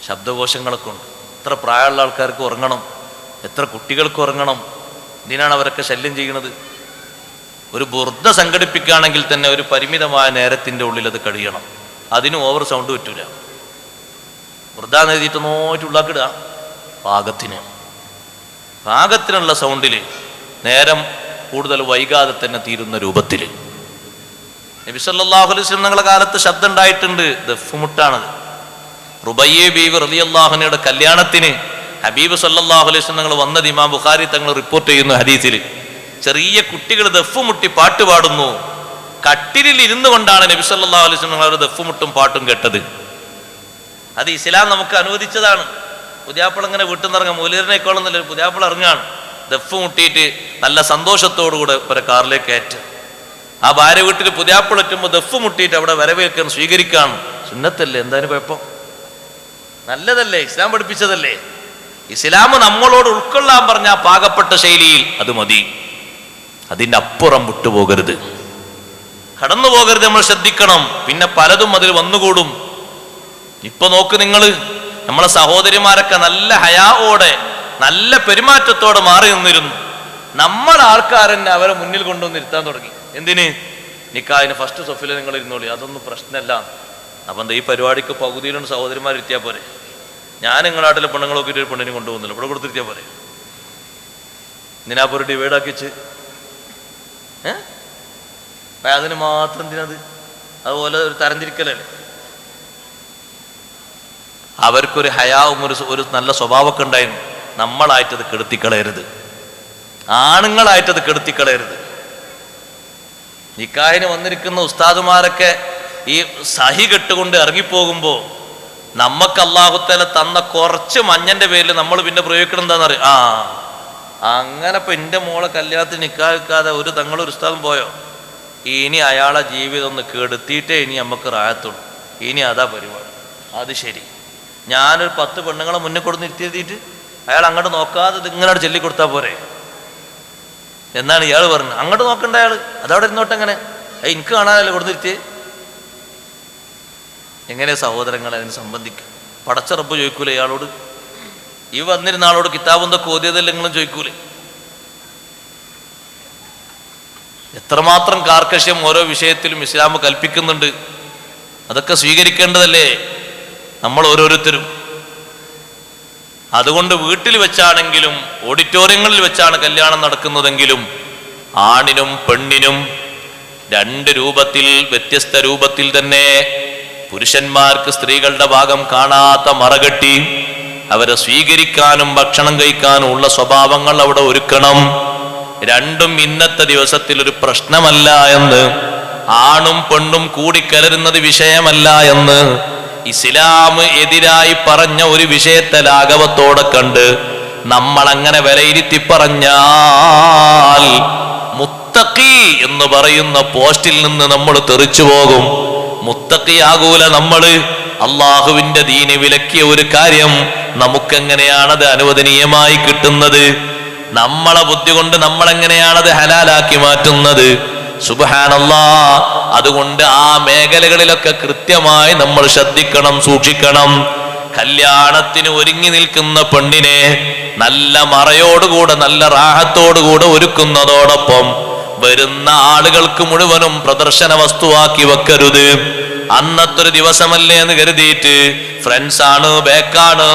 ശബ്ദകോശങ്ങളൊക്കെ ഉണ്ട്. ഇത്ര പ്രായമുള്ള ആൾക്കാർക്ക് ഉറങ്ങണം. എത്ര കുട്ടികൾക്ക് ഉറങ്ങണം? എന്തിനാണ് അവരൊക്കെ ശല്യം ചെയ്യുന്നത്? ഒരു ബുർദ സംഘടിപ്പിക്കുകയാണെങ്കിൽ തന്നെ ഒരു പരിമിതമായ നേരത്തിൻ്റെ ഉള്ളിൽ അത് കഴിയണം. അതിന് ഓവർ സൗണ്ട് പറ്റൂല. ബുർദ എഴുതിയിട്ട് നോയിട്ടുള്ളാക്കിടുക, പാകത്തിനുള്ള സൗണ്ടിൽ നേരം കൂടുതൽ വൈകാതെ തന്നെ തീരുന്ന രൂപത്തിൽ. നബി സല്ലല്ലാഹു അലൈഹി വസല്ലം തങ്ങളുടെ കാലത്ത് ശബ്ദം ഉണ്ടായിട്ടുണ്ട്, ദഫ്മുട്ടാണത്. റുബയ്യ ബീവി റളിയല്ലാഹു അൻഹയുടെ കല്യാണത്തിന് ഹബീബ് സല്ലല്ലാഹു അലൈഹി വസല്ലം തങ്ങൾ വന്നത് ഇമാം ബുഖാരി തങ്ങൾ റിപ്പോർട്ട് ചെയ്യുന്നു ഹദീസിൽ. ചെറിയ കുട്ടികൾ ദഫ്മുട്ടി പാട്ട് പാടുന്നു. കട്ടിലിൽ ഇരുന്നു കൊണ്ടാണ് നബി സല്ലല്ലാഹു അലൈഹി വസല്ലം അവർ ദഫ്മുട്ടും പാട്ടും കേട്ടത്. അത് ഇസ്ലാം നമുക്ക് അനുവദിച്ചതാണ്. പുതിയാപ്പിള ഇങ്ങനെ വീട്ടിൽ നിന്ന് ഇറങ്ങാം, മൂലീറിനേക്കോളം നല്ല പുതിയാപ്പിള ഇറങ്ങാണ്, ദഫ് മുട്ടിയിട്ട് നല്ല സന്തോഷത്തോടുകൂടെ ഒരു കാറിലേക്ക് കയറ്റുക. ആ ഭാര്യ വീട്ടിൽ പുതിയാപ്പിള എത്തുമ്പോൾ ദഫ് മുട്ടിയിട്ട് അവിടെ വരവേൽക്കാൻ സ്വീകരിക്കാണ്. സുന്നത്തല്ലേ, എന്തായാലും കുഴപ്പം? നല്ലതല്ലേ, ഇസ്ലാം പഠിപ്പിച്ചതല്ലേ. ഇസ്ലാം നമ്മളോട് ഉൾക്കൊള്ളാൻ പറഞ്ഞ പാകപ്പെട്ട ശൈലിയിൽ അത് മതി. അതിൻ്റെ അപ്പുറം വിട്ടുപോകരുത്, കടന്നു പോകരുത്. നമ്മൾ ശ്രദ്ധിക്കണം. പിന്നെ പലതും അതിൽ വന്നുകൂടും. ഇപ്പൊ നോക്ക് നിങ്ങൾ, നമ്മളെ സഹോദരിമാരൊക്കെ നല്ല ഹയാവോടെ നല്ല പെരുമാറ്റത്തോടെ മാറി നിന്നിരുന്നു. നമ്മുടെ ആൾക്കാരെന്നെ അവരെ മുന്നിൽ കൊണ്ടുവന്ന് ഇരുത്താൻ തുടങ്ങി. എന്തിന്? നിക്കാഹിന് ഫസ്റ്റ് സൊഫില് നിങ്ങൾ ഇരുന്നോളി, അതൊന്നും പ്രശ്നമല്ല. അപ്പം എന്താ ഈ പരിപാടിക്ക് പകുതിയിലുണ്ട് സഹോദരിമാർ ഇരുത്തിയാൽ പോരെ? ഞാൻ നിങ്ങളുടെ നാട്ടിലെ പെണ്ണുങ്ങൾ നോക്കിയിട്ട് ഒരു പെണ്ണിനെ കൊണ്ടുപോകുന്നില്ല, ഇവിടെ കൊടുത്തിരുത്തിയാൽ പോരെ? എന്തിനാ ഒരു ഡിവൈഡാക്കി വെച്ച് അതിന് മാത്രം എന്തിനത്? അതുപോലെ ഒരു തരംതിരിക്കലല്ലേ. അവർക്കൊരു ഹയാവും ഒരു നല്ല സ്വഭാവമൊക്കെ ഉണ്ടായിരുന്നു. നമ്മളായിട്ടത് കെടുത്തിക്കളയരുത്, ആണുങ്ങളായിട്ടത് കെടുത്തിക്കളയരുത്. നിക്കാഹിന് വന്നിരിക്കുന്ന ഉസ്താദുമാരൊക്കെ ഈ സഹി കെട്ടുകൊണ്ട് ഇറങ്ങിപ്പോകുമ്പോൾ നമുക്ക് അല്ലാഹുത്തആല തന്ന കുറച്ച് മഞ്ഞന്റെ പേരിൽ നമ്മൾ പിന്നെ പ്രയോഗിക്കണം എന്താണെന്നറിയാം. അങ്ങനെ ഇപ്പൊ എൻ്റെ മോളെ കല്യാണത്തിന് നിക്കാഹിക്കാതെ ഒരു തങ്ങളൊരു ഉസ്താദും പോയോ? ഇനി അയാളെ ജീവിതം ഒന്ന് കെടുത്തിയിട്ടേ ഇനി നമുക്ക് റായത്തുള്ളൂ. ഇനി അതാ പരിപാടി. അത് ശരി, ഞാനൊരു 10 പെണ്ണുങ്ങളെ മുന്നിൽ കൊടുന്ന് ഇരുത്തിയിരുത്തിയിട്ട് അയാൾ അങ്ങോട്ട് നോക്കാതെ ഇതിങ്ങനെ ചൊല്ലിക്കൊടുത്താൽ പോരെ എന്നാണ് ഇയാൾ പറഞ്ഞത്. അങ്ങോട്ട് നോക്കണ്ട അയാൾ, അതവിടെ ഇരുന്നോട്ടെങ്ങനെ, എനിക്ക് കാണാനല്ലേ കൊടുത്തിരുത്തിയേ. എങ്ങനെ സഹോദരങ്ങളെ അതിന് സംബന്ധിക്കും? പടച്ച റബ്ബ് ചോദിക്കൂലേ ഇയാളോട്? ഈ വന്നിരുന്ന ആളോട് കിതാബെന്തൊക്കെ ഓതിയതല്ലേ നിങ്ങളും ചോദിക്കൂലേ? എത്രമാത്രം കാർക്കശ്യം ഓരോ വിഷയത്തിലും ഇസ്ലാം കൽപ്പിക്കുന്നുണ്ട്. അതൊക്കെ സ്വീകരിക്കേണ്ടതല്ലേ നമ്മൾ ഓരോരുത്തരും. അതുകൊണ്ട് വീട്ടിൽ വെച്ചാണെങ്കിലും ഓഡിറ്റോറിയങ്ങളിൽ വെച്ചാണ് കല്യാണം നടക്കുന്നതെങ്കിലും ആണിനും പെണ്ണിനും 2 രൂപത്തിൽ, വ്യത്യസ്ത രൂപത്തിൽ തന്നെ പുരുഷന്മാർക്ക് സ്ത്രീകളുടെ ഭാഗം കാണാത്ത മറകെട്ടി അവരെ സ്വീകരിക്കാനും ഭക്ഷണം കഴിക്കാനും ഉള്ള സ്വഭാവങ്ങൾ അവിടെ ഒരുക്കണം. രണ്ടും ഇന്നത്തെ ദിവസത്തിൽ ഒരു പ്രശ്നമല്ല എന്ന്, ആണും പെണ്ണും കൂടിക്കലരുന്നത് വിഷയമല്ല എന്ന് ഇസ്ലാം എതിരായി പറഞ്ഞ ഒരു വിഷയത്തെ ലാഘവത്തോടെ കണ്ട് നമ്മൾ അങ്ങനെ വിലയിരുത്തി പറഞ്ഞാൽ മുത്തഖി എന്ന് പറയുന്ന പോസ്റ്റിൽ നിന്ന് നമ്മൾ തെറിച്ചു പോകും. മുത്തഖിയാകൂല നമ്മള്. അള്ളാഹുവിന്റെ ദീന് വിലക്കിയ ഒരു കാര്യം നമുക്കെങ്ങനെയാണത് അനുവദനീയമായി കിട്ടുന്നത്? നമ്മളെ ബുദ്ധി കൊണ്ട് നമ്മളെങ്ങനെയാണത് ഹലാലാക്കി മാറ്റുന്നത്? സുബ്ഹാനല്ലാഹ്. അതുകൊണ്ട് ആ മേഖലകളിലൊക്കെ കൃത്യമായി നമ്മൾ ശ്രദ്ധിക്കണം, സൂക്ഷിക്കണം. കല്യാണത്തിന് ഒരുങ്ങി നിൽക്കുന്ന പെണ്ണിനെ നല്ല മറയോടുകൂടെ നല്ല റാഹത്തോടുകൂടെ ഒരുക്കുന്നതോടൊപ്പം വരുന്ന ആളുകൾക്ക് മുഴുവനും പ്രദർശന വസ്തുവാക്കി വെക്കരുത്. അന്നത്തൊരു ദിവസമല്ലേ എന്ന് കരുതിയിട്ട് ഫ്രണ്ട്സാണ്, ബേക്കാണ്,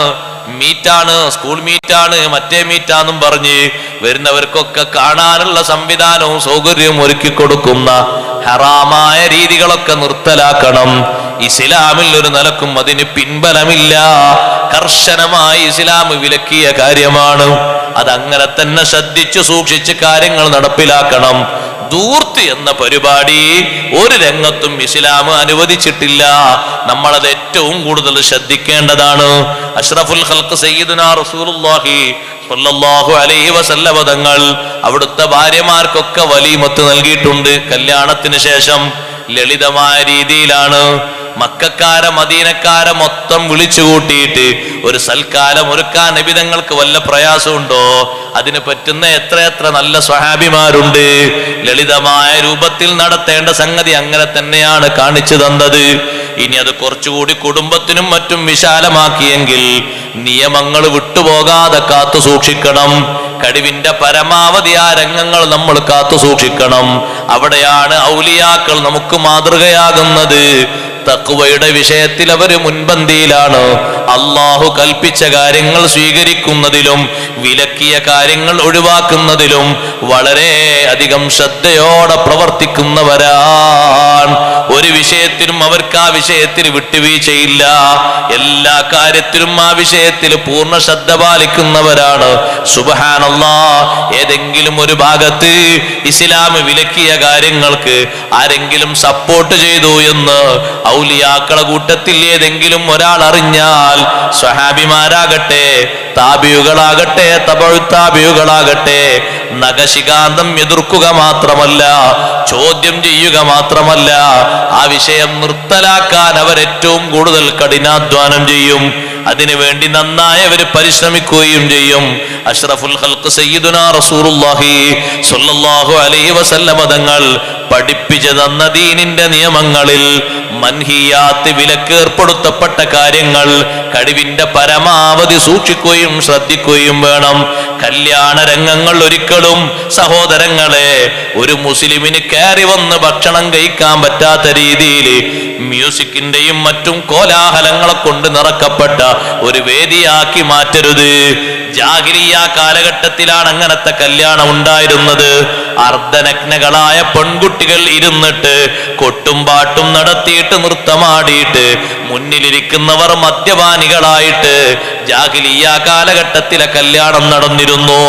മീറ്റാണ്, സ്കൂൾ മീറ്റാണ്, മറ്റേ മീറ്റാന്നും പറഞ്ഞ് വരുന്നവർക്കൊക്കെ കാണാനുള്ള സംവിധാനവും സൗകര്യവും ഒരുക്കി കൊടുക്കുന്ന ഹറാമായ രീതികളൊക്കെ നിർത്തലാക്കണം. ഇസ്ലാമിൽ ഒരു നിലക്കും അതിന് പിൻബലമില്ല. കർശനമായി ഇസ്ലാം വിലക്കിയ കാര്യമാണ്. അതങ്ങനെ തന്നെ ശ്രദ്ധിച്ചു സൂക്ഷിച്ച് കാര്യങ്ങൾ നടപ്പിലാക്കണം. ധൂർത്ത് എന്ന പരിപാടി ഒരു രംഗത്തും ഇസ്ലാം അനുവദിച്ചിട്ടില്ല. നമ്മളത് ഏറ്റവും കൂടുതൽ ശ്രദ്ധിക്കേണ്ടതാണ്. അഷ്റഫുൽ ഖൽഖ് സയ്യിദുനാ റസൂലുള്ളാഹി സ്വല്ലല്ലാഹു അലൈഹി വസല്ലം തങ്ങൾ അവിടുത്തെ ഭാര്യമാർക്കൊക്കെ വലീമത്ത് നൽകിയിട്ടുണ്ട്. കല്യാണത്തിന് ശേഷം ലളിതമായ രീതിയിലാണ്. മക്കക്കാരെ മദീനക്കാരെ മൊത്തം വിളിച്ചു കൂട്ടിയിട്ട് ഒരു സൽക്കാലം ഒരുക്കാൻ നബി തങ്ങൾക്ക് വല്ല പ്രയാസമുണ്ടോ? അതിന് പറ്റുന്ന എത്രയെത്ര നല്ല സ്വഹാബിമാരുണ്ട്. ലളിതമായ രൂപത്തിൽ നടത്തേണ്ട സംഗതി അങ്ങനെ തന്നെയാണ് കാണിച്ചു തന്നത്. ഇനി അത് കുറച്ചുകൂടി കുടുംബത്തിനും മറ്റും വിശാലമാക്കിയെങ്കിൽ നിയമങ്ങൾ വിട്ടുപോകാതെ കാത്തു സൂക്ഷിക്കണം. കഴിവിന്റെ പരമാവധി ആ രംഗങ്ങൾ നമ്മൾ കാത്തു സൂക്ഷിക്കണം. അവിടെയാണ് ഔലിയാക്കൾ നമുക്ക് മാതൃകയാകുന്നത്. തഖ്വയുടെ വിഷയത്തിൽ അവര് മുൻപന്തിയിലാണ്. അള്ളാഹു കൽപ്പിച്ച കാര്യങ്ങൾ സ്വീകരിക്കുന്നതിലും വിലക്കിയ കാര്യങ്ങൾ ഒഴിവാക്കുന്നതിലും വളരെ അധികം ശ്രദ്ധയോടെ പ്രവർത്തിക്കുന്നവരാണ്. ഒരു വിഷയത്തിലും അവർക്ക് ആ വിഷയത്തിൽ വിട്ടുവീഴ്ചയില്ല. എല്ലാ കാര്യത്തിലും ആ വിഷയത്തിൽ പൂർണ്ണ ശ്രദ്ധ പാലിക്കുന്നവരാണ്. സുബ്ഹാനല്ലാഹ്. ഏതെങ്കിലും ഒരു ഭാഗത്ത് ഇസ്ലാം വിലക്കിയ കാര്യങ്ങൾക്ക് ആരെങ്കിലും സപ്പോർട്ട് ചെയ്തു എന്ന് ഔലിയാക്കളെ കൂട്ടത്തിൽ ഏതെങ്കിലും ഒരാൾ അറിഞ്ഞാൽ, സ്വഹാബിമാരാകട്ടെ, താബിയുകളാകട്ടെ, തബഉ താബിയുകളാകട്ടെ, നഖശികാന്തം എതിർക്കുക മാത്രമല്ല, ചോദ്യം ചെയ്യുക മാത്രമല്ല, ആ വിഷയം നിർത്തലാക്കാൻ അവരേറ്റവും കൂടുതൽ കഠിനാധ്വാനം ചെയ്യും. അതിനുവേണ്ടി നന്നായവര് പരിശ്രമിക്കുകയും ചെയ്യും. അഷ്റഫുൽ ഖൽഖ് സയ്യിദുനാ റസൂലുള്ളാഹി സ്വല്ലല്ലാഹു അലൈഹി വസല്ലമ തങ്ങൾ പഠിപ്പിച്ചു തന്ന ദീനിന്റെ നിയമങ്ങളിൽ മൻഹിയാത്ത്, വിലക്ക് ഏർപ്പെടുത്തപ്പെട്ട കാര്യങ്ങൾ കഴിവിന്റെ പരമാവധി സൂക്ഷിക്കുകയും ശ്രദ്ധിക്കുകയും വേണം. കല്യാണ രംഗങ്ങൾ ഒരിക്കലും സഹോദരങ്ങളെ ഒരു മുസ്ലിമിന് കയറി വന്ന് ഭക്ഷണം കഴിക്കാൻ പറ്റാത്ത രീതിയിൽ മ്യൂസിക്കിന്റെയും മറ്റും കോലാഹലങ്ങളെ കൊണ്ട് നിറക്കപ്പെട്ട ഒരു വേദിയാക്കി മാറ്റരുത്. ജാഹിലിയ്യ കാലഘട്ടത്തിലാണ് അങ്ങനത്തെ കല്യാണം ഉണ്ടായിരുന്നത്. അർദ്ധനഗ്നകളായ പെൺകുട്ടികൾ ഇരുന്നിട്ട് കൊട്ടും പാട്ടും നടത്തിയിട്ട് നൃത്തമാടിയിട്ട് മുന്നിലിരിക്കുന്നവർ മദ്യപാനികളായിട്ട് ജാഹിലിയ്യ കാലഘട്ടത്തിലെ കല്യാണം നടന്നിരുന്നു.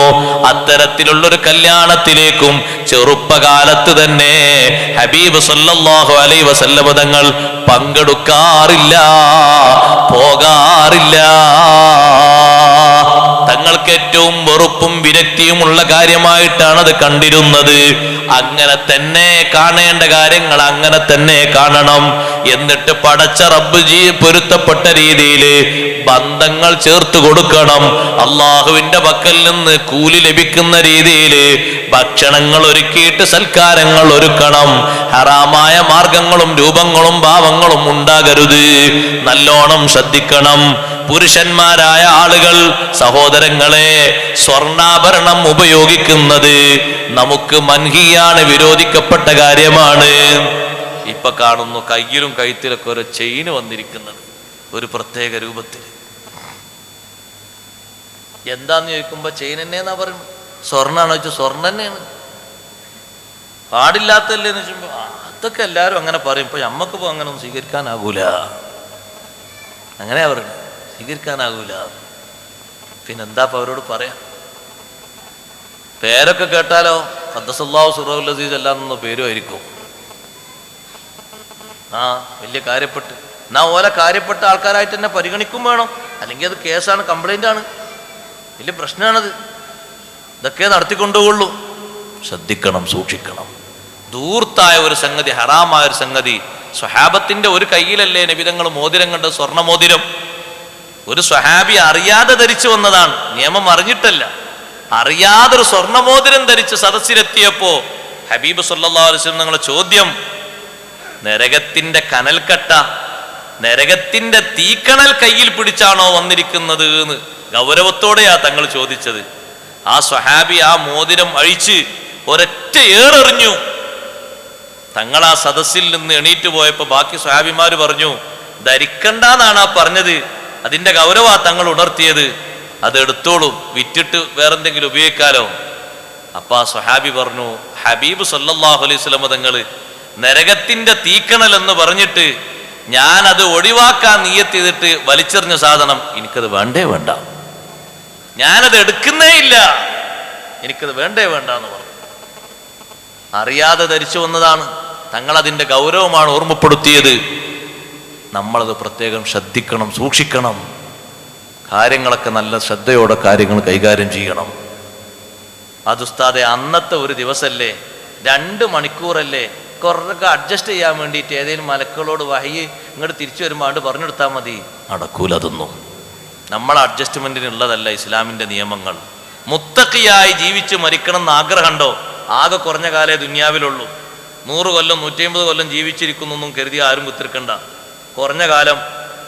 അത്തരത്തിലുള്ളൊരു കല്യാണത്തിലേക്കും ചെറുപ്പകാലത്ത് തന്നെ ഹബീബ് സല്ലല്ലാഹു അലൈഹി വസല്ലം തങ്ങൾ പങ്കെടുക്കാറില്ല, പോകാറില്ല. തങ്ങൾക്ക് ഏറ്റവും വെറുപ്പും വിരക്തിയുമുള്ള കാര്യമായിട്ടാണ് അത് കണ്ടിരുന്നത്. അങ്ങനെ തന്നെ കാണേണ്ട കാര്യങ്ങൾ അങ്ങനെ തന്നെ കാണണം. എന്നിട്ട് പടച്ച റബ്ബ് പൊരുത്തപ്പെട്ട രീതിയിൽ ബന്ധങ്ങൾ ചേർത്ത് കൊടുക്കണം. അള്ളാഹുവിന്റെ പക്കൽ നിന്ന് കൂലി ലഭിക്കുന്ന രീതിയിൽ ഭക്ഷണങ്ങൾ ഒരുക്കിയിട്ട് സൽക്കാരങ്ങൾ ഒരുക്കണം. ഹറാമായ മാർഗങ്ങളും രൂപങ്ങളും ഭാവങ്ങളും ഉണ്ടാകരുത്. നല്ലോണം ശ്രദ്ധിക്കണം. പുരുഷന്മാരായ ആളുകൾ, സഹോദരങ്ങളെ, സ്വർണ്ണാഭരണം ഉപയോഗിക്കുന്നത് നമുക്ക് മൻഹിയാണ്, വിരോധിക്കപ്പെട്ട കാര്യമാണ്. ഇപ്പൊ കാണുന്നു കയ്യിലും കഴുത്തിലൊക്കെ ഒരു ചെയിന് വന്നിരിക്കുന്നത് ഒരു പ്രത്യേക രൂപത്തിൽ. എന്താന്ന് ചോദിക്കുമ്പോ ചെയിൻ തന്നെയെന്നാ പറയുന്നത്. സ്വർണ്ണാണോ ചോദിച്ചാൽ സ്വർണ്ണം തന്നെയാണ്. പാടില്ലാത്തല്ലേന്ന് വെച്ചുമ്പോ അതൊക്കെ എല്ലാവരും അങ്ങനെ പറയും. ഇപ്പൊ നമ്മക്കിപ്പോ അങ്ങനെ ഒന്നും സ്വീകരിക്കാനാകൂല. അങ്ങനെയാ പറയുന്നത്, സ്വീകരിക്കാനാകൂല. പിന്നെന്താ ഇപ്പൊ അവരോട് പറയാം? പേരൊക്കെ കേട്ടാലോ ഖദ്ദസല്ലാഹു സിറഹുൽ അസീസ് അല്ലാന്നൊന്നും പേരുമായിരിക്കും. വലിയ കാര്യപ്പെട്ട് എന്നാ ഓലെ കാര്യപ്പെട്ട ആൾക്കാരായിട്ട് തന്നെ പരിഗണിക്കും വേണം. അല്ലെങ്കിൽ അത് കേസാണ്, കംപ്ലൈന്റ് ആണ്, വലിയ പ്രശ്നമാണത്. ഇതൊക്കെ നടത്തിക്കൊണ്ടുപോകുള്ളൂ. ശ്രദ്ധിക്കണം, സൂക്ഷിക്കണം. ദൂർത്തായ ഒരു സംഗതി, ഹറാമായ ഒരു സംഗതി. സ്വഹാബത്തിന്റെ ഒരു കയ്യിലല്ലേ നബിതങ്ങൾ മോതിരം കണ്ട്, സ്വർണ്ണമോതിരം. ഒരു സ്വഹാബി അറിയാതെ ധരിച്ചു വന്നതാണ്, നിയമം അറിഞ്ഞിട്ടല്ല. അറിയാതൊരു സ്വർണ്ണമോതിരം ധരിച്ച് സദസ്സിലെത്തിയപ്പോ ഹബീബ് സല്ലല്ലാഹു അലൈഹി വസല്ലം നിങ്ങളെ ചോദ്യം, നരകത്തിന്റെ കനൽക്കട്ട, നരകത്തിന്റെ തീക്കണൽ കയ്യിൽ പിടിച്ചാണോ വന്നിരിക്കുന്നത് എന്ന് ഗൗരവത്തോടെയാ തങ്ങൾ ചോദിച്ചത്. ആ സ്വഹാബി ആ മോതിരം അഴിച്ച് ഒരൊറ്റ ഏറെറിഞ്ഞു. തങ്ങൾ ആ സദസ്സിൽ നിന്ന് എണീറ്റ് പോയപ്പോ ബാക്കി സ്വഹാബിമാര് പറഞ്ഞു, ധരിക്കണ്ടെന്നാണ് ആ പറഞ്ഞത്, അതിന്റെ ഗൗരവ തങ്ങൾ ഉണർത്തിയത്, അത് എടുത്തോളൂ, വിറ്റിട്ട് വേറെന്തെങ്കിലും ഉപയോഗിക്കാലോ. അപ്പൊ ആ സ്വഹാബി പറഞ്ഞു, ഹബീബ് സല്ലല്ലാഹു അലൈഹി വസല്ലം തങ്ങൾ നരകത്തിന്റെ തീക്കണൽ എന്ന് പറഞ്ഞിട്ട് ഞാൻ അത് ഒഴിവാക്കാൻ നിയ്യത്ത് ചെയ്തിട്ട് വലിച്ചെറിഞ്ഞ സാധനം എനിക്കത് വേണ്ടേ വേണ്ട, ഞാനത് എടുക്കുന്നേ ഇല്ല, എനിക്കത് വേണ്ടേ വേണ്ട എന്ന് പറഞ്ഞു. അറിയാതെ ധരിച്ചു വന്നതാണ്. തങ്ങൾ അതിന്റെ ഗൗരവമാണ് ഓർമ്മപ്പെടുത്തിയത്. നമ്മളത് പ്രത്യേകം ശ്രദ്ധിക്കണം, സൂക്ഷിക്കണം. കാര്യങ്ങളൊക്കെ നല്ല ശ്രദ്ധയോടെ കാര്യങ്ങൾ കൈകാര്യം ചെയ്യണം. അത് ഉസ്താദെ അന്നത്തെ ഒരു ദിവസമല്ലേ, 2 മണിക്കൂറല്ലേ, കുറൊക്കെ അഡ്ജസ്റ്റ് ചെയ്യാൻ വേണ്ടിയിട്ട് ഏതെങ്കിലും മലക്കുകളോട് വഹി ഇങ്ങോട്ട് തിരിച്ചു വരുമ്പോൾ പറഞ്ഞെടുത്താൽ മതി. നടക്കൂല അതൊന്നും. നമ്മളെ അഡ്ജസ്റ്റ്മെന്റിനുള്ളതല്ല ഇസ്ലാമിന്റെ നിയമങ്ങൾ. മുത്തഖിയായി ജീവിച്ച് മരിക്കണം എന്ന് ആഗ്രഹമുണ്ടോ? ആകെ കുറഞ്ഞ കാലേ ദുനിയാവിലുള്ളൂ. 100 കൊല്ലം 150 കൊല്ലം ജീവിച്ചിരിക്കുന്നൊന്നും കരുതി ആരും കുത്തിരിക്കണ്ട. കുറഞ്ഞ കാലം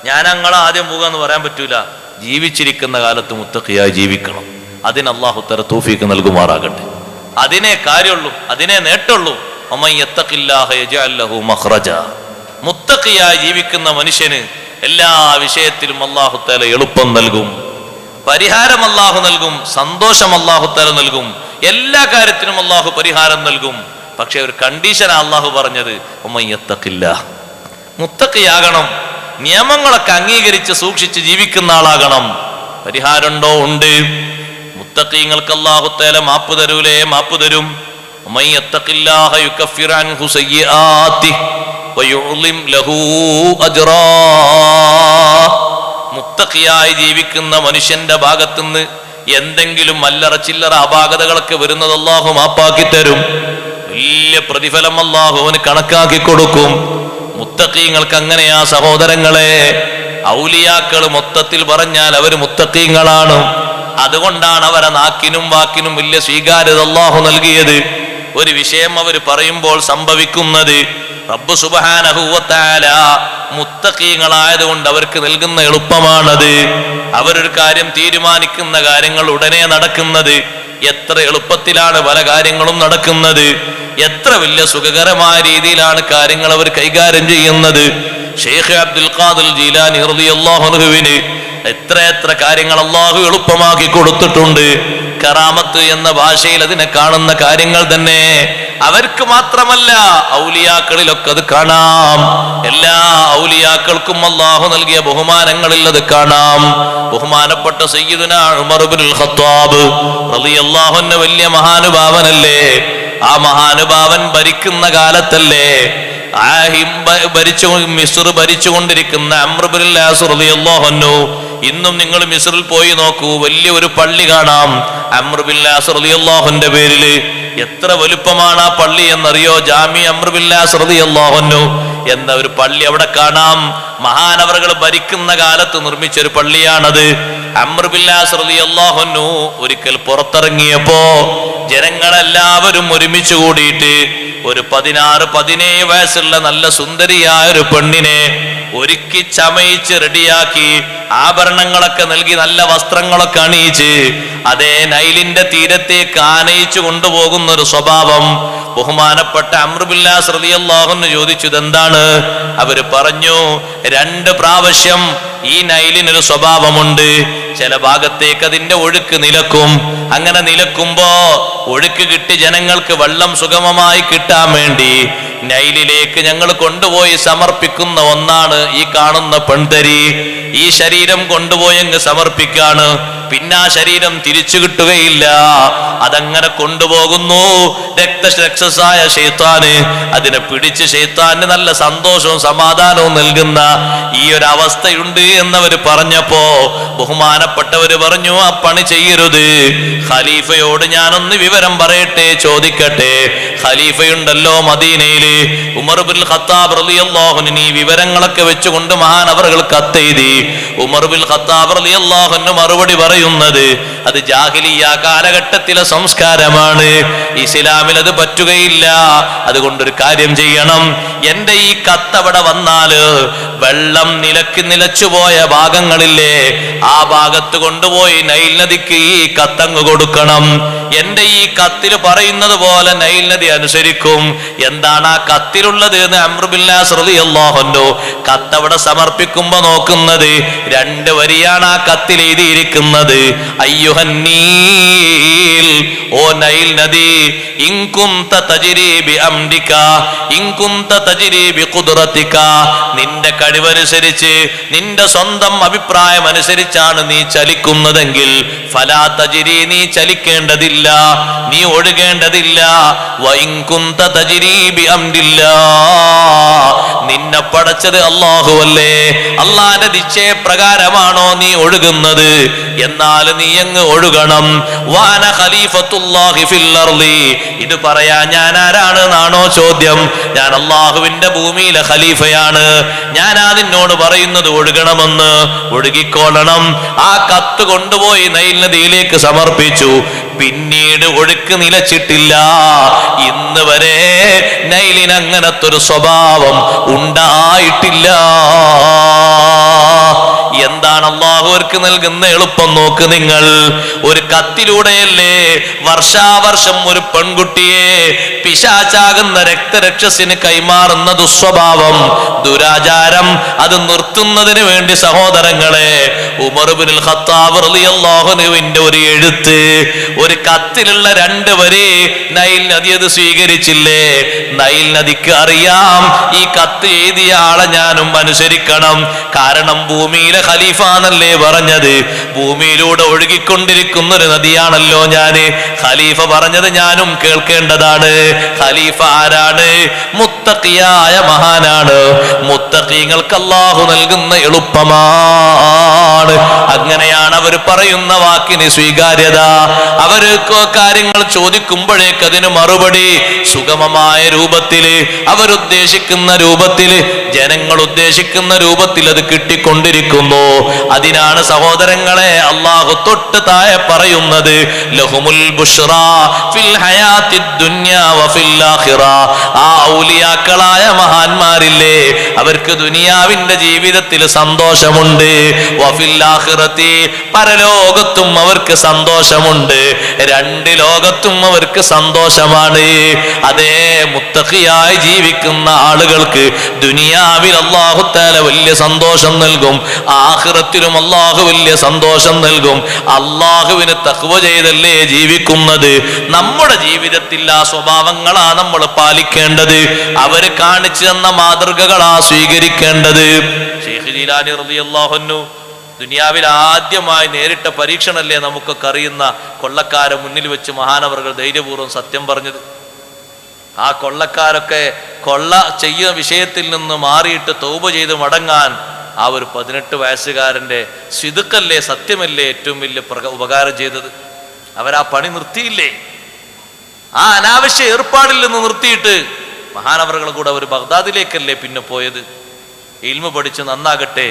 ഞാൻ ഞങ്ങളെ ആദ്യം പോകാന്ന് പറയാൻ പറ്റൂല. ജീവിച്ചിരിക്കുന്ന കാലത്ത് മുത്തഖിയായി ജീവിക്കണം. അതിന് അല്ലാഹു തആല തൗഫീഖ് നൽകുമാറാകട്ടെ. അതിനെ കാര്യമുള്ളൂ, അതിനെ നേട്ടുള്ളൂ. വമൻ യത്തഖില്ലാഹ യജ്അൽ ലഹു മഖ്റജ. മുത്തഖിയായി ജീവിക്കുന്ന മനുഷ്യന് എല്ലാ വിഷയത്തിലും അല്ലാഹു തആല എളുപ്പം നൽകും, പരിഹാരം അല്ലാഹു നൽകും, സന്തോഷം അല്ലാഹു തആല നൽകും, എല്ലാ കാര്യത്തിനും അല്ലാഹു പരിഹാരം നൽകും. പക്ഷെ ഒരു കണ്ടീഷനാ അല്ലാഹു പറഞ്ഞത്, വമൻ യത്തഖില്ലാഹ്. മുത്തഖിയാകണം, നിയമങ്ങളൊക്കെ അംഗീകരിച്ച് സൂക്ഷിച്ച് ജീവിക്കുന്ന ആളാകണം. പരിഹാരമുണ്ടോ? ഉണ്ട്. മുത്തഖീങ്ങൾക്ക് അല്ലാഹു തആല മാപ്പ് തരൂലേ? മാപ്പ് തരും. വമൻ യത്തഖില്ലാഹ യുകഫിർ അൻഹു സയ്യിആതിഹി വയുഅ്ലിം ലഹു അജ്റാ. മുത്തഖിയായി ജീവിക്കുന്ന മനുഷ്യന്റെ ഭാഗത്തുനിന്ന് എന്തെങ്കിലും അല്ലറ ചില്ലറ അപാകതകളൊക്കെ വരുന്നത് അല്ലാഹു മാപ്പാക്കി തരും. വലിയ പ്രതിഫലം അല്ലാഹു അവന് കണക്കാക്കി കൊടുക്കും. മുത്തഖീങ്ങൾക്ക് അങ്ങനെയാ സഹോദരങ്ങളെ. ഔലിയാക്കൾ മൊത്തത്തിൽ പറഞ്ഞാൽ അവര് മുത്തഖീങ്ങളാണ്. അതുകൊണ്ടാണ് അവരെ നാക്കിനും വാക്കിനും വലിയ സ്വീകാര്യത അല്ലാഹു നൽകിയത്. ഒരു വിഷയം അവർ പറയുമ്പോൾ സംഭവിക്കുന്നത് റബ്ബ് സുബ്ഹാനഹു വ തആല മുത്തഖീങ്ങളായതുകൊണ്ട് അവർക്ക് നൽകുന്ന എളുപ്പമാണത്. അവരൊരു കാര്യം തീരുമാനിക്കുന്ന കാര്യങ്ങൾ ഉടനെ നടക്കുന്നത്. എത്ര എളുപ്പത്തിലാണ് പല കാര്യങ്ങളും നടക്കുന്നത്. എത്ര വലിയ സുഖകരമായ രീതിയിലാണ് കാര്യങ്ങൾ അവർ കൈകാര്യം ചെയ്യുന്നത്. ഷെയ്ഖ് അബ്ദുൽ ഖാദിർ ജീലാനി റളിയല്ലാഹു അൻഹുവിന് എത്ര കാര്യങ്ങൾ അല്ലാഹു എളുപ്പമാക്കി കൊടുത്തിട്ടുണ്ട്. കറാമത്ത് എന്ന ഭാഷയിൽ അതിനെ കാണുന്ന കാര്യങ്ങൾ തന്നെ അവർക്ക് മാത്രമല്ല, ഔലിയാക്കളിലൊക്കെ അത് കാണാം. എല്ലാ ഔലിയാക്കൾക്കും അല്ലാഹു നൽകിയ ബഹുമാനങ്ങളിൽ അത് കാണാം. ബഹുമാനപ്പെട്ട സയ്യിദുനാ ഉമർ ഇബ്നുൽ ഖത്താബ് റളിയല്ലാഹു അൻഹു വലിയ മഹാനുഭാവനല്ലേ? ആ മഹാനുഭാവൻ ഭരിക്കുന്ന കാലത്തല്ലേ മിസ്ർ ഭരിച്ചുകൊണ്ടിരിക്കുന്ന അംർ ഇബ്നുൽ ആസ് റളിയല്ലാഹു അൻഹു. ഇന്നും നിങ്ങൾ മിസ്റിൽ പോയി നോക്കൂ, വലിയ ഒരു പള്ളി കാണാം അംർ ഇബ്നുൽ ആസ് റളിയല്ലാഹുവിന്റെ പേരില്. എത്ര വലുപ്പമാണ് ആ പള്ളി എന്നറിയോ? ജാമി അംർ ഇബ്നുൽ ആസ് റളിയല്ലാഹു അൻഹു എന്ന ഒരു പള്ളി അവിടെ കാണാം. മഹാനവറുകൾ ഭരിക്കുന്ന കാലത്ത് നിർമ്മിച്ചൊരു പള്ളിയാണത്. അംർ ഇബ്നുൽ ആസ് റളിയല്ലാഹു അൻഹു ഒരിക്കൽ പുറത്തിറങ്ങിയപ്പോ ജനങ്ങളെല്ലാവരും ഒരുമിച്ച് കൂടിയിട്ട് ഒരു 16-17 വയസ്സുള്ള നല്ല സുന്ദരിയായ ഒരു പെണ്ണിനെ ഒരുക്കി ചമയിച്ച് റെഡിയാക്കി ആഭരണങ്ങളൊക്കെ നൽകി നല്ല വസ്ത്രങ്ങളൊക്കെ അണിയിച്ച് അതേ നൈലിന്റെ തീരത്തേക്ക് ആനയിച്ചു കൊണ്ടുപോകുന്ന ഒരു സ്വഭാവം. ബഹുമാനപ്പെട്ട അംർ ഇബ്നുൽ ആസ് റളിയല്ലാഹു അൻഹു ചോദിച്ചു, ഇതെന്താണ്? അവര് പറഞ്ഞു, 2 പ്രാവശ്യം ഈ നൈലിനൊരു സ്വഭാവമുണ്ട്. ചില ഭാഗത്തേക്ക് അതിന്റെ ഒഴുക്ക് നിലക്കും. അങ്ങനെ നിലക്കുമ്പോ ഒഴുക്ക് കിട്ടി ജനങ്ങൾക്ക് വെള്ളം സുഗമമായി കിട്ടാൻ വേണ്ടി നൈലിലേക്ക് ഞങ്ങൾ കൊണ്ടുപോയി സമർപ്പിക്കുന്ന ഒന്നാണ് ഈ കാണുന്ന പെൺതരി. ഈ ശരീരം കൊണ്ടുപോയി അങ്ങ് സമർപ്പിക്കാണ്. പിന്നെ ആ ശരീരം തിരിച്ചു കിട്ടുകയില്ല. അതങ്ങനെ കൊണ്ടുപോകുന്നു. രക്തസായ ശൈത്താന് അതിനെ പിടിച്ച് ശൈത്താന് നല്ല സന്തോഷവും സമാധാനവും നൽകുന്ന ഈ ഒരു അവസ്ഥയുണ്ട് എന്നവര് പറഞ്ഞപ്പോ ബഹുമാനപ്പെട്ടവര് പറഞ്ഞു, ആ പണി ചെയ്യരുത്. ഖലീഫയോട് ഞാനൊന്ന് വിവരം പറയട്ടെ, ചോദിക്കട്ടെ. ഖലീഫയുണ്ടല്ലോ മദീനയില്, ഉമർ ഇബ്നുൽ ഖത്താബ് റളിയല്ലാഹു അൻഹു ഈ വിവരങ്ങളൊക്കെ വെച്ചുകൊണ്ട് മഹാനവറുകൾ കത്തെഴുതി. ഉമർ ഇബ്നുൽ ഖത്താബ് റളിയല്ലാഹു അൻഹു മറുപടി പറയുന്നത്, അത് ജാഹിലിയ്യ കാലഘട്ടത്തിലെ സംസ്കാരമാണ്, ഇസ്ലാമിൽ അത് പറ്റുകയില്ല. അതുകൊണ്ടൊരു കാര്യം ചെയ്യണം, എന്റെ ഈ കത്തവിടെ വന്നാല് വെള്ളം നിലച്ചുപോയ ഭാഗങ്ങളില്ലേ, ആ ഭാഗത്ത് കൊണ്ടുപോയി നൈൽ നദിക്ക് ഈ കത്തങ്ങ് കൊടുക്കണം. എന്റെ ഈ കത്തിൽ പറയുന്നത് പോലെ നൈൽ നദി അനുസരിക്കും. എന്താണ് ആ കത്തിലുള്ളത് എന്ന് അംർ ഇബ്നുൽ ആസ് റളിയല്ലാഹു അൻഹു കത്തവിടെ സമർപ്പിക്കുമ്പോ നോക്കുന്നത് 2 വരിയാണ് ആ കത്തിൽ എഴുതിയിരിക്കുന്നത്. അയ്യുഹൻ നീൽ, ഓ നൈൽ നദി, ഇൻ കുൻത തജ്രി ബി അംരിക ഇൻ കുൻത തജ്രി ബി ഖുദ്റതിക, നിന്റെ കഴിവനുസരിച്ച് നിന്റെ സ്വന്തം അഭിപ്രായം അനുസരിച്ചാണ് നീ ചലിക്കുന്നതെങ്കിൽ ഫലാ തജ്രി, നീ ചലിക്കേണ്ടതില്ല, നീ ഒഴുകേണ്ടതില്ല. വ ഇൻ കുൻത തജ്രി ബി അംരില്ലാ, നിന്നെ പടച്ചത് അല്ലാഹുവല്ലേ, അല്ലാഹുവിന്റെ നിശ്ചയപ്രകാരമാണോ നീ ഒഴുകുന്നത്, എന്നാൽ നീ അങ്ങ് ഒഴുകണം. വാന ഖലീഫത്തുല്ലാഹി ഫിൽ അർളി, ഇത് പറയാ ഞാൻ ആരാണെന്നാണോ ചോദ്യം? ഞാൻ അല്ലാഹുവിന്റെ ഭൂമിയിലെ ഖലീഫയാണ്. ഞാൻ അതിനോട് പറയുന്നത് ഒഴുകണമെന്ന്, ഒഴുകിക്കോളണം. ആ കത്ത് കൊണ്ടുപോയി നൈൽ നദിയിലേക്ക് സമർപ്പിച്ചു. പിന്നീട് ഒഴുക്ക് നിലച്ചിട്ടില്ല. ഇന്ന് വരെ നൈലിന് അങ്ങനത്തെ ഒരു സ്വഭാവം ഉണ്ടായിട്ടില്ല. എന്താണ് അല്ലാഹു അവർക്ക് നൽകുന്ന എളുപ്പം നോക്ക് നിങ്ങൾ. ഒരു കത്തിലൂടെയല്ലേ വർഷാവർഷം ഒരു പെൺകുട്ടിയെ പിശാചാകുന്ന രക്തരക്ഷസിന് കൈമാറുന്ന ദുസ്വഭാവം, ദുരാചാരം, അത് നിർത്തുന്നതിന് വേണ്ടി സഹോദരങ്ങളെ ഉമർ ഇബ്നുൽ ഖത്താബ് റളിയല്ലാഹു അൻഹുവിന്റെ ഒരു എഴുത്ത്, ഒരു കത്തിലുള്ള 2 വരി നൈൽ നദി അത് സ്വീകരിച്ചില്ലേ? നൈൽ നദിക്ക് അറിയാം ഈ കത്ത് എഴുതിയ ആളെ ഞാനും അനുസരിക്കണം. കാരണം ഭൂമിയിലെ ഖലീഫ എന്നല്ലേ പറഞ്ഞത്, ഭൂമിയിലൂടെ ഒഴുകിക്കൊണ്ടിരിക്കുന്ന ഒരു നദിയാണല്ലോ ഞാന്. ഖലീഫ പറഞ്ഞത് ഞാനും കേൾക്കേണ്ടതാണ്. ഖലീഫ ആരാണ്? മുത്തഖിയായ മഹാനാണ്. മുത്തഖീങ്ങൾക്ക് അല്ലാഹു നൽകുന്ന എളുപ്പമാണ്. അങ്ങനെയാണ് അവർ പറയുന്ന വാക്കിന് സ്വീകാര്യത. അവർക്ക് കാര്യങ്ങൾ ചോദിക്കുമ്പോഴേക്ക് അതിന് മറുപടി സുഗമമായ രൂപത്തില്, അവരുദ്ദേശിക്കുന്ന രൂപത്തില്, ജനങ്ങൾ ഉദ്ദേശിക്കുന്ന രൂപത്തിൽ അത് കിട്ടിക്കൊണ്ടിരിക്കുന്നു. അതിനാണ് സഹോദരങ്ങളെ അല്ലാഹു തൊട്ട് താഴെ പറയുന്നത് ലഹുമുൽ ബുശ്റാ ഫിൽ ഹയാത്തിദ് ദുനിയാ വഫിൽ ആഖിറ. ആ ഔലിയാക്കളായ മഹാന്മാരില്ലേ, അവർക്ക് ദുനിയാവിന്റെ ജീവിതത്തിൽ സന്തോഷമുണ്ട്. വഫിൽ ആഖിറതി, പരലോകത്തും അവർക്ക് സന്തോഷമുണ്ട്. 2 ലോകത്തും അവർക്ക് സന്തോഷമാണ്. അതേ മുത്തഖിയായി ജീവിക്കുന്ന ആളുകൾക്ക് ദുനിയാവിൽ അല്ലാഹു തആല വലിയ സന്തോഷം നൽകും, ആഖിറത്തിലും അല്ലാഹു വലിയ സന്തോഷം നൽകും. അല്ലാഹുവിന് തഖ്വ ചെയ്തല്ലേ ജീവിക്കുന്നത്. നമ്മുടെ ജീവിതത്തിൽ ആ സ്വഭാവങ്ങളാ നമ്മൾ പാലിക്കേണ്ടത്. അവര് കാണിച്ചു തന്ന മാതൃകകളാ സ്വീകരിക്കേണ്ടത്. ശൈഖ് ജീലാനി റളിയല്ലാഹു അൻഹു ദുനിയാവിൽ ആദ്യമായി നേരിട്ട പരീക്ഷണല്ലേ നമുക്കൊക്കെ അറിയുന്ന കൊള്ളക്കാരെ മുന്നിൽ വെച്ച് മഹാനവറുകൾ ധൈര്യപൂർവ്വം സത്യം പറഞ്ഞത്. ആ കൊള്ളക്കാരൊക്കെ കൊള്ള ചെയ്യുന്ന വിഷയത്തിൽ നിന്ന് മാറിയിട്ട് തൗബ ചെയ്ത് മടങ്ങാൻ ആ ഒരു 18 വയസ്സുകാരൻ്റെ സിദ്ഖല്ലേ, സത്യമല്ലേ ഏറ്റവും വലിയ ഉപകാരം ചെയ്തത്. അവരാ പണി നിർത്തിയില്ലേ? ആ അനാവശ്യ ഏർപ്പാടിൽ നിന്ന് നിർത്തിയിട്ട് മഹാനവറുകളുടെ കൂടെ അവർ ബഗ്ദാദിലേക്കല്ലേ പിന്നെ പോയത്. ഇൽമു പഠിച്ച് നന്നാകട്ടെ,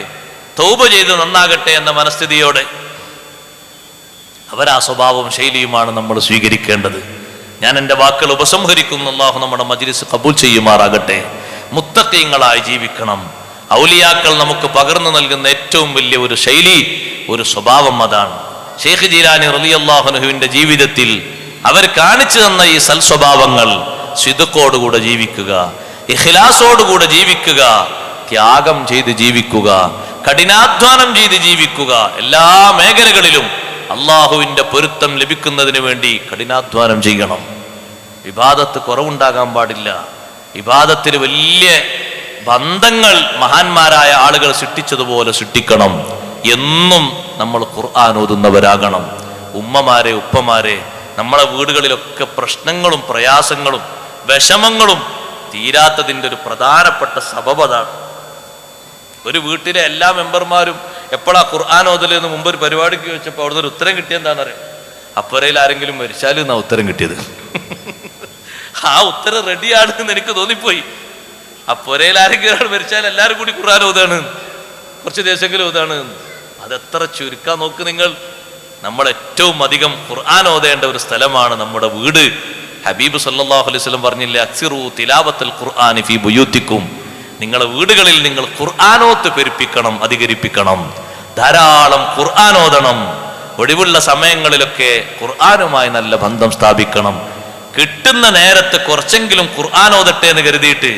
തൗബ ചെയ്ത് നന്നാകട്ടെ എന്ന മനസ്ഥിതിയോടെ. അവരാ സ്വഭാവവും ശൈലിയുമാണ് നമ്മൾ സ്വീകരിക്കേണ്ടത്. ഞാൻ എൻ്റെ വാക്കുകൾ ഉപസംഹരിക്കുന്നു. അല്ലാഹു നമ്മുടെ മജ്ലിസ് ഖബൂൽ ചെയ്യുമാറാകട്ടെ. മുത്തഖീങ്ങളായി ജീവിക്കണം. ഔലിയാക്കൾ നമുക്ക് പകർന്നു നൽകുന്ന ഏറ്റവും വലിയ ഒരു ശൈലി, ഒരു സ്വഭാവം അതാണ്. ശൈഖ് ജീലാനി റളിയല്ലാഹു അൻഹുവിന്റെ ജീവിതത്തിൽ അവർ കാണിച്ചു തന്ന ഈ സൽസ്വഭാവങ്ങൾ, സിദ്ഖോടുകൂടെ ജീവിക്കുക, ഇഖ്ലാസോടുകൂടെ ജീവിക്കുക, ത്യാഗം ചെയ്ത് ജീവിക്കുക, കഠിനാധ്വാനം ചെയ്ത് ജീവിക്കുക, എല്ലാ മേഖലകളിലും അള്ളാഹുവിന്റെ പൊരുത്തം ലഭിക്കുന്നതിന് വേണ്ടി കഠിനാധ്വാനം ചെയ്യണം. ഇബാദത്ത് കുറവുണ്ടാകാൻ പാടില്ല. ഇബാദത്തിൽ വലിയ ബന്ധങ്ങൾ മഹാന്മാരായ ആളുകൾ സൃഷ്ടിച്ചതുപോലെ സൃഷ്ടിക്കണം. എന്നും നമ്മൾ ഖുർആൻ ഓതുന്നവരാകണം. ഉമ്മമാരെ, ഉപ്പമാരെ, നമ്മളെ വീടുകളിലൊക്കെ പ്രശ്നങ്ങളും പ്രയാസങ്ങളും വിഷമങ്ങളും തീരാത്തതിൻ്റെ ഒരു പ്രധാനപ്പെട്ട സബബ് അതാണ്. ഒരു വീട്ടിലെ എല്ലാ മെമ്പർമാരും എപ്പോഴാ ഖുർആൻ ഓതലെന്ന് മുമ്പ് ഒരു പരിപാടിക്ക് വെച്ചപ്പോൾ അവിടുന്ന് ഒരു ഉത്തരം കിട്ടിയെന്താണെന്നറിയാം. അപ്പുറയിൽ ആരെങ്കിലും മരിച്ചാലും എന്നാ ഉത്തരം കിട്ടിയത്. ആ ഉത്തരം റെഡിയാണെന്ന് എനിക്ക് തോന്നിപ്പോയി. അപ്പുറയിൽ ആരെങ്കിലും ഒരാൾ മരിച്ചാൽ എല്ലാവരും കൂടി ഖുർആൻ ഓതാണ്, കുറച്ച് ദിവസമെങ്കിലും ഓതാണ്. അതെത്ര ചുരുക്കാൻ നോക്ക് നിങ്ങൾ. നമ്മൾ ഏറ്റവും അധികം ഖുർആൻ ഓതേണ്ട ഒരു സ്ഥലമാണ് നമ്മുടെ വീട്. ഹബീബ് സല്ലല്ലാഹു അലൈഹി വസല്ലം പറഞ്ഞില്ലേ, അക്സിറു തിലാവത്തുൽ ഖുർആനി ഫീ ബുയൂത്തിക്കും. നിങ്ങളുടെ വീടുകളിൽ നിങ്ങൾ ഖുർആനോത്ത് പെരുപ്പിക്കണം, അധികരിപ്പിക്കണം. ധാരാളം ഖുർആൻ ഓതണം. ഒഴിവുള്ള സമയങ്ങളിലൊക്കെ ഖുർആനുമായി നല്ല ബന്ധം സ്ഥാപിക്കണം. കിട്ടുന്ന നേരത്ത് കുറച്ചെങ്കിലും ഖുർആൻ ഓതട്ടെ എന്ന് കരുതിയിട്ട്,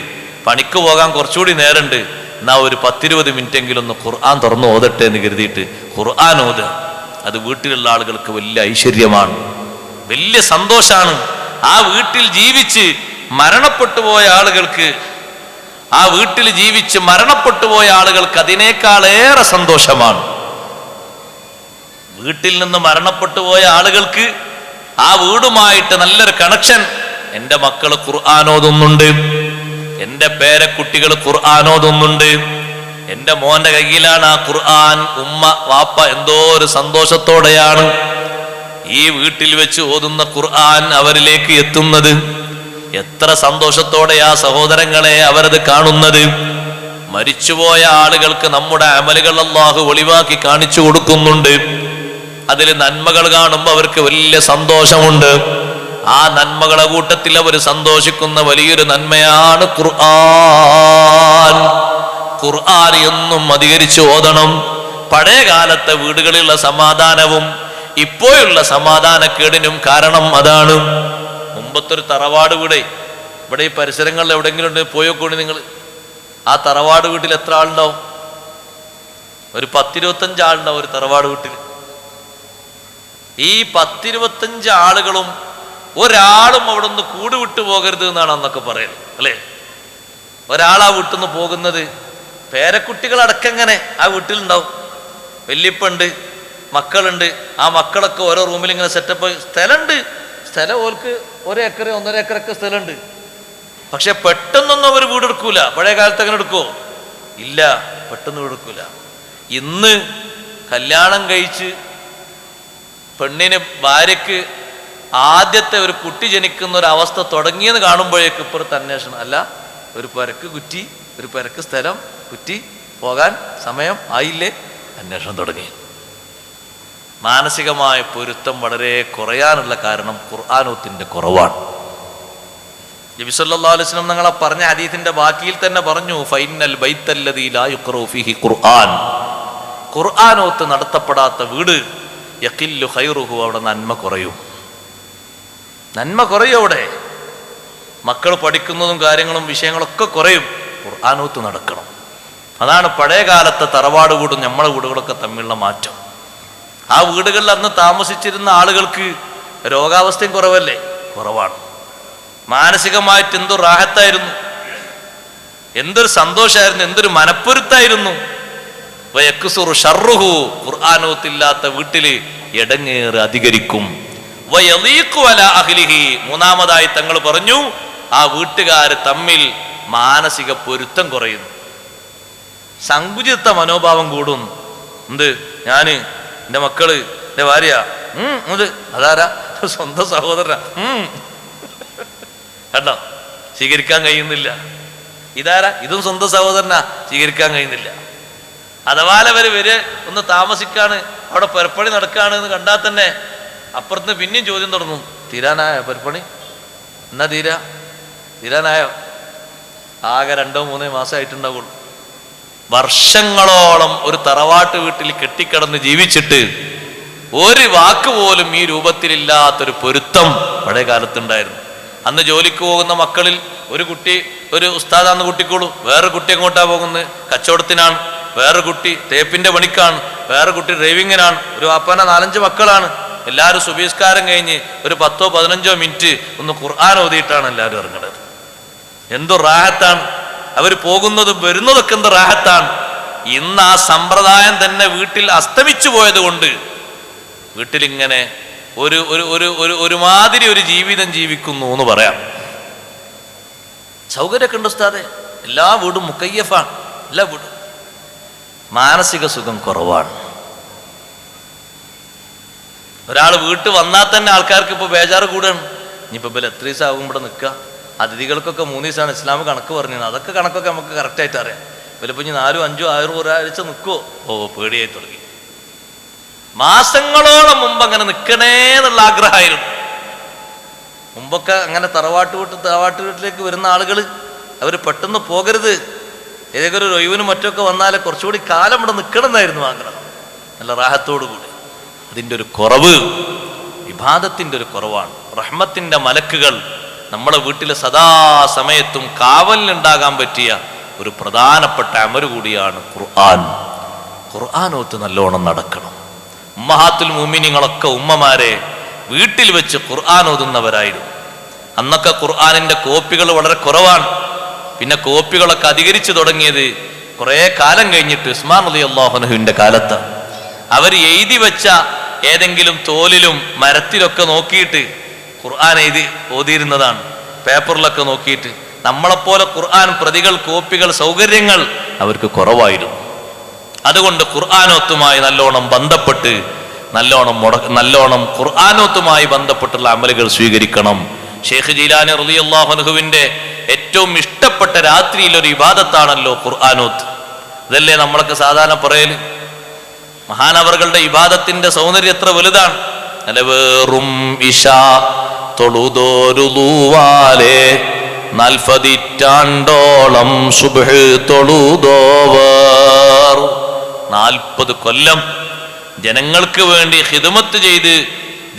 പണിക്ക് പോകാൻ കുറച്ചുകൂടി നേരമുണ്ട്, എന്നാ ഒരു 10-20 മിനിറ്റെങ്കിലും ഒന്ന് ഖുർആൻ തുറന്ന് ഓതട്ടെ എന്ന് കരുതിയിട്ട് ഖുർആൻ ഓത്. അത് വീട്ടിലുള്ള ആളുകൾക്ക് വലിയ ഐശ്വര്യമാണ്, വലിയ സന്തോഷാണ്. ആ വീട്ടിൽ ജീവിച്ച് മരണപ്പെട്ടു പോയ ആളുകൾക്ക്, ആ വീട്ടിൽ ജീവിച്ച് മരണപ്പെട്ടു പോയ ആളുകൾക്ക് അതിനേക്കാളേറെ സന്തോഷമാണ്. വീട്ടിൽ നിന്ന് മരണപ്പെട്ടു പോയ ആളുകൾക്ക് ആ വീടുമായിട്ട് നല്ലൊരു കണക്ഷൻ. എൻ്റെ മക്കൾ ഖുർആൻ ഓതുന്നുണ്ട്, എൻ്റെ പേരക്കുട്ടികൾ ഖുർആൻ ഓതുന്നുണ്ട്, എൻ്റെ മോന്റെ കയ്യിലാണ് ആ ഖുർആൻ. ഉമ്മ വാപ്പ എന്തോ ഒരു സന്തോഷത്തോടെയാണ് ഈ വീട്ടിൽ വെച്ച് ഓതുന്ന ഖുർആൻ അവരിലേക്ക് എത്തുന്നത്. എത്ര സന്തോഷത്തോടെയാ സഹോദരങ്ങളെ അവരത് കാണുന്നത്. മരിച്ചുപോയ ആളുകൾക്ക് നമ്മുടെ അമലുകൾ അല്ലാഹു ഒളിവാക്കി കാണിച്ചു കൊടുക്കുന്നുണ്ട്. അതിൽ നന്മകൾ കാണുമ്പോൾ അവർക്ക് വലിയ സന്തോഷമുണ്ട്. ആ നന്മകളെ കൂട്ടത്തിൽ അവർ സന്തോഷിക്കുന്ന വലിയൊരു നന്മയാണ് ഖുർആൻ. ഖുർആൻ എന്നും അധികരിച്ച് ഓതണം. പഴയ കാലത്തെ വീടുകളിലുള്ള സമാധാനവും ഇപ്പോഴുള്ള സമാധാനക്കേടിനും കാരണം അതാണ്. മുമ്പത്തൊരു തറവാട് വീട് ഇവിടെ ഈ പരിസരങ്ങളിൽ എവിടെയെങ്കിലും ഉണ്ട്, പോയോക്കൊണ്ട് നിങ്ങൾ. ആ തറവാട് വീട്ടിൽ എത്ര ആളുണ്ടാവും? ഒരു 10-25 ആളുണ്ടാവും ഒരു തറവാട് വീട്ടിൽ. ഈ 10-25 ആളുകളും ഒരാളും അവിടെ നിന്ന് കൂട് വിട്ടു പോകരുത് എന്നാണ് അന്നൊക്കെ പറയുന്നത്, അല്ലേ? ഒരാളാ വീട്ടിൽ നിന്ന് പോകുന്നത്. പേരക്കുട്ടികളടക്കം എങ്ങനെ ആ വീട്ടിലുണ്ടാവും. വല്യപ്പുണ്ട്, മക്കളുണ്ട്. ആ മക്കളൊക്കെ ഓരോ റൂമിൽ ഇങ്ങനെ സെറ്റപ്പ്. സ്ഥലം ഓർക്ക് 1 ഏക്കർ 1.5 ഏക്കറൊക്കെ സ്ഥലമുണ്ട്. പക്ഷെ പെട്ടെന്നൊന്നും അവർ വീടെടുക്കൂല. പഴയ കാലത്ത് അങ്ങനെ എടുക്കുമോ? ഇല്ല, പെട്ടെന്ന് വീടെടുക്കൂല. ഇന്ന് കല്യാണം കഴിച്ച് പെണ്ണിന് ഭാര്യക്ക് ആദ്യത്തെ ഒരു കുട്ടി ജനിക്കുന്ന ഒരു അവസ്ഥ തുടങ്ങിയെന്ന് കാണുമ്പോഴേക്ക് ഇപ്പുറത്ത് അന്വേഷണം. അല്ല, ഒരു പെരക്ക് കുറ്റി, ഒരു പെരക്ക് സ്ഥലം, കുറ്റി, പോകാൻ സമയം ആയില്ലേ, അന്വേഷണം തുടങ്ങി. മാനസികമായ പൊരുത്തം വളരെ കുറയാനുള്ള കാരണം ഖുർആനോത്തിന്റെ കുറവാണ്. നബി സല്ലല്ലാഹു അലൈഹി വസല്ലം ഞങ്ങളെ പറഞ്ഞ ഹദീസിന്റെ ബാക്കിയിൽ തന്നെ പറഞ്ഞു, ഫൈനൽ ബൈത്തല്ലദീ ലാ യുഖറഉ ഫീഹി ഖുർആൻ. ഖുർആനോത്ത് നടത്തപ്പെടാത്ത വീട് യഖില്ലു ഖൈറുഹു, അവിടെ നന്മ കുറയും. നന്മ കുറയും. അവിടെ മക്കൾ പഠിക്കുന്നതും കാര്യങ്ങളും വിഷയങ്ങളൊക്കെ കുറയും. ഖുർആനോത്ത് നടക്കണം. അതാണ് പഴയ കാലത്തെ തറവാട് വീടും നമ്മളെ വീടുകളൊക്കെ തമ്മിലുള്ള മാറ്റം. ആ വീടുകളിൽ അന്ന് താമസിച്ചിരുന്ന ആളുകൾക്ക് രോഗാവസ്ഥയും കുറവല്ലേ? കുറവാണ്. മാനസികമായിട്ട് എന്തൊരു റാഹത്തായിരുന്നു, എന്തൊരു സന്തോഷമായിരുന്നു, എന്തൊരു മനപ്പൊരുത്തായിരുന്നു. വയക്സുറു ഷർറുഹു, ഖുർആനോത്തില്ലാത്ത വീട്ടില് എടങ്ങേറ് അധികരിക്കും. വയളീഖു അലാ അഹ്ലിഹി, മൂന്നാമതായി തങ്ങൾ പറഞ്ഞു, ആ വീട്ടുകാർ തമ്മിൽ മാനസിക പൊരുത്തം കുറയുന്നു. സങ്കുചിത മനോഭാവം കൂടും. എന്ത്, ഞാന്, എൻ്റെ മക്കള്, എൻ്റെ ഭാര്യ, അതാരാ, സ്വന്തം സഹോദരനാ, കണ്ടോ, സ്വീകരിക്കാൻ കഴിയുന്നില്ല. ഇതാരാ, ഇതും സ്വന്തം സഹോദരനാ, സ്വീകരിക്കാൻ കഴിയുന്നില്ല. അഥവാ അവര് ഒന്ന് താമസിക്കാണ്, അവിടെ പെരപ്പണി നടക്കാണ് എന്ന് കണ്ടാൽ തന്നെ അപ്പുറത്ത് പിന്നെയും ചോദ്യം തുടങ്ങും, തീരാനായോ പെരപ്പണി? എന്നാ തീരാനായോ? ആകെ 2-3 മാസമായിട്ടുണ്ടാവുള്ളൂ. വർഷങ്ങളോളം ഒരു തറവാട്ട് വീട്ടിൽ കെട്ടിക്കിടന്ന് ജീവിച്ചിട്ട് ഒരു വാക്ക് പോലും ഈ രൂപത്തിലില്ലാത്തൊരു പൊരുത്തം പഴയ കാലത്തുണ്ടായിരുന്നു. അന്ന് ജോലിക്ക് പോകുന്ന മക്കളിൽ ഒരു കുട്ടി ഒരു ഉസ്താദാന്ന് കൂട്ടിക്കോളൂ, വേറെ കുട്ടി എങ്ങോട്ടാ പോകുന്നത്? കച്ചവടത്തിനാണ്. വേറെ കുട്ടി തേപ്പിന്റെ പണിക്കാണ്. വേറെ കുട്ടി ഡ്രൈവിങ്ങിനാണ്. ഒരു വാപ്പാന 4-5 മക്കളാണ്. എല്ലാവരും സുബീസ്കാരം കഴിഞ്ഞ് ഒരു 10-15 മിനിറ്റ് ഒന്ന് ഖുർആൻ ഓതിയിട്ടാണ് എല്ലാവരും ഇറങ്ങുന്നത്. എന്തു റാഹത്താണ്! അവർ പോകുന്നതും വരുന്നതൊക്കെ എന്ത് റാഹത്താണ്! ഇന്ന് ആ സമ്പ്രദായം തന്നെ വീട്ടിൽ അസ്തമിച്ചു പോയത് കൊണ്ട് വീട്ടിലിങ്ങനെ ഒരുമാതിരി ഒരു ജീവിതം ജീവിക്കുന്നു എന്ന് പറയാം. സൗകര്യമൊക്കെ ഉണ്ട് ഉസ്താദെ, എല്ലാ വീടും മുക്കയ്യഫാണ്, എല്ലാ വീടും. മാനസിക സുഖം കുറവാണ്. ഒരാൾ വീട്ടിൽ വന്നാൽ തന്നെ ആൾക്കാർക്ക് ഇപ്പോൾ ബേജാറ് കൂടുകയാണ്. ഇനിയിപ്പോൾ ഇവർ എത്ര ദിവസം ആകും ഇവിടെ നിൽക്കുക? അതിഥികൾക്കൊക്കെ 3 ദിവസമാണ് ഇസ്ലാം കണക്ക് പറഞ്ഞത്. അതൊക്കെ കണക്കൊക്കെ നമുക്ക് കറക്റ്റായിട്ട് അറിയാം. ഇവരിപ്പോൾ ഇനി 4, 5, 6 ഒരാഴ്ച നിൽക്കുമോ? പേടിയായി തുടങ്ങി. മാസങ്ങളോളം മുമ്പ് അങ്ങനെ നിൽക്കണേ എന്നുള്ള ആഗ്രഹമായിരുന്നു. മുമ്പൊക്കെ അങ്ങനെ തറവാട്ട് വീട്ടിലേക്ക് വരുന്ന ആളുകൾ അവർ പെട്ടെന്ന് പോകരുത്, ഏതൊക്കെ ഒരു ഒഴിവിനും മറ്റൊക്കെ വന്നാലേ കുറച്ചുകൂടി കാലം ഇവിടെ നിൽക്കണം എന്നായിരുന്നു ആഗ്രഹം, നല്ല റാഹത്തോടു കൂടി. അതിൻ്റെ ഒരു കുറവ് ഇബാദത്തിൻ്റെ ഒരു കുറവാണ്. റഹ്മത്തിൻ്റെ മലക്കുകൾ നമ്മളെ വീട്ടിൽ സദാസമയത്തും കാവലിനുണ്ടാകാൻ പറ്റിയ ഒരു പ്രധാനപ്പെട്ട അമര് കൂടിയാണ് ഖുർആൻ. ഖുർആനോത്ത് നല്ലോണം നടക്കണം. ഉമ്മഹാത്തുൽ മുഅ്മിനീങ്ങളൊക്കെ ഉമ്മമാരെ വീട്ടിൽ വെച്ച് ഖുർആൻ ഓതുന്നവരായിരുന്നു. അന്നൊക്കെ ഖുർആനിന്റെ കോപ്പികൾ വളരെ കുറവാണ്. പിന്നെ കോപ്പികളൊക്കെ അധികരിച്ചു തുടങ്ങിയത് കുറേ കാലം കഴിഞ്ഞിട്ട് ഉസ്മാൻ റളിയല്ലാഹു അൻഹുവിന്റെ കാലത്ത്. അവർ എഴുതി വെച്ച ഏതെങ്കിലും തോലിലും മരത്തിലൊക്കെ നോക്കിയിട്ട് ഖുർആൻ എഴുതി ഓതിയിരുന്നതാണ്, പേപ്പറിലൊക്കെ നോക്കിയിട്ട്. നമ്മളെപ്പോലെ ഖുർആൻ പ്രതികൾ, കോപ്പികൾ, സൗകര്യങ്ങൾ അവർക്ക് കുറവായിരുന്നു. അതുകൊണ്ട് ഖുർആനോത്തുമായി നല്ലോണം ബന്ധപ്പെട്ട് നല്ലോണം ഖുർആനോത്തുമായി ബന്ധപ്പെട്ടുള്ള അമലുകൾ സ്വീകരിക്കണം. ഷെയ്ഖ് ജീലാനി റളിയല്ലാഹു അൻഹുവിന്റെ ഏറ്റവും ഇഷ്ടപ്പെട്ട രാത്രിയിൽ ഒരു ഇബാദത്താണല്ലോ ഖുർആനോത്ത്. ഇതല്ലേ നമ്മളൊക്കെ സാധാരണ പറയല്? മഹാനവറുകളുടെ ഇബാദത്തിന്റെ സൗന്ദര്യം എത്ര വലുതാണ്. അലവേറും ഇശ തൊഴുതോരുവാലേ 40 സുബ്ഹ് തൊഴുതോവർ. 40 കൊല്ലം ജനങ്ങൾക്ക് വേണ്ടി ഖിദ്മത്ത് ചെയ്ത്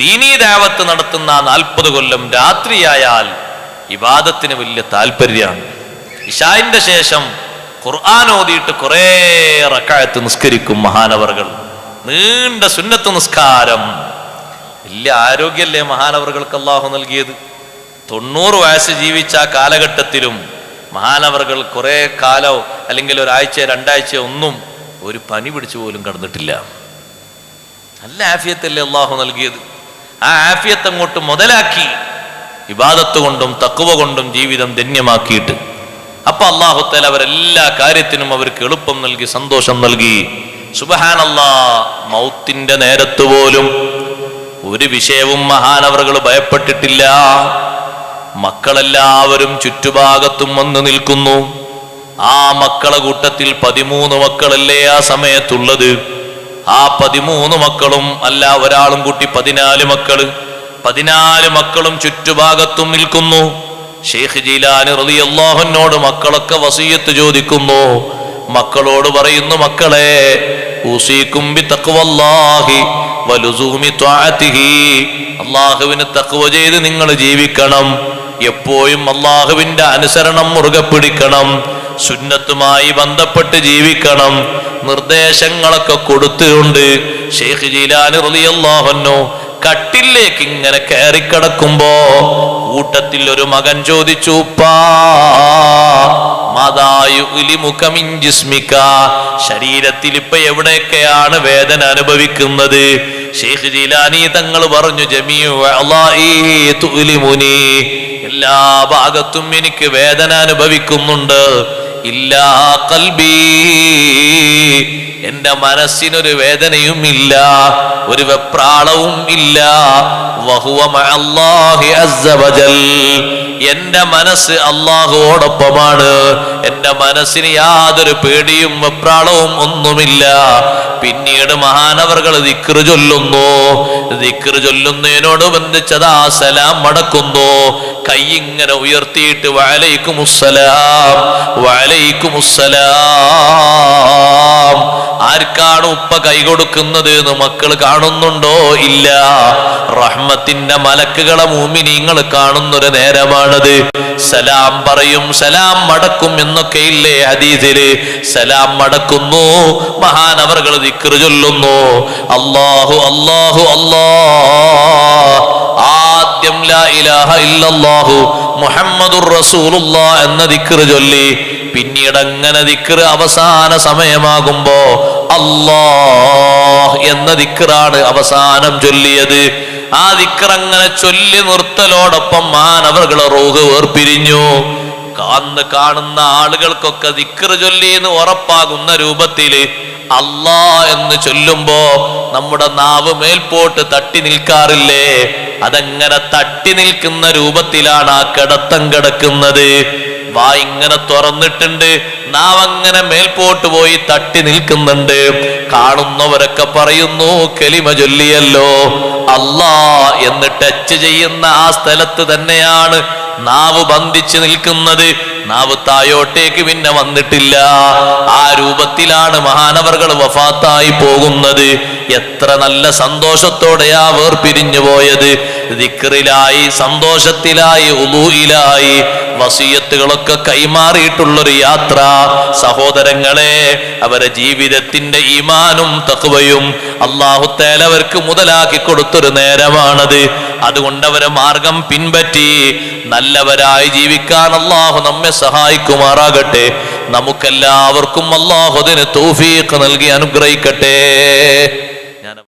ദീനീ ദഅവത്ത് നടത്തുന്ന 40 കൊല്ലം രാത്രിയായാൽ ഇബാദത്തിന് വലിയ താല്പര്യമാണ്. ഇശാഇന്റെ ശേഷം ഖുർആൻ ഓതിയിട്ട് കുറേ റക്അത്ത് നിസ്കരിക്കും മഹാനവറുകൾ. നീണ്ട സുന്നത്ത് നിസ്കാരം. വലിയ ആരോഗ്യമല്ലേ മഹാനവറുകൾക്ക് അല്ലാഹു നൽകിയത്. 90 വയസ്സ് ജീവിച്ച ആ കാലഘട്ടത്തിലും മഹാനവറുകൾ കുറെ കാലോ അല്ലെങ്കിൽ ഒരാഴ്ച 2 ആഴ്ച ഒന്നും ഒരു പനി പിടിച്ചു പോലും കടന്നിട്ടില്ല. നല്ല ആഫിയത്തല്ലേ അല്ലാഹു നൽകിയത്. ആ ആഫിയത്ത് അങ്ങോട്ട് മുതലാക്കി ഇബാദത്ത് കൊണ്ടും തഖ്വ കൊണ്ടും ജീവിതം ധന്യമാക്കിയിട്ട് അപ്പൊ അല്ലാഹു തആല അവരെല്ലാ കാര്യത്തിനും അവർക്ക് എളുപ്പം നൽകി, സന്തോഷം നൽകി. സുബ്ഹാനല്ലാഹ്, മൗത്തിന്റെ നേരത്ത് പോലും ഒരു വിഷയവും മഹാനവറുകൾ ഭയപ്പെട്ടിട്ടില്ല. മക്കളെല്ലാവരും ചുറ്റുഭാഗത്തും വന്ന് നിൽക്കുന്നു. ആ മക്കളെ കൂട്ടത്തിൽ 13 മക്കളല്ലേ ആ സമയത്തുള്ളത്. ആ 13 മക്കളും അല്ല, ഒരാളും കൂട്ടി 14 മക്കള്. 14 മക്കളും ചുറ്റുഭാഗത്തും നിൽക്കുന്നു. ഷെയ്ഖ് ജീലാനി റളിയല്ലാഹു അൻഹുവോട് മക്കളൊക്കെ വസിയത്ത് ചോദിക്കുന്നു. മക്കളോട് പറയുന്നു, മക്കളെ ഊസീകും ബിതഖ്വല്ലാഹി വലുസൂമി ത്വാഅതിഹി. അല്ലാഹുവിനെ തഖ്വ ചെയ്ത് നിങ്ങൾ ജീവിക്കണം. എപ്പോഴും അല്ലാഹുവിന്റെ അനുസരണം മുറുകെ പിടിക്കണം. സുന്നത്തുമായി ബന്ധപ്പെട്ട് ജീവിക്കണം. നിർദ്ദേശങ്ങളൊക്കെ കൊടുത്തുകൊണ്ട് ഷെയ്ഖ് ജീലാനി റളിയല്ലാഹു അൻഹു കട്ടിലേക്ക് ഇങ്ങനെ കയറിക്കിടക്കുമ്പോ കൂട്ടത്തിൽ ഒരു മകൻ ചോദിച്ചു, ഉപ്പാ ശരീരത്തിൽ ഇപ്പൊ എവിടെയൊക്കെയാണ് വേദന അനുഭവിക്കുന്നത്? ഷെയ്ഖ് ജീലാനി തങ്ങൾ പറഞ്ഞു, ജമീഉ അളാഇ തുലിമുനി, എല്ലാ ഭാഗത്തും എനിക്ക് വേദന അനുഭവിക്കുന്നുണ്ട്. ഇല്ലാ ഖൽബി, എന്റെ മനസ്സിനൊരു വേദനയും ഇല്ല, ഒരു വെപ്രാളവും ഇല്ല. വഹുവ മഅല്ലാഹി അസ്സ വജൽ, എന്റെ മനസ്സ് അല്ലാഹുവോടൊപ്പമാണ്. എന്റെ മനസ്സിന് യാതൊരു പേടിയും വെപ്രാളവും ഒന്നുമില്ല. പിന്നീട് മഹാനവറുകൾ ദിക്റ് ചൊല്ലുന്നു. ദിക്റ് ചൊല്ലുന്നതിനോട് ബന്ധിച്ചതാ സലാം മടക്കുന്നു. കൈ ഇങ്ങനെ ഉയർത്തിയിട്ട് വഅലൈക്കുമുസ്സലാം വഅലൈക്കുമുസ്സലാം. ആർക്കാണ് ഉപ്പ കൈ കൊടുക്കുന്നത് എന്ന് മക്കൾ കാണുന്നുണ്ടോ? ഇല്ല. റഹ്മത്തിന്റെ മലക്കുകളെ മുഅ്മിനീങ്ങൾ കാണുന്നൊരു നേരമാണത്. സലാം പറയും, സലാം മടക്കും എന്നൊക്കെ ഇല്ലേ ഹദീസില്. സലാം മടക്കുന്നു, മഹാനവറുകൾ ദിക്റ് ചൊല്ലുന്നു. അല്ലാഹു അല്ലാഹു അല്ലാഹ്. ആദ്യം ലാ ഇലാഹ ഇല്ലല്ലാഹു മുഹമ്മദുർ റസൂലുള്ളാഹ് എന്ന ദിക്റ് ചൊല്ലി. പിന്നീട് അങ്ങനെ ദിക്റ് അവസാന സമയമാകുമ്പോ അല്ലാഹ് എന്ന ദിക്റാണ് അവസാനം ചൊല്ലിയത്. ആ ദിക്ർ അങ്ങനെ ചൊല്ലി നിർത്തലോടൊപ്പം മഹാനവറുകളെ റൂഹ് വേർപിരിഞ്ഞു. കാണുന്ന ആളുകൾക്കൊക്കെ ദിക്ർ ചൊല്ലി എന്ന് ഉറപ്പാകുന്ന രൂപത്തില് അല്ലാ എന്ന് ചൊല്ലുമ്പോ നമ്മുടെ നാവ് മേൽപോട്ട് തട്ടി നിൽക്കാറില്ലേ? അതങ്ങനെ തട്ടി നിൽക്കുന്ന രൂപത്തിലാണ് ആ കിടത്തം കിടക്കുന്നത്. വാ ഇങ്ങനെ തുറന്നിട്ടുണ്ട്, നാവങ്ങനെ മേൽപോട്ട് പോയി തട്ടി നിൽക്കുന്നുണ്ട്. കാണുന്നവരൊക്കെ പറയുന്നു, കലിമ ചൊല്ലിയല്ലോ. അല്ലാ എന്ന് ടച്ച് ചെയ്യുന്ന ആ സ്ഥലത്ത് തന്നെയാണ് നാവ് ബന്ധിച്ച് നിൽക്കുന്നത്. നാവ് തായോട്ടേക്ക് പിന്നെ വന്നിട്ടില്ല. ആ രൂപത്തിലാണ് മഹാനവറുകൾ വഫാത്തായി പോകുന്നത്. എത്ര നല്ല സന്തോഷത്തോടെയാ വേർപിരിഞ്ഞു പോയത്. ദിക്റിലായി, സന്തോഷത്തിലായി, ഉളൂഇലായി, വസിയത്തുകളൊക്കെ കൈമാറിയിട്ടുള്ളൊരു യാത്ര. സഹോദരങ്ങളെ, അവരെ ജീവിതത്തിന്റെ ഈമാനും തഖ്വയും അല്ലാഹു തആല അവർക്ക് മുതലാക്കി കൊടുത്തൊരു നേരമാണത്. അതുകൊണ്ട് അവരെ മാർഗം പിൻപറ്റി നല്ലവരായി ജീവിക്കാൻ അല്ലാഹു നമ്മെ സഹായിക്കുമാറാകട്ടെ. നമുക്കെല്ലാവർക്കും അല്ലാഹു അതിന് തൗഫീഖ് നൽകി അനുഗ്രഹിക്കട്ടെ.